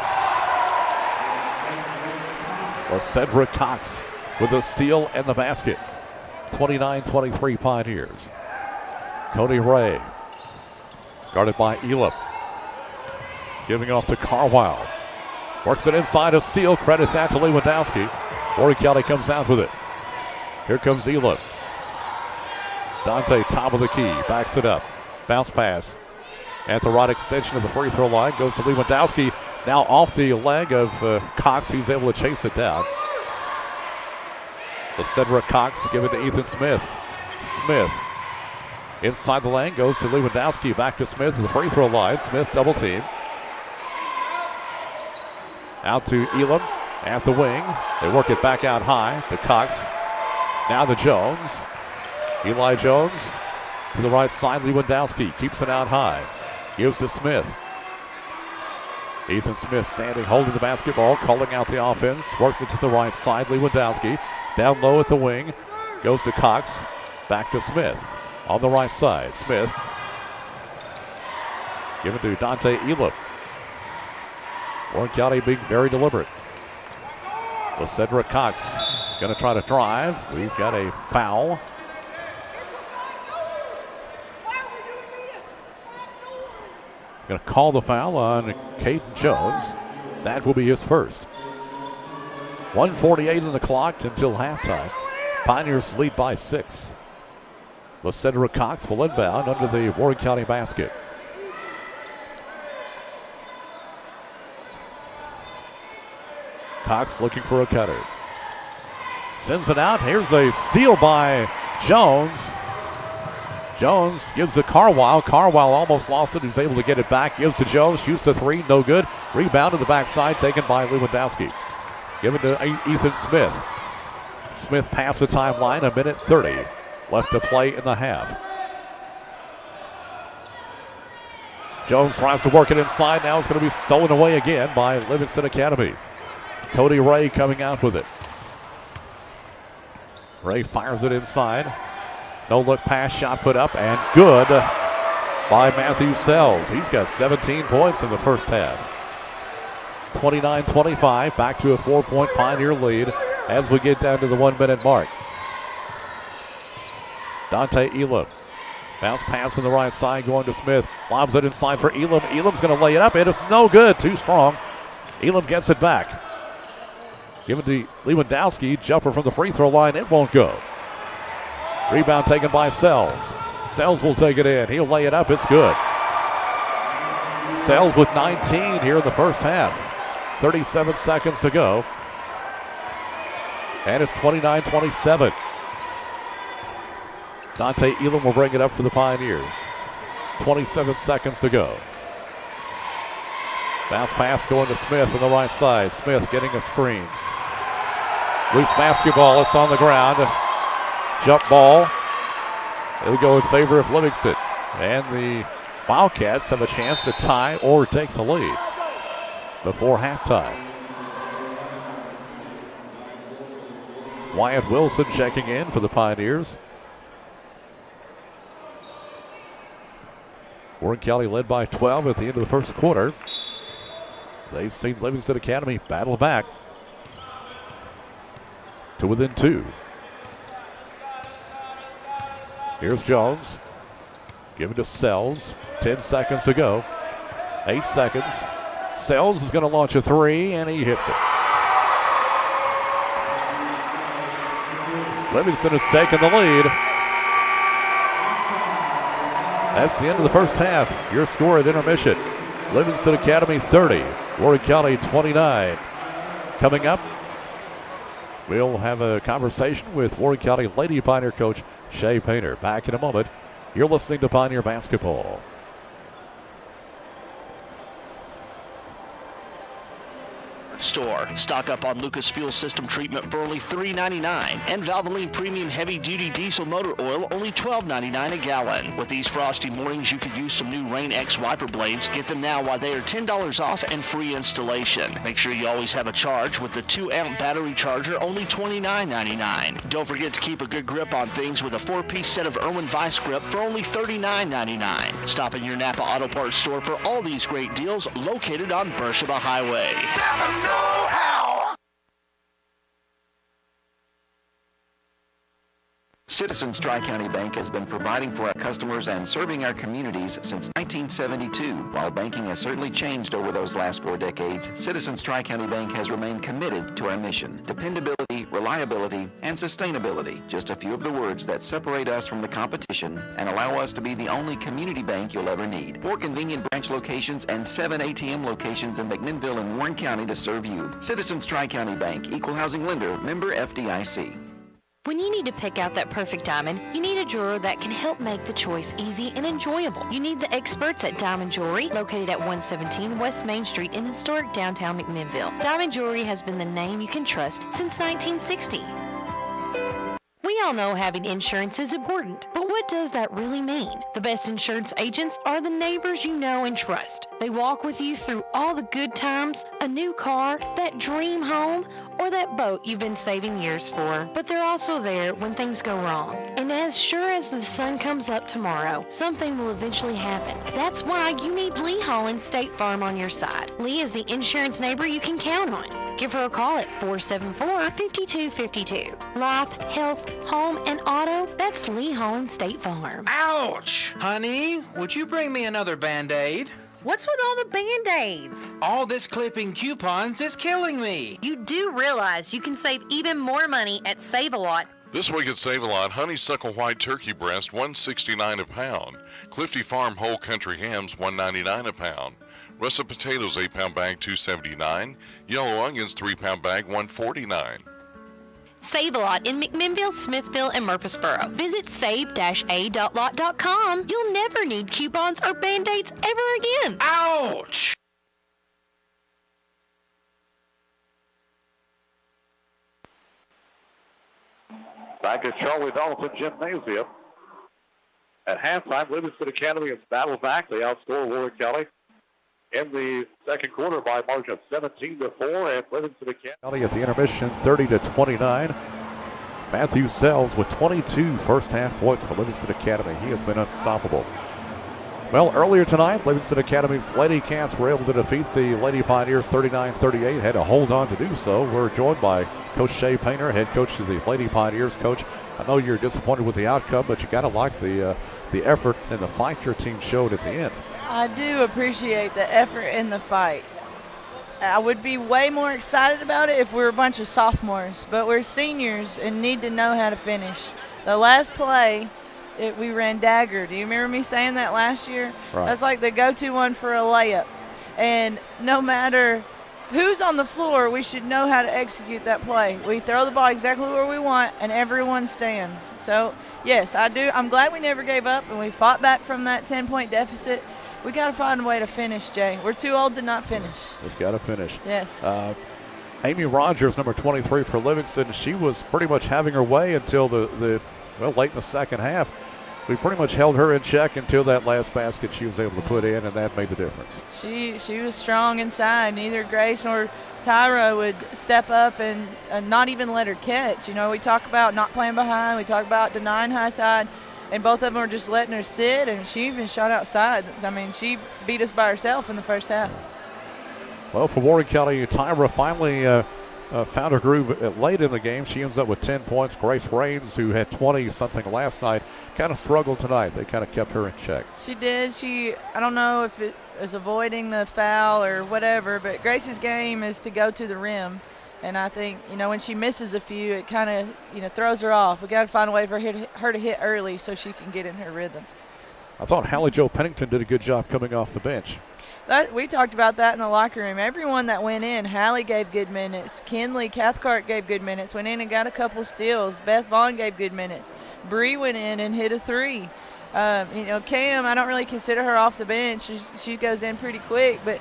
Cedric Cox with the steal and the basket. 29-23 Pioneers. Cody Ray. Guarded by Elam. Giving off to Carwile. Works it inside, a steal. Credit that to Lewandowski. Warren County comes out with it. Here comes Elam. Dante, top of the key. Backs it up. Bounce pass. At the right extension of the free throw line. Goes to Lewandowski. Now off the leg of Cox. He's able to chase it down. Cedric Cox given to Ethan Smith. Smith inside the lane. Goes to Lewandowski. Back to Smith to the free throw line. Smith double team. Out to Elam at the wing. They work it back out high to Cox. Now to Jones. Eli Jones to the right side. Lewandowski keeps it out high. Gives to Smith. Ethan Smith standing, holding the basketball, calling out the offense. Works it to the right side. Lewandowski down low at the wing. Goes to Cox. Back to Smith. On the right side. Smith. Given to Dante Elam. Warren County being very deliberate. Cedric Cox going to try to drive. We've got a foul. Going to call the foul on Caden Jones. That will be his first. 1:48 on the clock until halftime. Pioneers lead by 6. Lysandra Cox will inbound under the Warren County basket. Cox looking for a cutter. Sends it out. Here's a steal by Jones. Jones gives to Carwile. Carwile almost lost it. He's able to get it back. Gives to Jones. Shoots the three. No good. Rebound to the backside. Taken by Lewandowski. Given to Ethan Smith. Smith past the timeline. 1:30 left to play in the half. Jones tries to work it inside. Now it's going to be stolen away again by Livingston Academy. Cody Ray coming out with it. Ray fires it inside. No look pass, shot put up, and good by Matthew Sells. He's got 17 points in the first half. 29-25, back to a 4-point Pioneer lead as we get down to the 1-minute mark. Dante Elam. Bounce pass on the right side going to Smith. Lobs it inside for Elam. Elam's going to lay it up, and it's no good. Too strong. Elam gets it back. Give it to Lewandowski. Jumper from the free throw line. It won't go. Rebound taken by Sells. Sells will take it in. He'll lay it up. It's good. Sells with 19 here in the first half. 37 seconds to go. And it's 29-27. Dante Elam will bring it up for the Pioneers. 27 seconds to go. Bounce pass going to Smith on the right side. Smith getting a screen. Loose basketball. It's on the ground. Jump ball. It'll go in favor of Livingston. And the Wildcats have a chance to tie or take the lead before halftime. Wyatt Wilson checking in for the Pioneers. Warren County led by 12 at the end of the first quarter. They've seen Livingston Academy battle back to within 2. Here's Jones. Give it to Sells. 10 seconds to go. 8 seconds. Sells is going to launch a three, and he hits it. Livingston has taken the lead. That's the end of the first half. Your score at intermission. Livingston Academy 30, Warren County 29. Coming up, we'll have a conversation with Warren County Lady Pioneer coach Shay Painter. Back in a moment. You're listening to Pioneer Basketball. Store. Stock up on Lucas Fuel System treatment for only $3.99 and Valvoline Premium Heavy Duty Diesel Motor Oil only $12.99 a gallon. With these frosty mornings, you could use some new Rain X wiper blades. Get them now while they are $10 off and free installation. Make sure you always have a charge with the 2-amp battery charger, only $29.99. Don't forget to keep a good grip on things with a 4-piece set of Irwin Vice Grip for only $39.99. Stop in your Napa Auto Parts store for all these great deals located on Beersheba Highway. Citizens Tri-County Bank has been providing for our customers and serving our communities since 1972. While banking has certainly changed over those last 4 decades, Citizens Tri-County Bank has remained committed to our mission. Dependability, reliability, and sustainability. Just a few of the words that separate us from the competition and allow us to be the only community bank you'll ever need. 4 convenient branch locations and 7 ATM locations in McMinnville and Warren County to serve you. Citizens Tri-County Bank, Equal Housing Lender, member FDIC. When you need to pick out that perfect diamond, you need a jeweler that can help make the choice easy and enjoyable. You need the experts at Diamond Jewelry, located at 117 West Main Street in historic downtown McMinnville. Diamond Jewelry has been the name you can trust since 1960. We all know having insurance is important, but what does that really mean? The best insurance agents are the neighbors you know and trust. They walk with you through all the good times, a new car, that dream home, or that boat you've been saving years for. But they're also there when things go wrong. And as sure as the sun comes up tomorrow, something will eventually happen. That's why you need Lee Holland State Farm on your side. Lee is the insurance neighbor you can count on. Give her a call at 474-5252. Life, health, home, and auto, that's Lee Holland State Farm. Ouch! Honey, would you bring me another Band-Aid? What's with all the Band-Aids? All this clipping coupons is killing me. You do realize you can save even more money at Save-A-Lot. This week at Save-A-Lot, honeysuckle white turkey breast, $1.69 a pound. Clifty Farm whole country hams, $1.99 a pound. Russet potatoes, 8-pound bag, $2.79. Yellow onions, 3-pound bag, $1.49. Save-A-Lot in McMinnville, Smithville, and Murfreesboro. Visit save-a.lot.com. You'll never need coupons or Band-Aids ever again. Ouch! Back at Charlie Donaldson Gymnasium. At halftime, Livingston Academy has battled back. They outscore Warwick County in the second quarter by a margin of 17-4, and Livingston Academy At the intermission, 30-29. Matthew Sells with 22 first-half points for Livingston Academy. He has been unstoppable. Well, earlier tonight, Livingston Academy's Lady Cats were able to defeat the Lady Pioneers 39-38. Had to hold on to do so. We're joined by Coach Shea Painter, head coach of the Lady Pioneers. Coach, I know you're disappointed with the outcome, but you got to like the effort and the fight your team showed at the end. I do appreciate the effort and the fight. I would be way more excited about it if we were a bunch of sophomores, but we're seniors and need to know how to finish. The last play, we ran dagger. Do you remember me saying that last year? Right. That's like the go-to one for a layup. And no matter who's on the floor, we should know how to execute that play. We throw the ball exactly where we want, and everyone stands. So, yes, I do. I'm glad we never gave up, and we fought back from that 10-point deficit. We got to find a way to finish, Jay. We're too old to not finish. Just got to finish. Yes. Amy Rogers, number 23 for Livingston, she was pretty much having her way until late in the second half. We pretty much held her in check until that last basket she was able to put in, and that made the difference. She was strong inside. Neither Grace nor Tyra would step up and not even let her catch. You know, we talk about not playing behind. We talk about denying high side. And both of them were just letting her sit, and she even shot outside. I mean, she beat us by herself in the first half. Well, for Warren County, Tyra finally found her groove late in the game. She ends up with 10 points. Grace Raines, who had 20-something last night, kind of struggled tonight. They kind of kept her in check. She did. I don't know if it was avoiding the foul or whatever, but Grace's game is to go to the rim. And I think, when she misses a few, it kind of, throws her off. We got to find a way for her to hit early so she can get in her rhythm. I thought Hallie Jo Pennington did a good job coming off the bench. We talked about that in the locker room. Everyone that went in, Hallie gave good minutes. Kinley Cathcart gave good minutes, went in and got a couple steals. Beth Vaughn gave good minutes. Bree went in and hit a three. Cam, I don't really consider her off the bench. She goes in pretty quick, but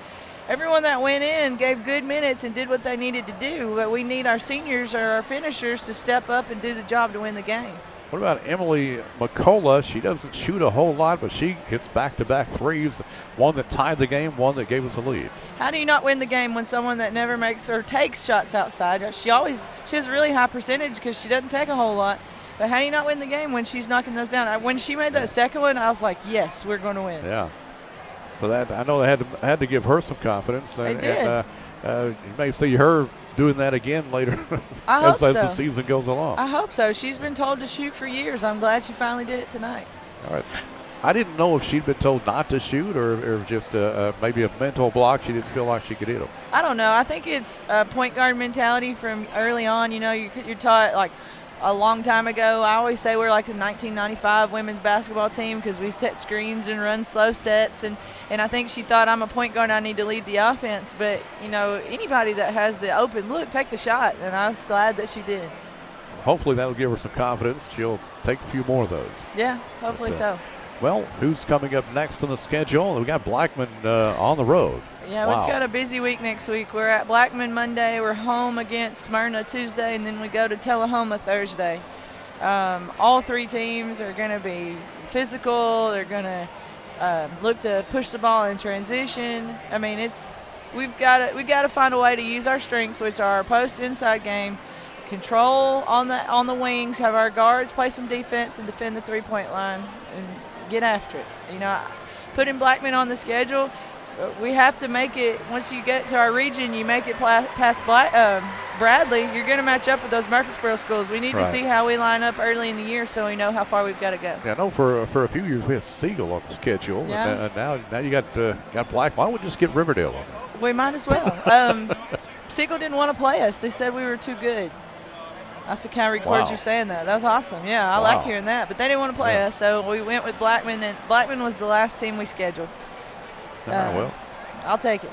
everyone that went in gave good minutes and did what they needed to do, but we need our seniors or our finishers to step up and do the job to win the game. What about Emily McCullough? She doesn't shoot a whole lot, but she hits back-to-back threes, one that tied the game, one that gave us a lead. How do you not win the game when someone that never makes or takes shots outside? She has a really high percentage because she doesn't take a whole lot. But how do you not win the game when she's knocking those down? When she made that second one, I was like, yes, we're going to win. Yeah. So that I know they had to give her some confidence. They did. You may see her doing that again later as the season goes along. I hope so. She's been told to shoot for years. I'm glad she finally did it tonight. All right. I didn't know if she'd been told not to shoot or just maybe a mental block. She didn't feel like she could hit them. I don't know. I think it's a point guard mentality from early on. You're taught like a long time ago. I always say we're like the 1995 women's basketball team because we set screens and run slow sets. And I think she thought, I'm a point guard, I need to lead the offense. But, anybody that has the open look, take the shot. And I was glad that she did. Hopefully that will give her some confidence. She'll take a few more of those. Yeah, hopefully so. Well, who's coming up next on the schedule? We got Blackman on the road. Yeah, wow. We've got a busy week next week. We're at Blackman Monday. We're home against Smyrna Tuesday, and then we go to Tullahoma Thursday. All three teams are going to be physical. They're going to look to push the ball in transition. I mean, we've got to find a way to use our strengths, which are our post inside game, control on the wings, have our guards play some defense and defend the three-point line and get after it. Putting Blackman on the schedule, we have to make it. Once you get to our region, you make it past Bradley, you're going to match up with those Murfreesboro schools. We need to Right. see how we line up early in the year so we know how far we've got to go. Yeah, I know for a few years we had Siegel on the schedule. Yeah. And now you got Black. Why don't we just get Riverdale on? We might as well. Siegel didn't want to play us. They said we were too good. I still kind of record Wow. you saying that. That was awesome. Yeah, I Wow. like hearing that. But they didn't want to play us, so we went with Blackman, and Blackman was the last team we scheduled. Well, I'll take it.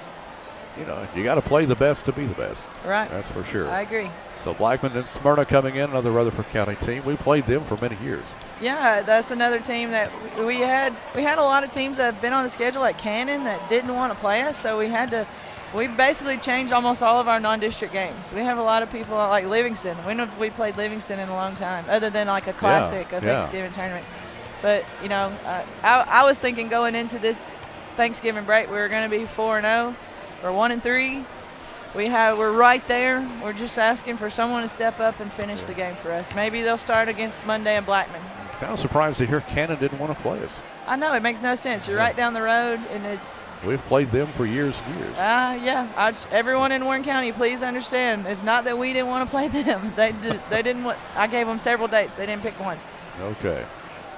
you know, you got to play the best to be the best. Right. That's for sure. I agree. So Blackman and Smyrna coming in, another Rutherford County team. We played them for many years. Yeah, that's another team that we had. We had a lot of teams that have been on the schedule, like Cannon, that didn't want to play us, so we basically changed almost all of our non-district games. We have a lot of people like Livingston. When have we played Livingston in a long time, other than like a classic, a Thanksgiving tournament? But, you know, I was thinking going into this Thanksgiving break, we were going to be 4-0 or 1-3. We're right there. We're just asking for someone to step up and finish the game for us. Maybe they'll start against Monday and Blackman. Kind of surprised to hear Cannon didn't want to play us. I know, it makes no sense. You're right down the road, and it's We've played them for years and years. yeah. Everyone in Warren County, please understand. It's not that we didn't want to play them. They didn't want. I gave them several dates. They didn't pick one. Okay.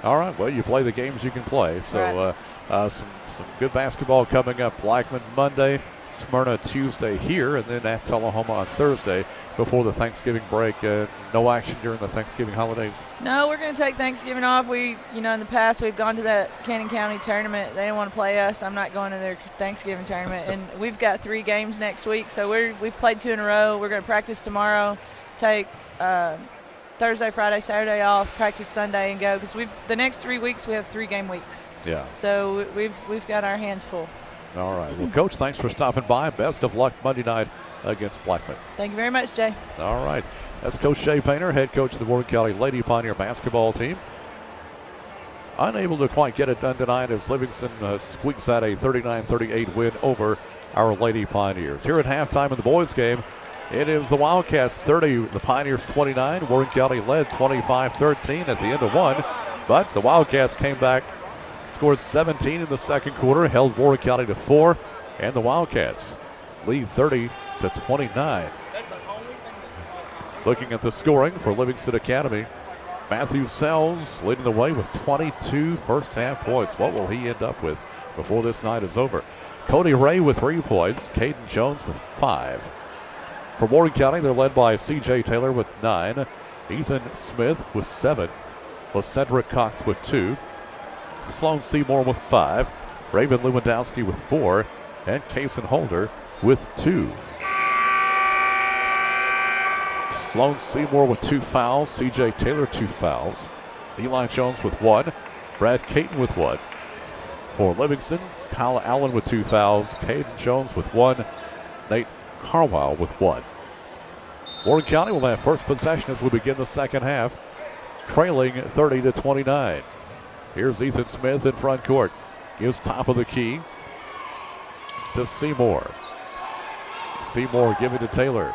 All right. Well, you play the games you can play. So some good basketball coming up. Blackman Monday, Smyrna Tuesday here, and then at Tullahoma on Thursday before the Thanksgiving break. No action during the Thanksgiving holidays. No, we're going to take Thanksgiving off. In the past, we've gone to that Cannon County tournament. They didn't want to play us. I'm not going to their Thanksgiving tournament. And we've got 3 games next week, so we've played 2 in a row. We're going to practice tomorrow, take Thursday, Friday, Saturday off, practice Sunday, and go. Because the next 3 weeks, we have 3-game weeks. Yeah. So we've got our hands full. All right. Well, Coach, thanks for stopping by. Best of luck Monday night against Blackman. Thank you very much, Jay. All right. That's Coach Shea Painter, head coach of the Warren County Lady Pioneer basketball team. Unable to quite get it done tonight as Livingston squeaks out a 39-38 win over our Lady Pioneers. Here at halftime in the boys' game, it is the Wildcats 30, the Pioneers 29. Warren County led 25-13 at the end of one, but the Wildcats came back, scored 17 in the second quarter, held Warren County to 4, and the Wildcats lead 30-29. Looking at the scoring for Livingston Academy, Matthew Sells leading the way with 22 first-half points. What will he end up with before this night is over? Cody Ray with 3 points, Caden Jones with 5. For Warren County, they're led by C.J. Taylor with 9, Ethan Smith with 7, LaCedric Cox with 2, Sloan Seymour with 5, Raven Lewandowski with 4, and Kason Holder with 2. Sloan Seymour with 2 fouls, C.J. Taylor 2 fouls, Eli Jones with 1, Brad Caton with 1. For Livingston, Kyle Allen with 2 fouls, Caden Jones with 1, Nate Carwile with 1. Warren County will have first possession as we begin the second half, trailing 30-29. Here's Ethan Smith in front court. Gives top of the key to Seymour. Seymour giving to Taylor.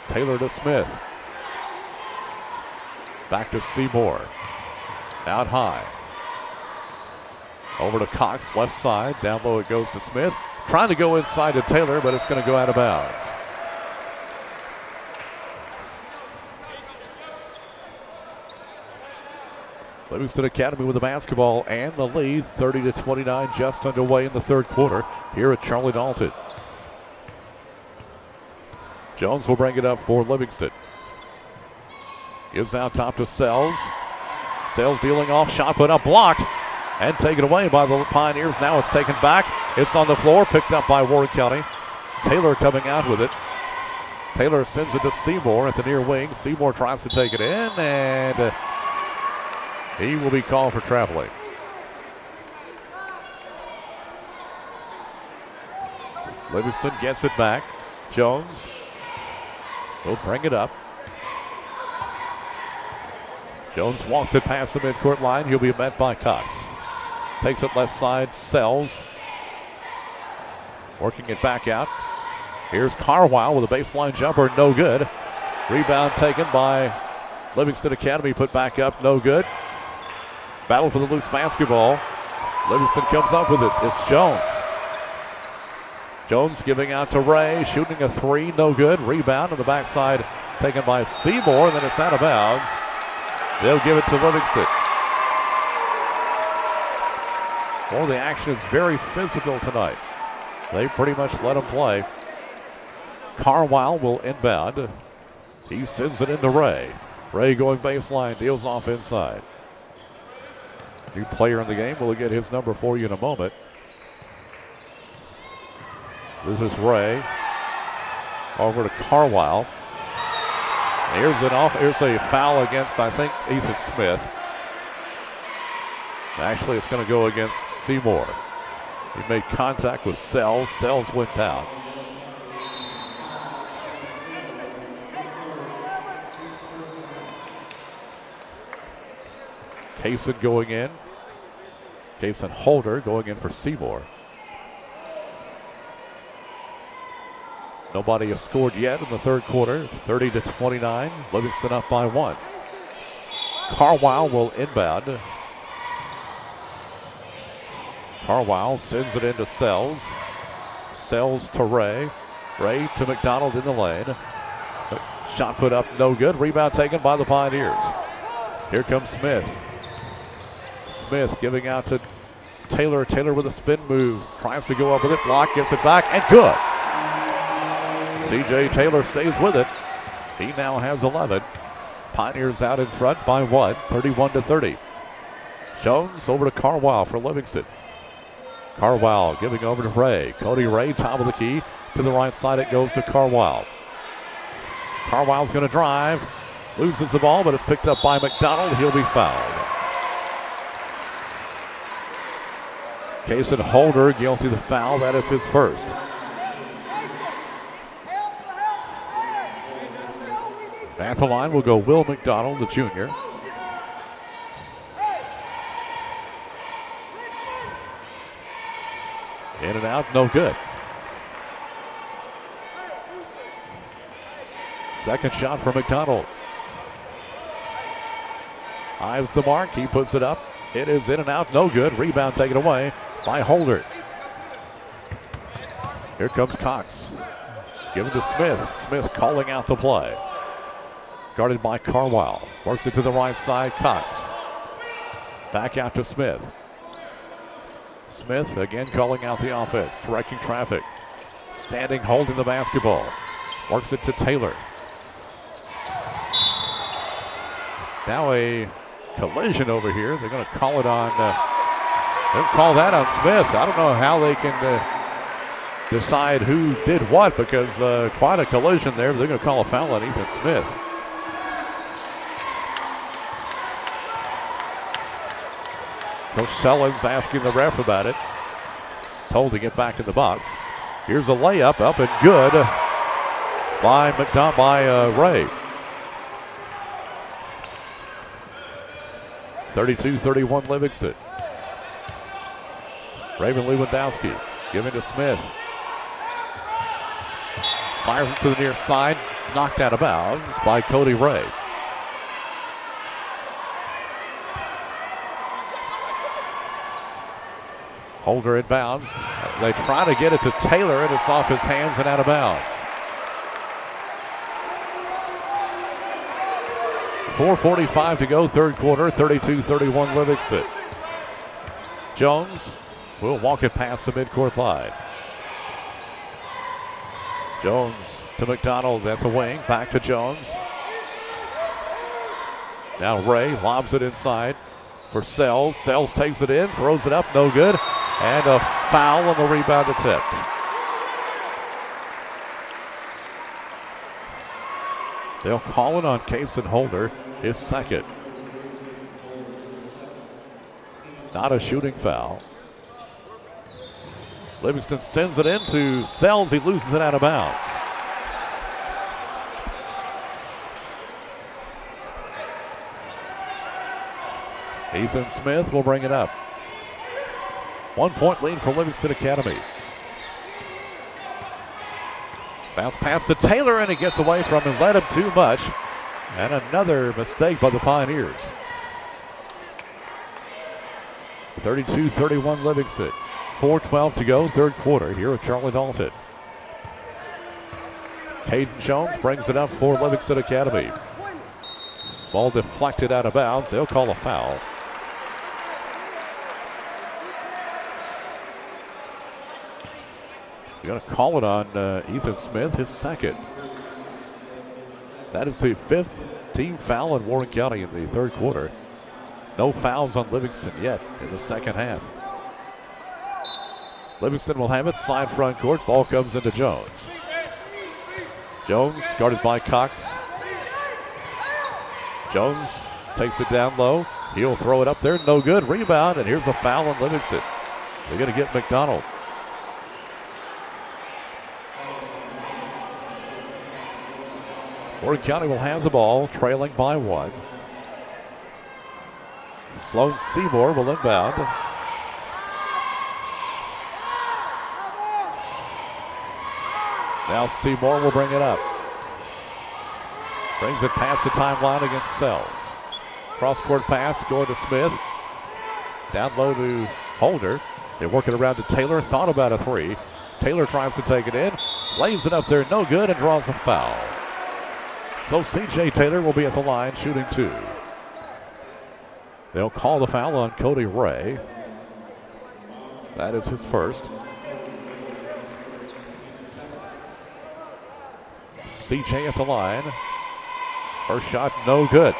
Taylor to Smith. Back to Seymour. Out high. Over to Cox, left side. Down low it goes to Smith. Trying to go inside to Taylor, but it's going to go out of bounds. Livingston Academy with the basketball and the lead, 30-29, just underway in the third quarter here at Charlie Dalton. Jones will bring it up for Livingston. Gives out top to Sells. Sells dealing off, shot put up, blocked, and taken away by the Pioneers. Now it's taken back. It's on the floor, picked up by Warren County. Taylor coming out with it. Taylor sends it to Seymour at the near wing. Seymour tries to take it in, and he will be called for traveling. Livingston gets it back. Jones will bring it up. Jones walks it past the midcourt line. He'll be met by Cox. Takes it left side, Sells. Working it back out. Here's Carwile with a baseline jumper, no good. Rebound taken by Livingston Academy, put back up, no good. Battle for the loose basketball. Livingston comes up with it. It's Jones. Jones giving out to Ray, shooting a three, no good. Rebound on the backside taken by Seymour, then it's out of bounds. They'll give it to Livingston. Well, the action is very physical tonight. They pretty much let him play. Carwile will inbound. He sends it into Ray. Ray going baseline, deals off inside. New player in the game. We'll get his number for you in a moment. This is Ray. Over to Carwile. Here's a foul against, I think, Ethan Smith. Actually, it's going to go against Seymour. He made contact with Sells. Sells went down. Kaysen going in. Kaysen Holder going in for Seymour. Nobody has scored yet in the third quarter. 30-29. Livingston up by 1. Carwile will inbound. Carwile sends it into Sells. Sells to Ray. Ray to McDonald in the lane. Shot put up, no good. Rebound taken by the Pioneers. Here comes Smith. Smith giving out to Taylor. Taylor with a spin move. Tries to go up with it. Block, gets it back, and good. C.J. Taylor stays with it. He now has 11. Pioneers out in front by 1, 31-30. Jones over to Carwile for Livingston. Carwile giving over to Ray. Cody Ray, top of the key. To the right side it goes to Carwile. Carwile's going to drive. Loses the ball, but it's picked up by McDonald. He'll be fouled. Kaysen Holder guilty of the foul. That is his first. At the line will go Will McDonald, the junior. In and out, no good. Second shot for McDonald. Eyes the mark, he puts it up. It is in and out, no good. Rebound taken away by Holder. Here comes Cox. Given to Smith. Smith calling out the play. Guarded by Carwile. Works it to the right side, Cox. Back out to Smith. Smith again calling out the offense, directing traffic. Standing, holding the basketball. Works it to Taylor. Now a collision over here. They're going to call it on, they'll call that on Smith. I don't know how they can decide who did what because quite a collision there. They're going to call a foul on Ethan Smith. Coach Sellens asking the ref about it. Told to get back in the box. Here's a layup up and good by Ray. 32-31 Livingston. Raven Lewandowski giving to Smith. Fires it to the near side. Knocked out of bounds by Cody Ray. Holder inbounds. They try to get it to Taylor, and it's off his hands and out of bounds. 4:45 to go, third quarter, 32-31 Livingston. Jones will walk it past the midcourt line. Jones to McDonald at the wing, back to Jones. Now Ray lobs it inside for Sells. Sells takes it in, throws it up, no good. And a foul on the rebound attempt. They'll call it on Kaysen Holder, his second. Not a shooting foul. Livingston sends it into Sells. He loses it out of bounds. Ethan Smith will bring it up. 1 point lead for Livingston Academy. Bounce pass to Taylor, and he gets away from him, led him too much. And another mistake by the Pioneers. 32-31 Livingston. 4:12 to go, third quarter here at Charlie Dalton. Caden Jones brings it up for Livingston Academy. Ball deflected out of bounds. They'll call a foul. You're going to call it on Ethan Smith, his second. That is the fifth team foul in Warren County in the third quarter. No fouls on Livingston yet in the second half. Livingston will have it, side front court. Ball comes into Jones. Jones guarded by Cox. Jones takes it down low. He'll throw it up there. No good. Rebound, and here's a foul on Livingston. They're going to get McDonald. Warren County will have the ball, trailing by 1. Sloan Seymour will inbound. Now Seymour will bring it up. Brings it past the timeline against Sells. Cross-court pass going to Smith. Down low to Holder. They work it around to Taylor. Thought about a three. Taylor tries to take it in. Lays it up there, no good, and draws a foul. So C.J. Taylor will be at the line shooting 2. They'll call the foul on Cody Ray. That is his first. C.J. at the line. First shot, no good.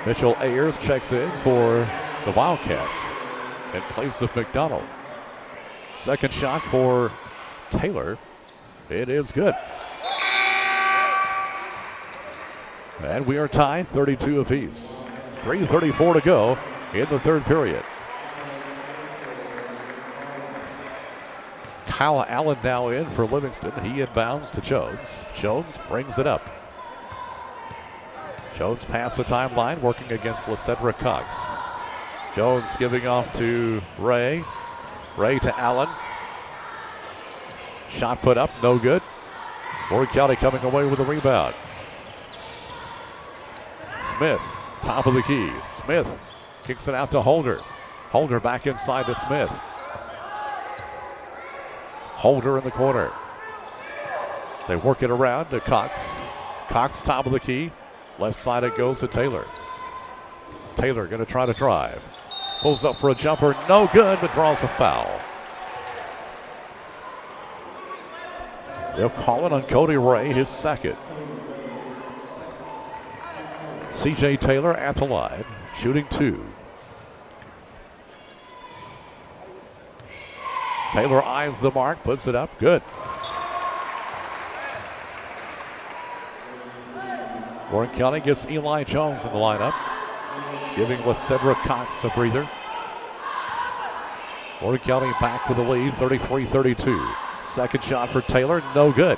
Mitchell Ayers checks in for the Wildcats in place of McDonald. Second shot for Taylor. It is good. And we are tied 32 apiece. 3:34 to go in the third period. Kyle Allen now in for Livingston. He inbounds to Jones. Jones brings it up. Jones past the timeline, working against LeCedric Cox. Jones giving off to Ray. Ray to Allen. Shot put up, no good. Warren County coming away with a rebound. Smith, top of the key. Smith kicks it out to Holder. Holder back inside to Smith. Holder in the corner. They work it around to Cox. Cox top of the key. Left side it goes to Taylor. Taylor going to try to drive. Pulls up for a jumper, no good, but draws a foul. They'll call it on Cody Ray, his second. C.J. Taylor at the line, shooting 2. Taylor eyes the mark, puts it up, good. Warren County gets Eli Jones in the lineup, giving LeCedric Cox a breather. Warren County back with the lead, 33-32. Second shot for Taylor, no good.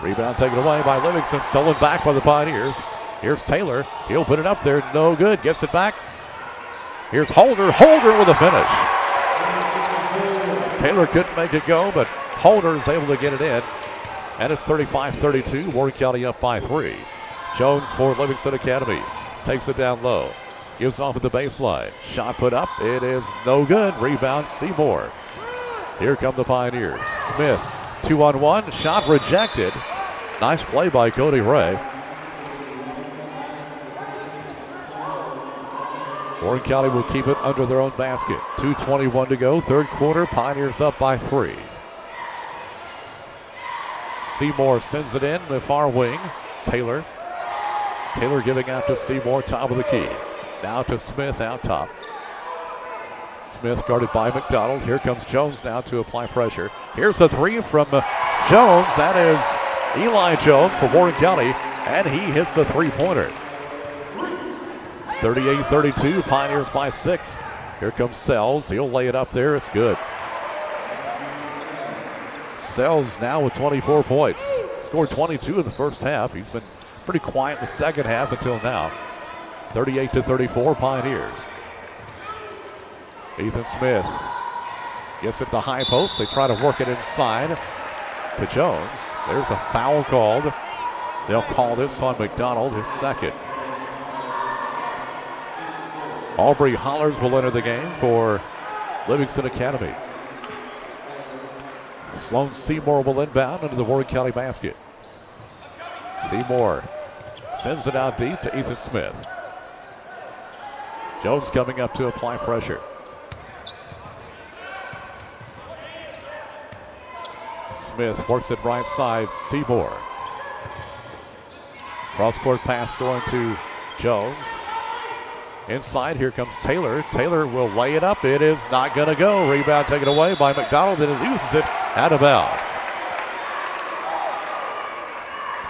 Rebound taken away by Livingston, stolen back by the Pioneers. Here's Taylor, he'll put it up there, no good, gets it back. Here's Holder, Holder with a finish. Taylor couldn't make it go, but Holder is able to get it in. And it's 35-32, Warren County up by 3. Jones for Livingston Academy, takes it down low. Gives off at the baseline, shot put up, it is no good. Rebound Seymour. Here come the Pioneers. Smith, 2-on-1, shot rejected. Nice play by Cody Ray. Warren County will keep it under their own basket. 2:21 to go, third quarter, Pioneers up by 3. Seymour sends it in the far wing. Taylor. Taylor giving out to Seymour, top of the key. Now to Smith out top. Smith guarded by McDonald. Here comes Jones now to apply pressure. Here's a three from Jones. That is Eli Jones for Warren County, and he hits the three-pointer. 38-32, Pioneers by 6. Here comes Sells. He'll lay it up there. It's good. Sells now with 24 points. Scored 22 in the first half. He's been pretty quiet in the second half until now. 38-34, Pioneers. Ethan Smith gets it to the high post. They try to work it inside to Jones. There's a foul called. They'll call this on McDonald, his second. Aubrey Hollers will enter the game for Livingston Academy. Sloan Seymour will inbound into the Warren County basket. Seymour sends it out deep to Ethan Smith. Jones coming up to apply pressure. Smith works it right side. Seymour. Cross-court pass going to Jones. Inside, here comes Taylor. Taylor will lay it up. It is not going to go. Rebound taken away by McDonald, and he uses it out of bounds.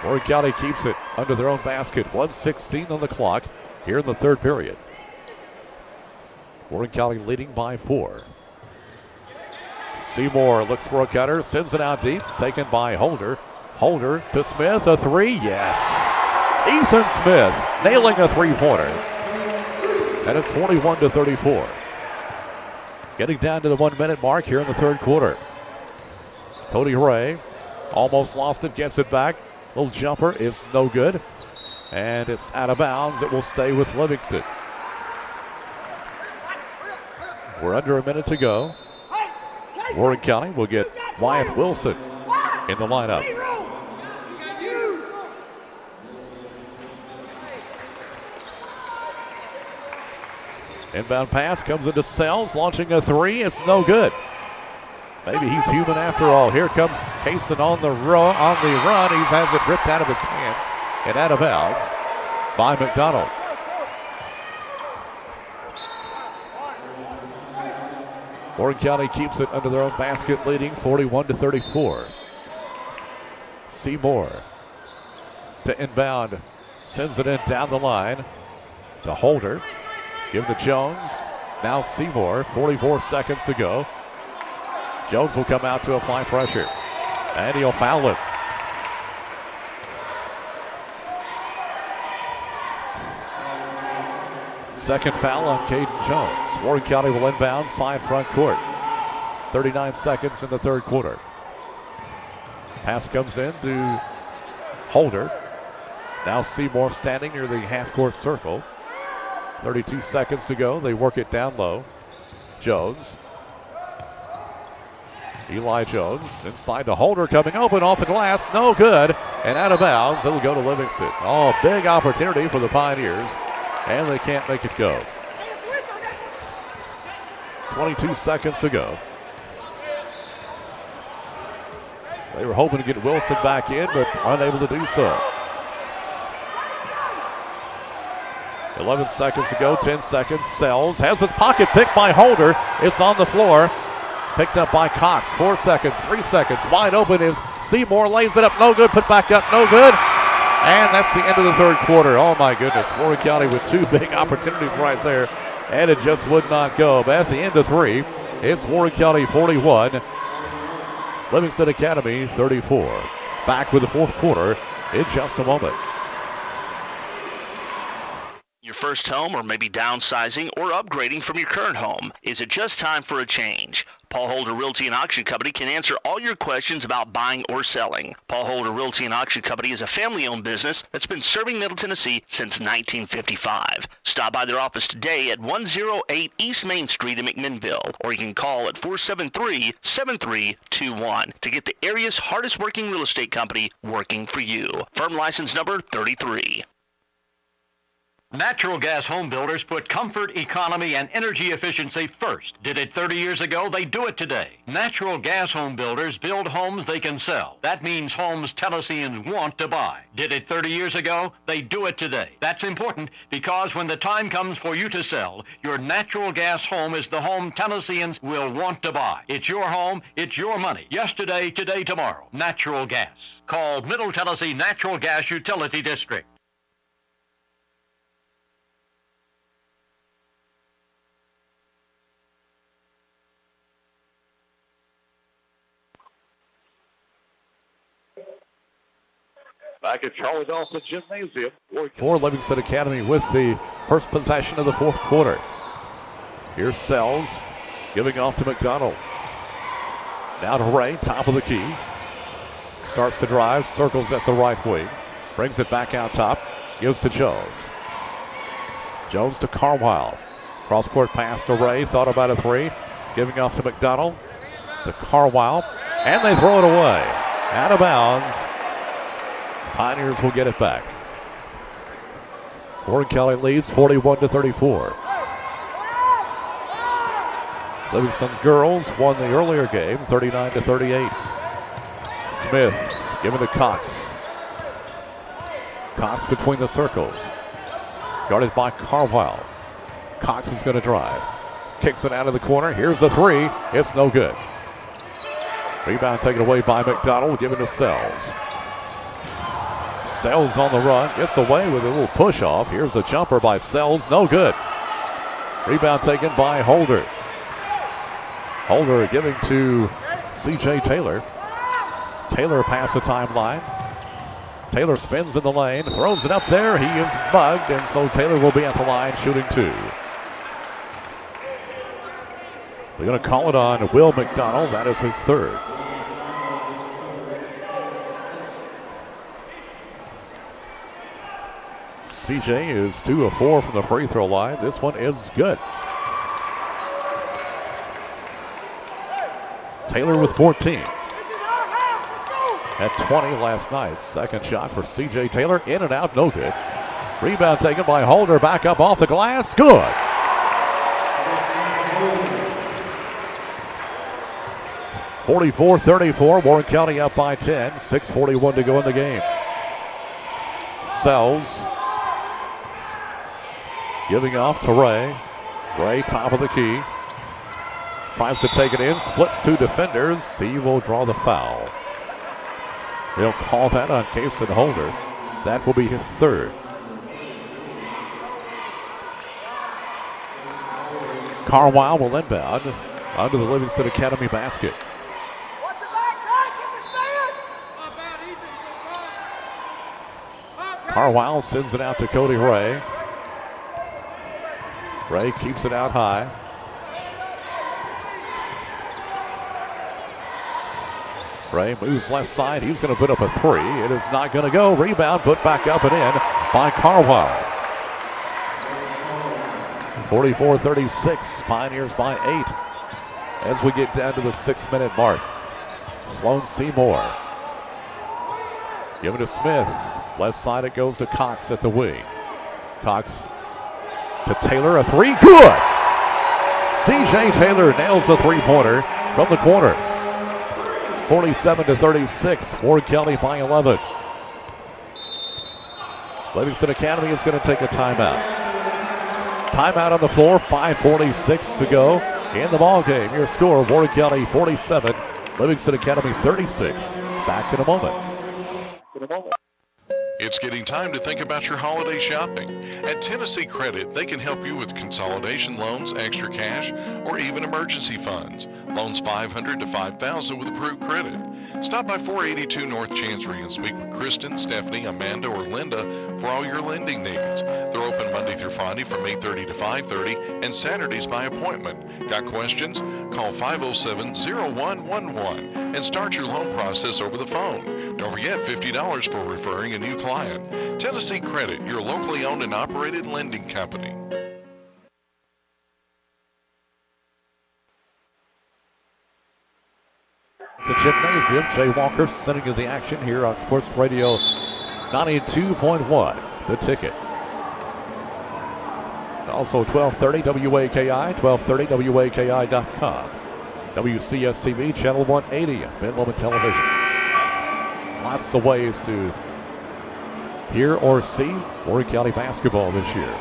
Warren County keeps it under their own basket. 1:16 on the clock here in the third period. Warren County leading by 4. Seymour looks for a cutter, sends it out deep, taken by Holder. Holder to Smith, a three, yes. Ethan Smith nailing a three-pointer. And it's 41-34. Getting down to the 1 minute mark here in the third quarter. Cody Ray almost lost it, gets it back. Little jumper is no good. And it's out of bounds. It will stay with Livingston. We're under a minute to go. Warren County will get Wyatt Wilson in the lineup. Inbound pass comes into Sells, launching a three. It's no good. Maybe he's human after all. Here comes Kaysen on the run. He has it ripped out of his hands and out of bounds by McDonald. Warren County keeps it under their own basket, leading 41-34. Seymour to inbound, sends it in down the line to Holder. Give to Jones. Now Seymour, 44 seconds to go. Jones will come out to apply pressure, and he'll foul him. Second foul on Caden Jones. Warren County will inbound side front court. 39 seconds in the third quarter. Pass comes in to Holder. Now Seymour standing near the half-court circle. 32 seconds to go. They work it down low. Jones. Eli Jones inside to Holder, coming open off the glass. No good. And out of bounds. It'll go to Livingston. Oh, big opportunity for the Pioneers. And they can't make it go. 22 seconds to go. They were hoping to get Wilson back in, but unable to do so. 11 seconds to go, 10 seconds. Sells, has his pocket picked by Holder. It's on the floor. Picked up by Cox. 4 seconds, 3 seconds. Wide open is Seymour, lays it up, no good. Put back up, no good. And that's the end of the third quarter. Oh my goodness, Warren County with two big opportunities right there, and it just would not go. But at the end of 3, it's Warren County 41, Livingston Academy 34. Back with the fourth quarter in just a moment. Your first home, or maybe downsizing or upgrading from your current home? Is it just time for a change? Paul Holder Realty and Auction Company can answer all your questions about buying or selling. Paul Holder Realty and Auction Company is a family-owned business that's been serving Middle Tennessee since 1955. Stop by their office today at 108 East Main Street in McMinnville, or you can call at 473-7321 to get the area's hardest-working real estate company working for you. Firm license number 33. Natural gas home builders put comfort, economy, and energy efficiency first. Did it 30 years ago, they do it today. Natural gas home builders build homes they can sell. That means homes Tennesseans want to buy. Did it 30 years ago, they do it today. That's important because when the time comes for you to sell, your natural gas home is the home Tennesseans will want to buy. It's your home, it's your money. Yesterday, today, tomorrow. Natural gas. Call Middle Tennessee Natural Gas Utility District. Back at Charlie Dawson Gymnasium. For Livingston Academy with the first possession of the fourth quarter. Here's Sells giving off to McDonald. Now to Ray, top of the key. Starts to drive, circles at the right wing. Brings it back out top, gives to Jones. Jones to Carwile. Cross-court pass to Ray. Thought about a three. Giving off to McDonald. To Carwile. And they throw it away. Out of bounds. Pioneers will get it back. Warren County leads 41-34. Livingston girls won the earlier game 39-38. Smith giving to Cox. Cox between the circles. Guarded by Carwile. Cox is going to drive. Kicks it out of the corner. Here's a three. It's no good. Rebound taken away by McDonald. Given to Sells. Sells on the run. Gets away with a little push off. Here's a jumper by Sells. No good. Rebound taken by Holder. Holder giving to C.J. Taylor. Taylor past the timeline. Taylor spins in the lane. Throws it up there. He is bugged, and so Taylor will be at the line shooting two. They're going to call it on Will McDonald. That is his third. CJ is 2 of 4 from the free throw line. This one is good. Taylor with 14. At 20 last night. Second shot for CJ Taylor. In and out, no good. Rebound taken by Holder. Back up off the glass. Good. (44-34). Warren County up by 10. 6:41 to go in the game. Sells. Giving off to Ray. Ray, top of the key. Tries to take it in. Splits two defenders. He will draw the foul. They'll call that on Cason Holder. That will be his third. Carwile will inbound onto the Livingston Academy basket. Carwile sends it out to Cody Ray. Ray keeps it out high. Ray moves left side. He's going to put up a three. It is not going to go. Rebound put back up and in by Carwile. 44-36. Pioneers by 8 as we get down to the 6-minute mark. Sloan Seymour. Give it to Smith. Left side it goes to Cox at the wing. Cox to Taylor. A three. Good! C.J. Taylor nails the three-pointer from the corner. 47-36. Warren County by 11. Livingston Academy is going to take a timeout. Timeout on the floor. 5:46 to go in the ball game. Your score: Warren County 47, Livingston Academy 36. Back in a moment. It's getting time to think about your holiday shopping. At Tennessee Credit, they can help you with consolidation loans, extra cash, or even emergency funds. Loans $500 to $5,000 with approved credit. Stop by 482 North Chancery and speak with Kristen, Stephanie, Amanda, or Linda for all your lending needs. They're open Monday through Friday from 8:30 to 5:30 and Saturdays by appointment. Got questions? Call 507-0111 and start your loan process over the phone. Don't forget $50 for referring a new client. Tennessee Credit, your locally owned and operated lending company. The gymnasium. Jay Walker sending you the action here on Sports Radio 92.1. The Ticket. Also 1230 WAKI, 1230 WAKI.com. WCS-TV, Channel 180, Bedlam Television. Lots of ways to hear or see Warren County basketball this year.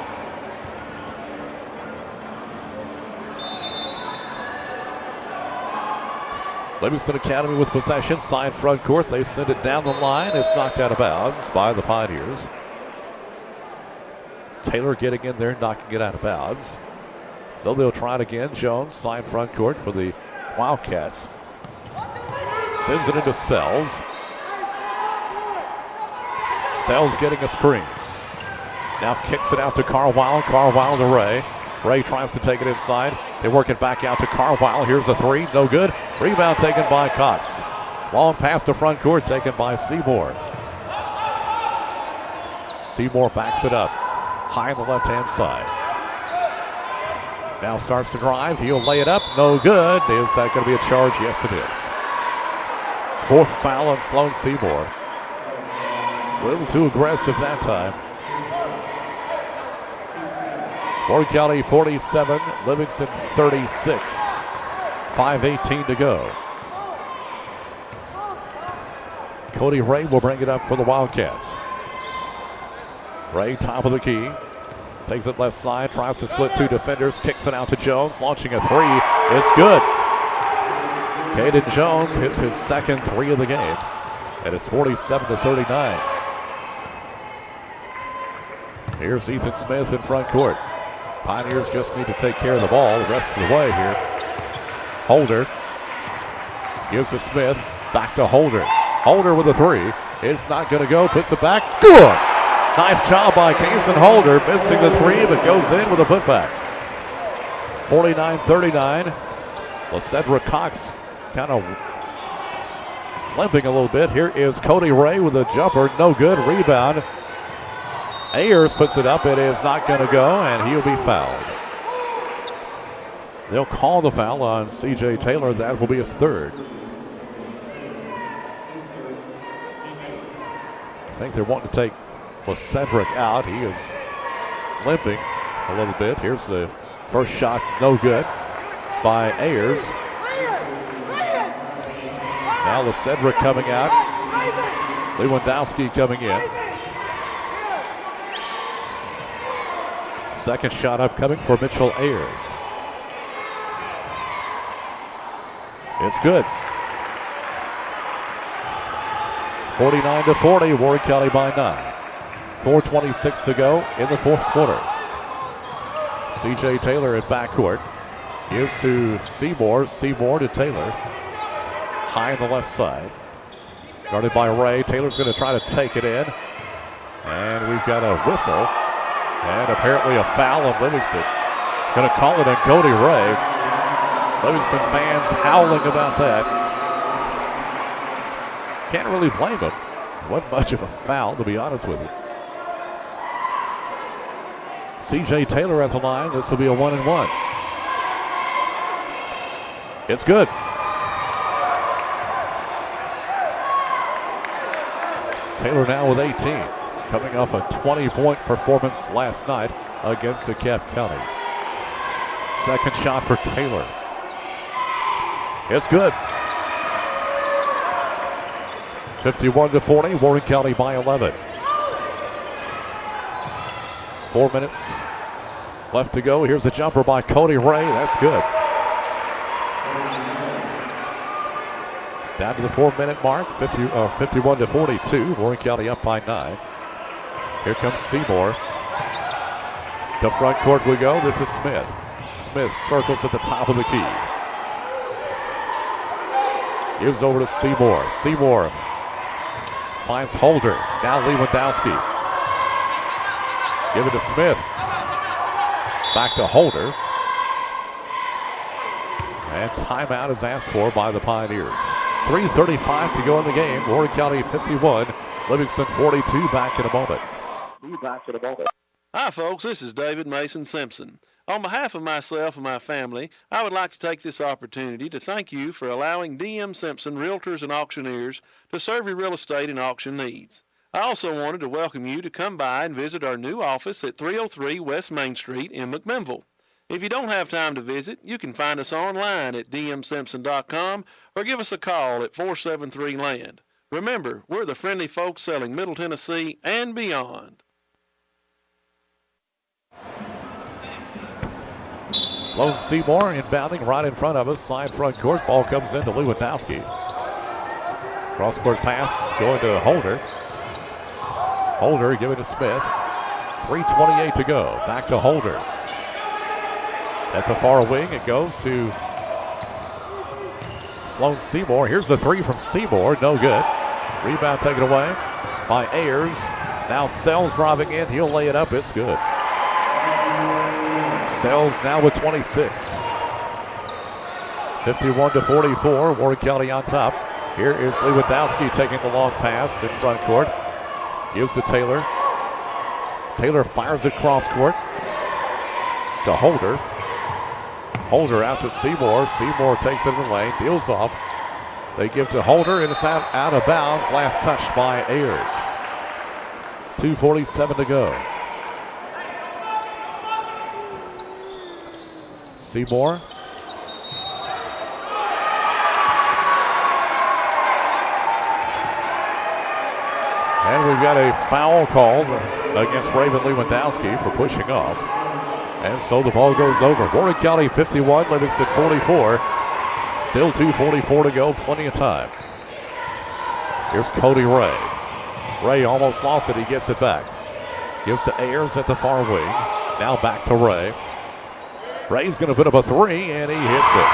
Livingston Academy with possession, side front court. They send it down the line. It's knocked out of bounds by the Pioneers. Taylor getting in there, knocking it out of bounds. So they'll try it again. Jones, side front court for the Wildcats. Sends it into Sells. Sells getting a screen. Now kicks it out to Carwile. Carwile to Ray. Ray tries to take it inside. They work it back out to Carwile. Here's a three. No good. Rebound taken by Cox. Long pass to front court taken by Seymour. Seymour backs it up. High on the left-hand side. Now starts to drive. He'll lay it up. No good. Is that going to be a charge? Yes, it is. Fourth foul on Sloan Seymour. A little too aggressive that time. Warren County 47, Livingston 36. 5:18 to go. Cody Ray will bring it up for the Wildcats. Ray, top of the key. Takes it left side, tries to split two defenders, kicks it out to Jones, launching a three. It's good. Caden Jones hits his second three of the game. And it's 47-39. Here's Ethan Smith in front court. Pioneers just need to take care of the ball the rest of the way here. Holder gives to Smith, back to Holder. Holder with a three. It's not going to go, puts it back. Good! Nice job by Kason Holder, missing the three, but goes in with a putback. 49-39. LaCedra Cox kind of limping a little bit. Here is Cody Ray with a jumper, no good. Rebound. Ayers puts it up. It is not going to go, and he'll be fouled. They'll call the foul on C.J. Taylor. That will be his third. I think they're wanting to take LaCedric out. He is limping a little bit. Here's the first shot, no good by Ayers. Now LaCedric coming out. Lewandowski coming in. Second shot upcoming for Mitchell Ayers. It's good. 49-40, Warren County by 9. 4:26 to go in the fourth quarter. C.J. Taylor at backcourt. Gives to Seymour. Seymour to Taylor. High on the left side. Guarded by Ray. Taylor's going to try to take it in. And we've got a whistle. And apparently a foul on Livingston. Going to call it on Cody Ray. Livingston fans howling about that. Can't really blame him. Wasn't much of a foul, to be honest with you. C.J. Taylor at the line. This will be a 1-and-1. It's good. Taylor now with 18. Coming off a 20-point performance last night against DeKalb County. Second shot for Taylor. It's good. 51-40, Warren County by 11. 4 minutes left to go. Here's a jumper by Cody Ray. That's good. Down to the 4-minute mark, 51-42. Warren County up by 9. Here comes Seymour. To front court we go. This is Smith. Smith circles at the top of the key. Gives over to Seymour. Seymour finds Holder. Now Lewandowski. Give it to Smith. Back to Holder. And timeout is asked for by the Pioneers. 3:35 to go in the game. Warren County 51, Livingston 42. Back in a moment. Hi, folks. This is David Mason Simpson. On behalf of myself and my family, I would like to take this opportunity to thank you for allowing DM Simpson Realtors and Auctioneers to serve your real estate and auction needs. I also wanted to welcome you to come by and visit our new office at 303 West Main Street in McMinnville. If you don't have time to visit, you can find us online at dmsimpson.com or give us a call at 473-LAND. Remember, we're the friendly folks selling Middle Tennessee and beyond. Sloan Seymour inbounding right in front of us. Side front court. Ball comes into Lewandowski. Cross court pass going to Holder. Holder giving to Smith. 3:28 to go. Back to Holder. At the far wing, it goes to Sloan Seymour. Here's the three from Seymour. No good. Rebound taken away by Ayers. Now Sells driving in. He'll lay it up. It's good. Sells now with 26. 51-44. Warren County on top. Here is Lewandowski taking the long pass in front court. Gives to Taylor. Taylor fires it cross court to Holder. Holder out to Seymour. Seymour takes it in the lane, deals off. They give to Holder, and it's out of bounds. Last touch by Ayers. 2:47 to go. Seymour. And we've got a foul called against Raven Lewandowski for pushing off. And so the ball goes over. Warren County 51, Livingston 44. Still 2:44 to go, plenty of time. Here's Cody Ray. Ray almost lost it, he gets it back. Gives to Ayers at the far wing. Now back to Ray. Ray's gonna put up a three, and he hits it.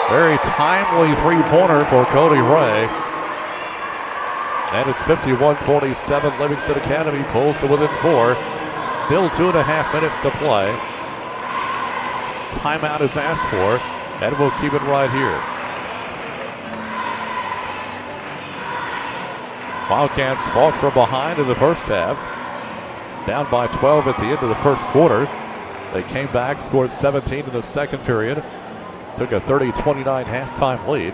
Very timely three-pointer for Cody Ray. And it's 51-47. Livingston Academy pulls to within 4. Still 2.5 minutes to play. Timeout is asked for, and we'll keep it right here. Wildcats fought from behind in the first half. Down by 12 at the end of the first quarter. They came back, scored 17 in the second period. Took a 30-29 halftime lead.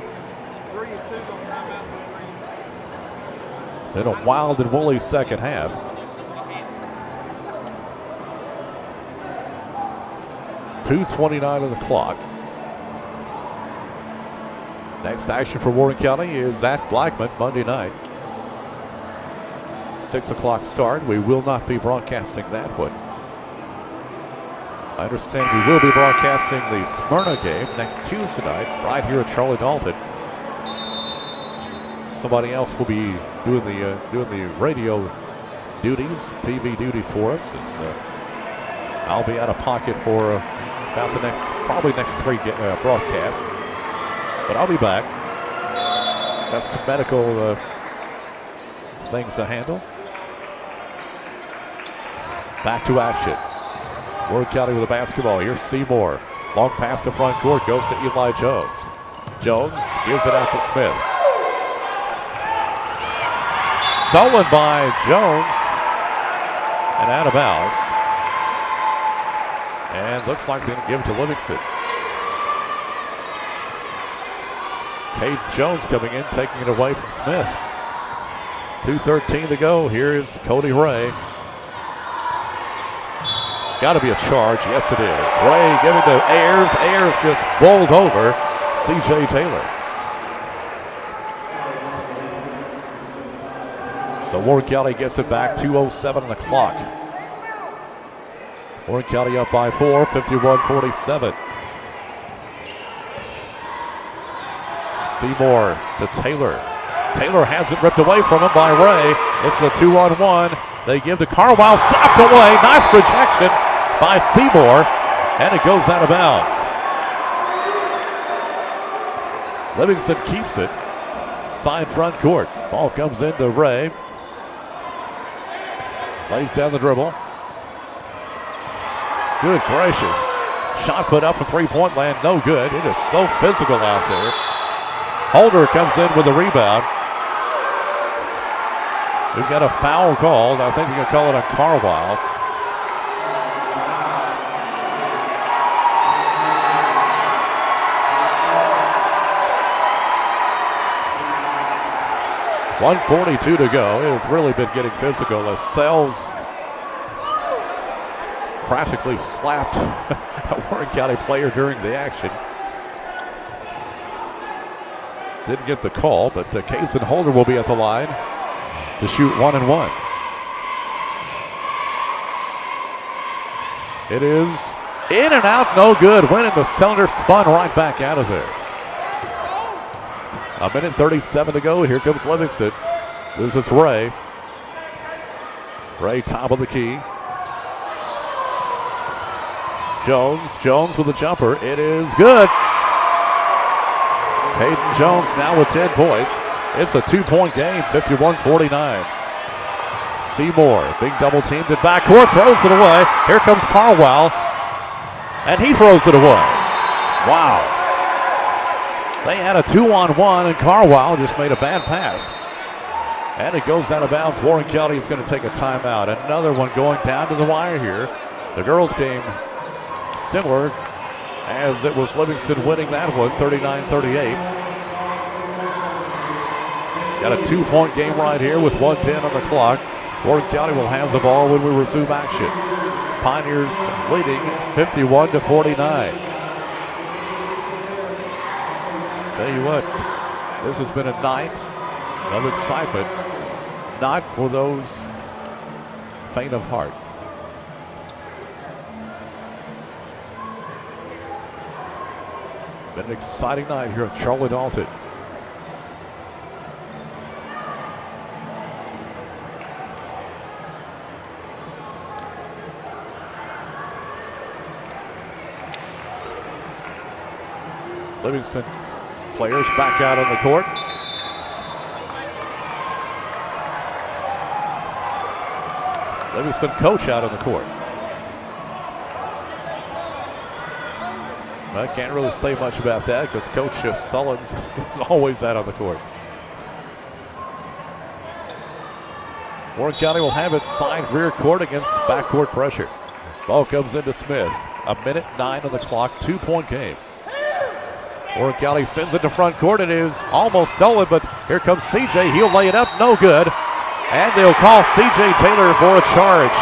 Then a wild and woolly second half. .229 on the clock. Next action for Warren County is at Blackman Monday night. 6 o'clock start. We will not be broadcasting that one. I understand we will be broadcasting the Smyrna game next Tuesday night right here at Charlie Dalton. Somebody else will be doing the radio duties, TV duties for us. I'll be out of pocket for about probably next 3 broadcasts, but I'll be back. Got some medical things to handle. Back to action. Warren County with the basketball. Here's Seymour. Long pass to front court, goes to Eli Jones. Jones gives it out to Smith. Stolen by Jones and out of bounds. And looks like they're going to give it to Livingston. Caden Jones coming in, taking it away from Smith. 2:13 to go. Here's Cody Ray. Got to be a charge. Yes, it is. Ray giving to Ayers. Ayers just bowled over C.J. Taylor. So Warren County gets it back. 2:07 on the clock. Warren County up by 4, 51-47. Seymour to Taylor. Taylor has it ripped away from him by Ray. It's the 2-on-1. They give to Carwile, slapped away. Nice projection by Seymour, and it goes out of bounds. Livingston keeps it. Side front court. Ball comes into Ray. Lays down the dribble. Good gracious. Shot put up for three-point land, no good. It is so physical out there. Holder comes in with a rebound. We've got a foul called. I think they're going to call it on Carwile. .142 to go. It's really been getting physical. Lascelles practically slapped a Warren County player during the action. Didn't get the call, but Kaysen Holder will be at the line to shoot 1-1. It is in and out, no good. Went in the cylinder, spun right back out of there. 1:37 to go. Here comes Livingston. This is Ray. Ray, top of the key. Jones with a jumper. It is good. Caden Jones now with 10 points. It's a 2-point game, 51-49. Seymour, big double teamed at backcourt, throws it away. Here comes Carwile, and he throws it away. Wow. They had a 2-on-1, and Carwile just made a bad pass. And it goes out of bounds. Warren County is going to take a timeout. Another one going down to the wire here. The girls game, similar as it was Livingston winning that one, 39-38. Got a 2-point game right here with 1:10 on the clock. Warren County will have the ball when we resume action. Pioneers leading 51-49. Tell you what, this has been a night of excitement, not for those faint of heart. Been an exciting night here at Charlotte Dalton. Livingston players back out on the court. Livingston coach out on the court. I can't really say much about that because Coach Sullins is always out on the court. Warren County will have its side rear court against backcourt pressure. Ball comes into Smith. 1:09 on the clock, 2-point game. Warren County sends it to front court. It is almost stolen, but here comes CJ. He'll lay it up, no good. And they'll call CJ Taylor for a charge.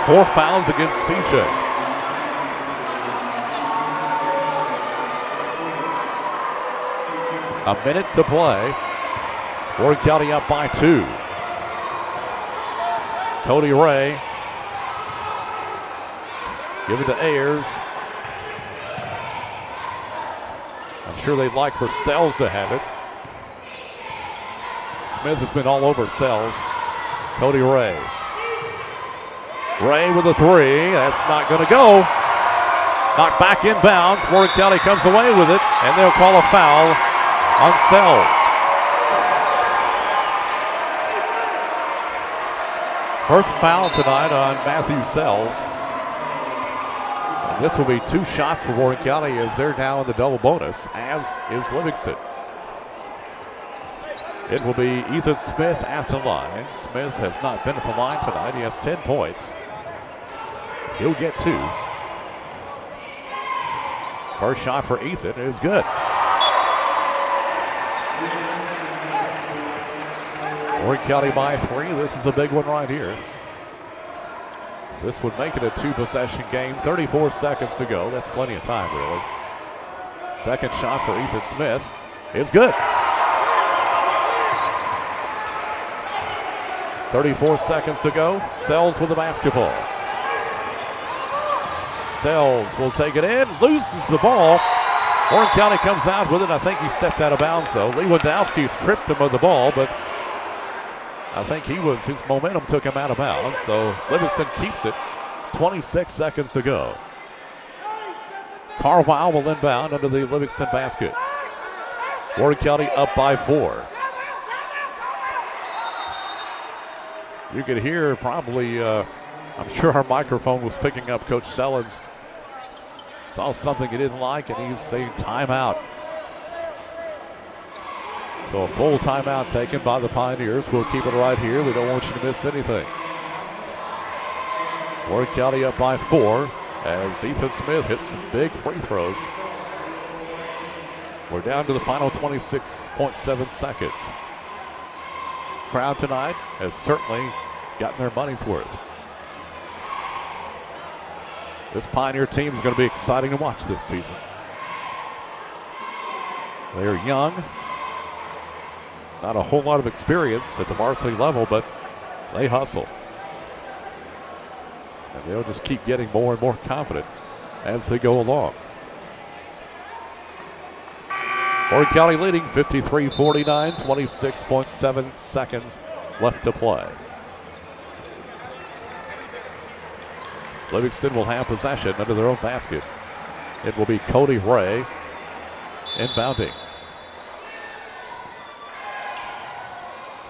4 fouls against CJ. A minute to play. Warren County up by 2. Cody Ray. Give it to Ayers. I'm sure they'd like for Sells to have it. Smith has been all over Sells. Cody Ray. Ray with a 3. That's not going to go. Knocked back in bounds. Warren County comes away with it, and they'll call a foul on Sells. First foul tonight on Matthew Sells. And this will be 2 shots for Warren County as they're now in the double bonus, as is Livingston. It will be Ethan Smith at the line. Smith has not been at the line tonight. He has 10 points. He'll get 2. First shot for Ethan is good. Warren County by 3. This is a big one right here. This would make it a 2-possession game. 34 seconds to go. That's plenty of time, really. Second shot for Ethan Smith is good. 34 seconds to go. Sells with the basketball. Sells will take it in, loses the ball. Warren County comes out with it. I think he stepped out of bounds, though. Lewandowski's tripped him with the ball, but I think his momentum took him out of bounds. So Livingston keeps it. 26 seconds to go. Carwile will inbound under the Livingston basket. Warren County up by 4. You could hear probably, I'm sure our microphone was picking up Coach Sellens. Saw something he didn't like, and he's saying timeout. So a full timeout taken by the Pioneers. We'll keep it right here. We don't want you to miss anything. Warren County up by 4 as Ethan Smith hits some big free throws. We're down to the final 26.7 seconds. Crowd tonight has certainly gotten their money's worth. This Pioneer team is going to be exciting to watch this season. They are young. Not a whole lot of experience at the varsity level, but they hustle. And they'll just keep getting more and more confident as they go along. Warren County leading 53-49, 26.7 seconds left to play. Livingston will have possession under their own basket. It will be Cody Ray inbounding.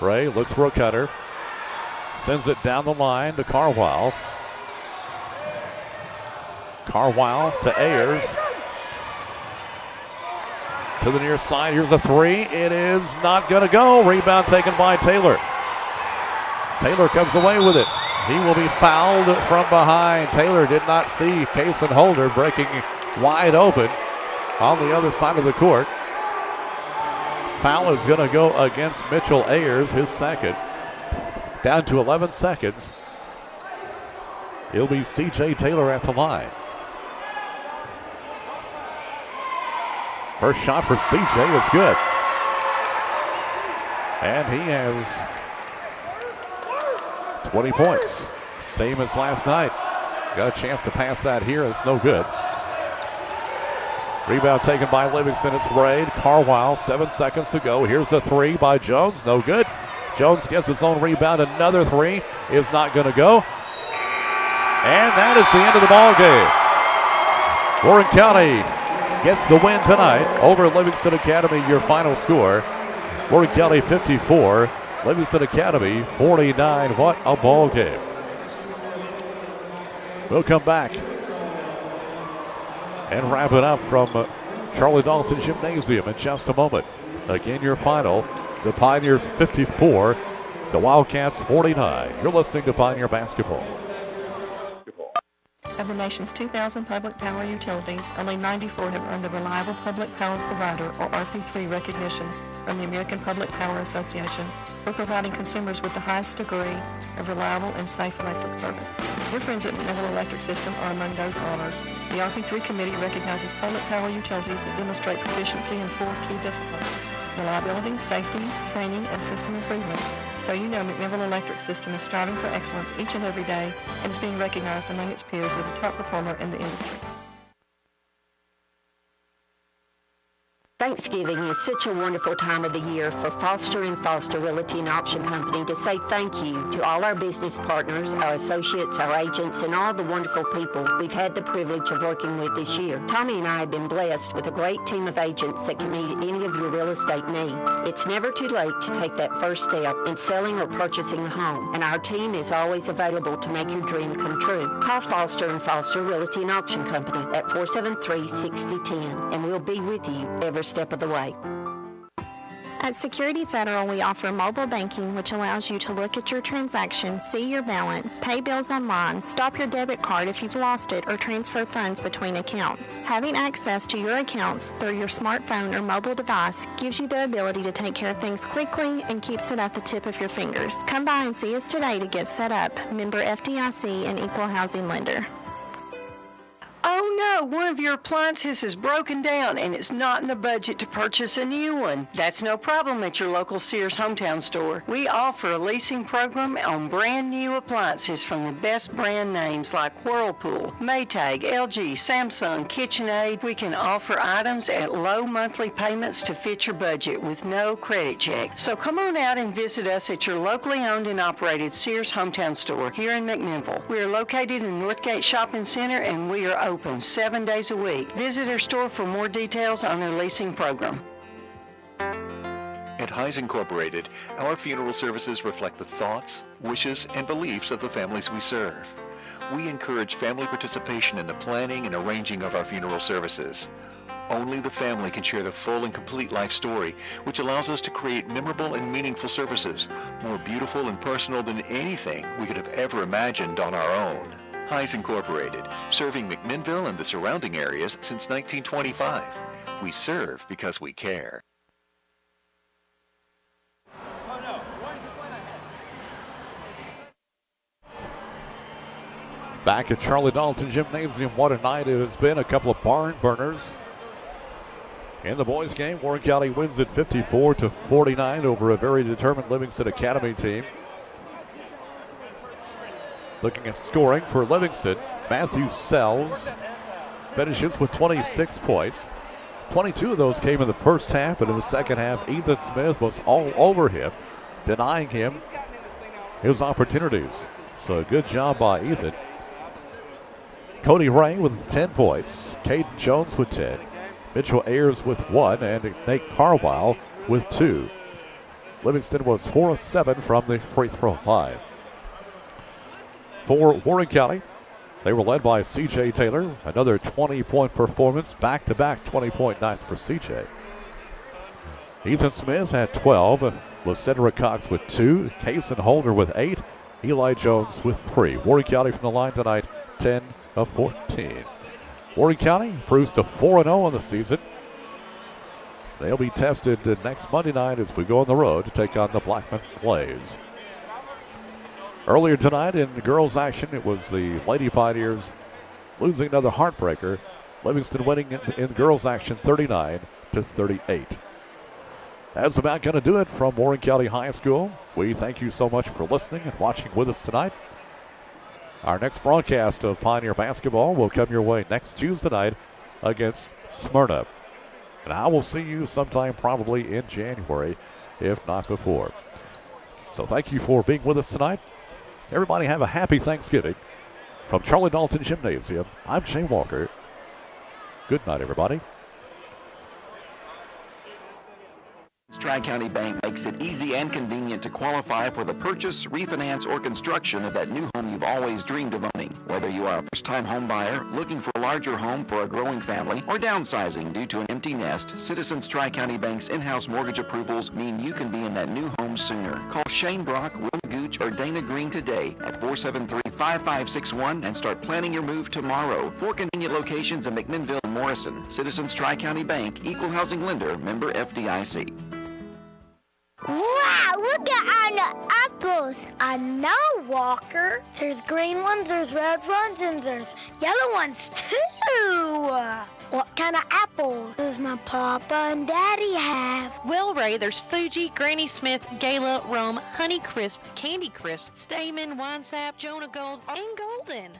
Ray looks for a cutter. Sends it down the line to Carwile. Carwile to Ayers. To the near side. Here's a 3. It is not going to go. Rebound taken by Taylor. Taylor comes away with it. He will be fouled from behind. Taylor did not see Kason Holder breaking wide open on the other side of the court. Foul is going to go against Mitchell Ayers, his second. Down to 11 seconds. It'll be C.J. Taylor at the line. First shot for C.J. is good. And he has 20 points. Same as last night. Got a chance to pass that here. It's no good. Rebound taken by Livingston. It's Raid. Carwile, 7 seconds to go. Here's the three by Jones. No good. Jones gets his own rebound. Another three is not going to go. And that is the end of the ball game. Warren County gets the win tonight over Livingston Academy. Your final score, Warren County 54, Livingston Academy 49. What a ball game. We'll come back and wrap it up from Charlie Dawson Gymnasium in just a moment. Again, your final, the Pioneers 54, the Wildcats 49. You're listening to Pioneer Basketball. Of the nation's 2,000 public power utilities, only 94 have earned the Reliable Public Power Provider, or RP3, recognition from the American Public Power Association for providing consumers with the highest degree of reliable and safe electric service. Your friends at McNevel Electric System are among those honored. The RP3 committee recognizes public power utilities that demonstrate proficiency in 4 key disciplines: reliability, safety, training, and system improvement. So you know McNevel Electric System is striving for excellence each and every day and is being recognized among its peers as a top performer in the industry. Thanksgiving is such a wonderful time of the year for Foster & Foster Realty and Auction Company to say thank you to all our business partners, our associates, our agents, and all the wonderful people we've had the privilege of working with this year. Tommy and I have been blessed with a great team of agents that can meet any of your real estate needs. It's never too late to take that first step in selling or purchasing a home, and our team is always available to make your dream come true. Call Foster & Foster Realty and Auction Company at 473-6010, and we'll be with you every step of the way. At Security Federal, we offer mobile banking, which allows you to look at your transactions, see your balance, pay bills online, stop your debit card if you've lost it, or transfer funds between accounts. Having access to your accounts through your smartphone or mobile device gives you the ability to take care of things quickly and keeps it at the tip of your fingers. Come by and see us today to get set up. Member FDIC and Equal Housing Lender. Oh no, one of your appliances is broken down and it's not in the budget to purchase a new one. That's no problem at your local Sears Hometown store. We offer a leasing program on brand new appliances from the best brand names like Whirlpool, Maytag, LG, Samsung, KitchenAid. We can offer items at low monthly payments to fit your budget with no credit check. So come on out and visit us at your locally owned and operated Sears Hometown store here in McMinnville. We are located in Northgate Shopping Center and we are open 7 days a week. Visit our store for more details on our leasing program. At Heis Incorporated, our funeral services reflect the thoughts, wishes, and beliefs of the families we serve. We encourage family participation in the planning and arranging of our funeral services. Only the family can share the full and complete life story, which allows us to create memorable and meaningful services, more beautiful and personal than anything we could have ever imagined on our own. Heis Incorporated, serving McMinnville and the surrounding areas since 1925. We serve because we care. Back at Charlie Dawson Gymnasium, what a night it has been. A couple of barn burners. In the boys' game, Warren County wins it 54-49 over a very determined Livingston Academy team. Looking at scoring for Livingston, Matthew Sells finishes with 26 points. 22 of those came in the first half, and in the second half, Ethan Smith was all over him, denying him his opportunities. So a good job by Ethan. Cody Ray with 10 points, Caden Jones with 10, Mitchell Ayers with 1, and Nate Carwile with 2. Livingston was 4 of 7 from the free throw line. For Warren County, they were led by C.J. Taylor, another 20-point performance, back-to-back 20-point nights for C.J. Ethan Smith had 12, with Cedric Cox with 2, Kason Holder with 8, Eli Jones with 3. Warren County from the line tonight, 10 of 14. Warren County improves to 4-0 on the season. They'll be tested next Monday night as we go on the road to take on the Blackman Blaze. Earlier tonight in the girls' action, it was the Lady Pioneers losing another heartbreaker. Livingston winning in girls' action 39-38. That's about going to do it from Warren County High School. We thank you so much for listening and watching with us tonight. Our next broadcast of Pioneer basketball will come your way next Tuesday night against Smyrna. And I will see you sometime probably in January, if not before. So thank you for being with us tonight. Everybody have a happy Thanksgiving. From Charlie Dalton Gymnasium, I'm Shane Walker. Good night, everybody. Tri-County Bank makes it easy and convenient to qualify for the purchase, refinance, or construction of that new home you've always dreamed of owning. Whether you are a first-time home buyer, looking for a larger home for a growing family, or downsizing due to an empty nest, Citizens Tri-County Bank's in-house mortgage approvals mean you can be in that new home sooner. Call Shane Brock, Will Gooch, or Dana Green today at 473-5561 and start planning your move tomorrow. 4 convenient locations in McMinnville and Morrison. Citizens Tri-County Bank, Equal Housing Lender, member FDIC. Wow, look at our apples. I know, Walker. There's green ones, there's red ones, and there's yellow ones, too. What kind of apples does my papa and daddy have? Well, Ray, there's Fuji, Granny Smith, Gala, Rome, Honey Crisp, Candy Crisp, Stamen, Winesap, Jonah Gold, and Golden.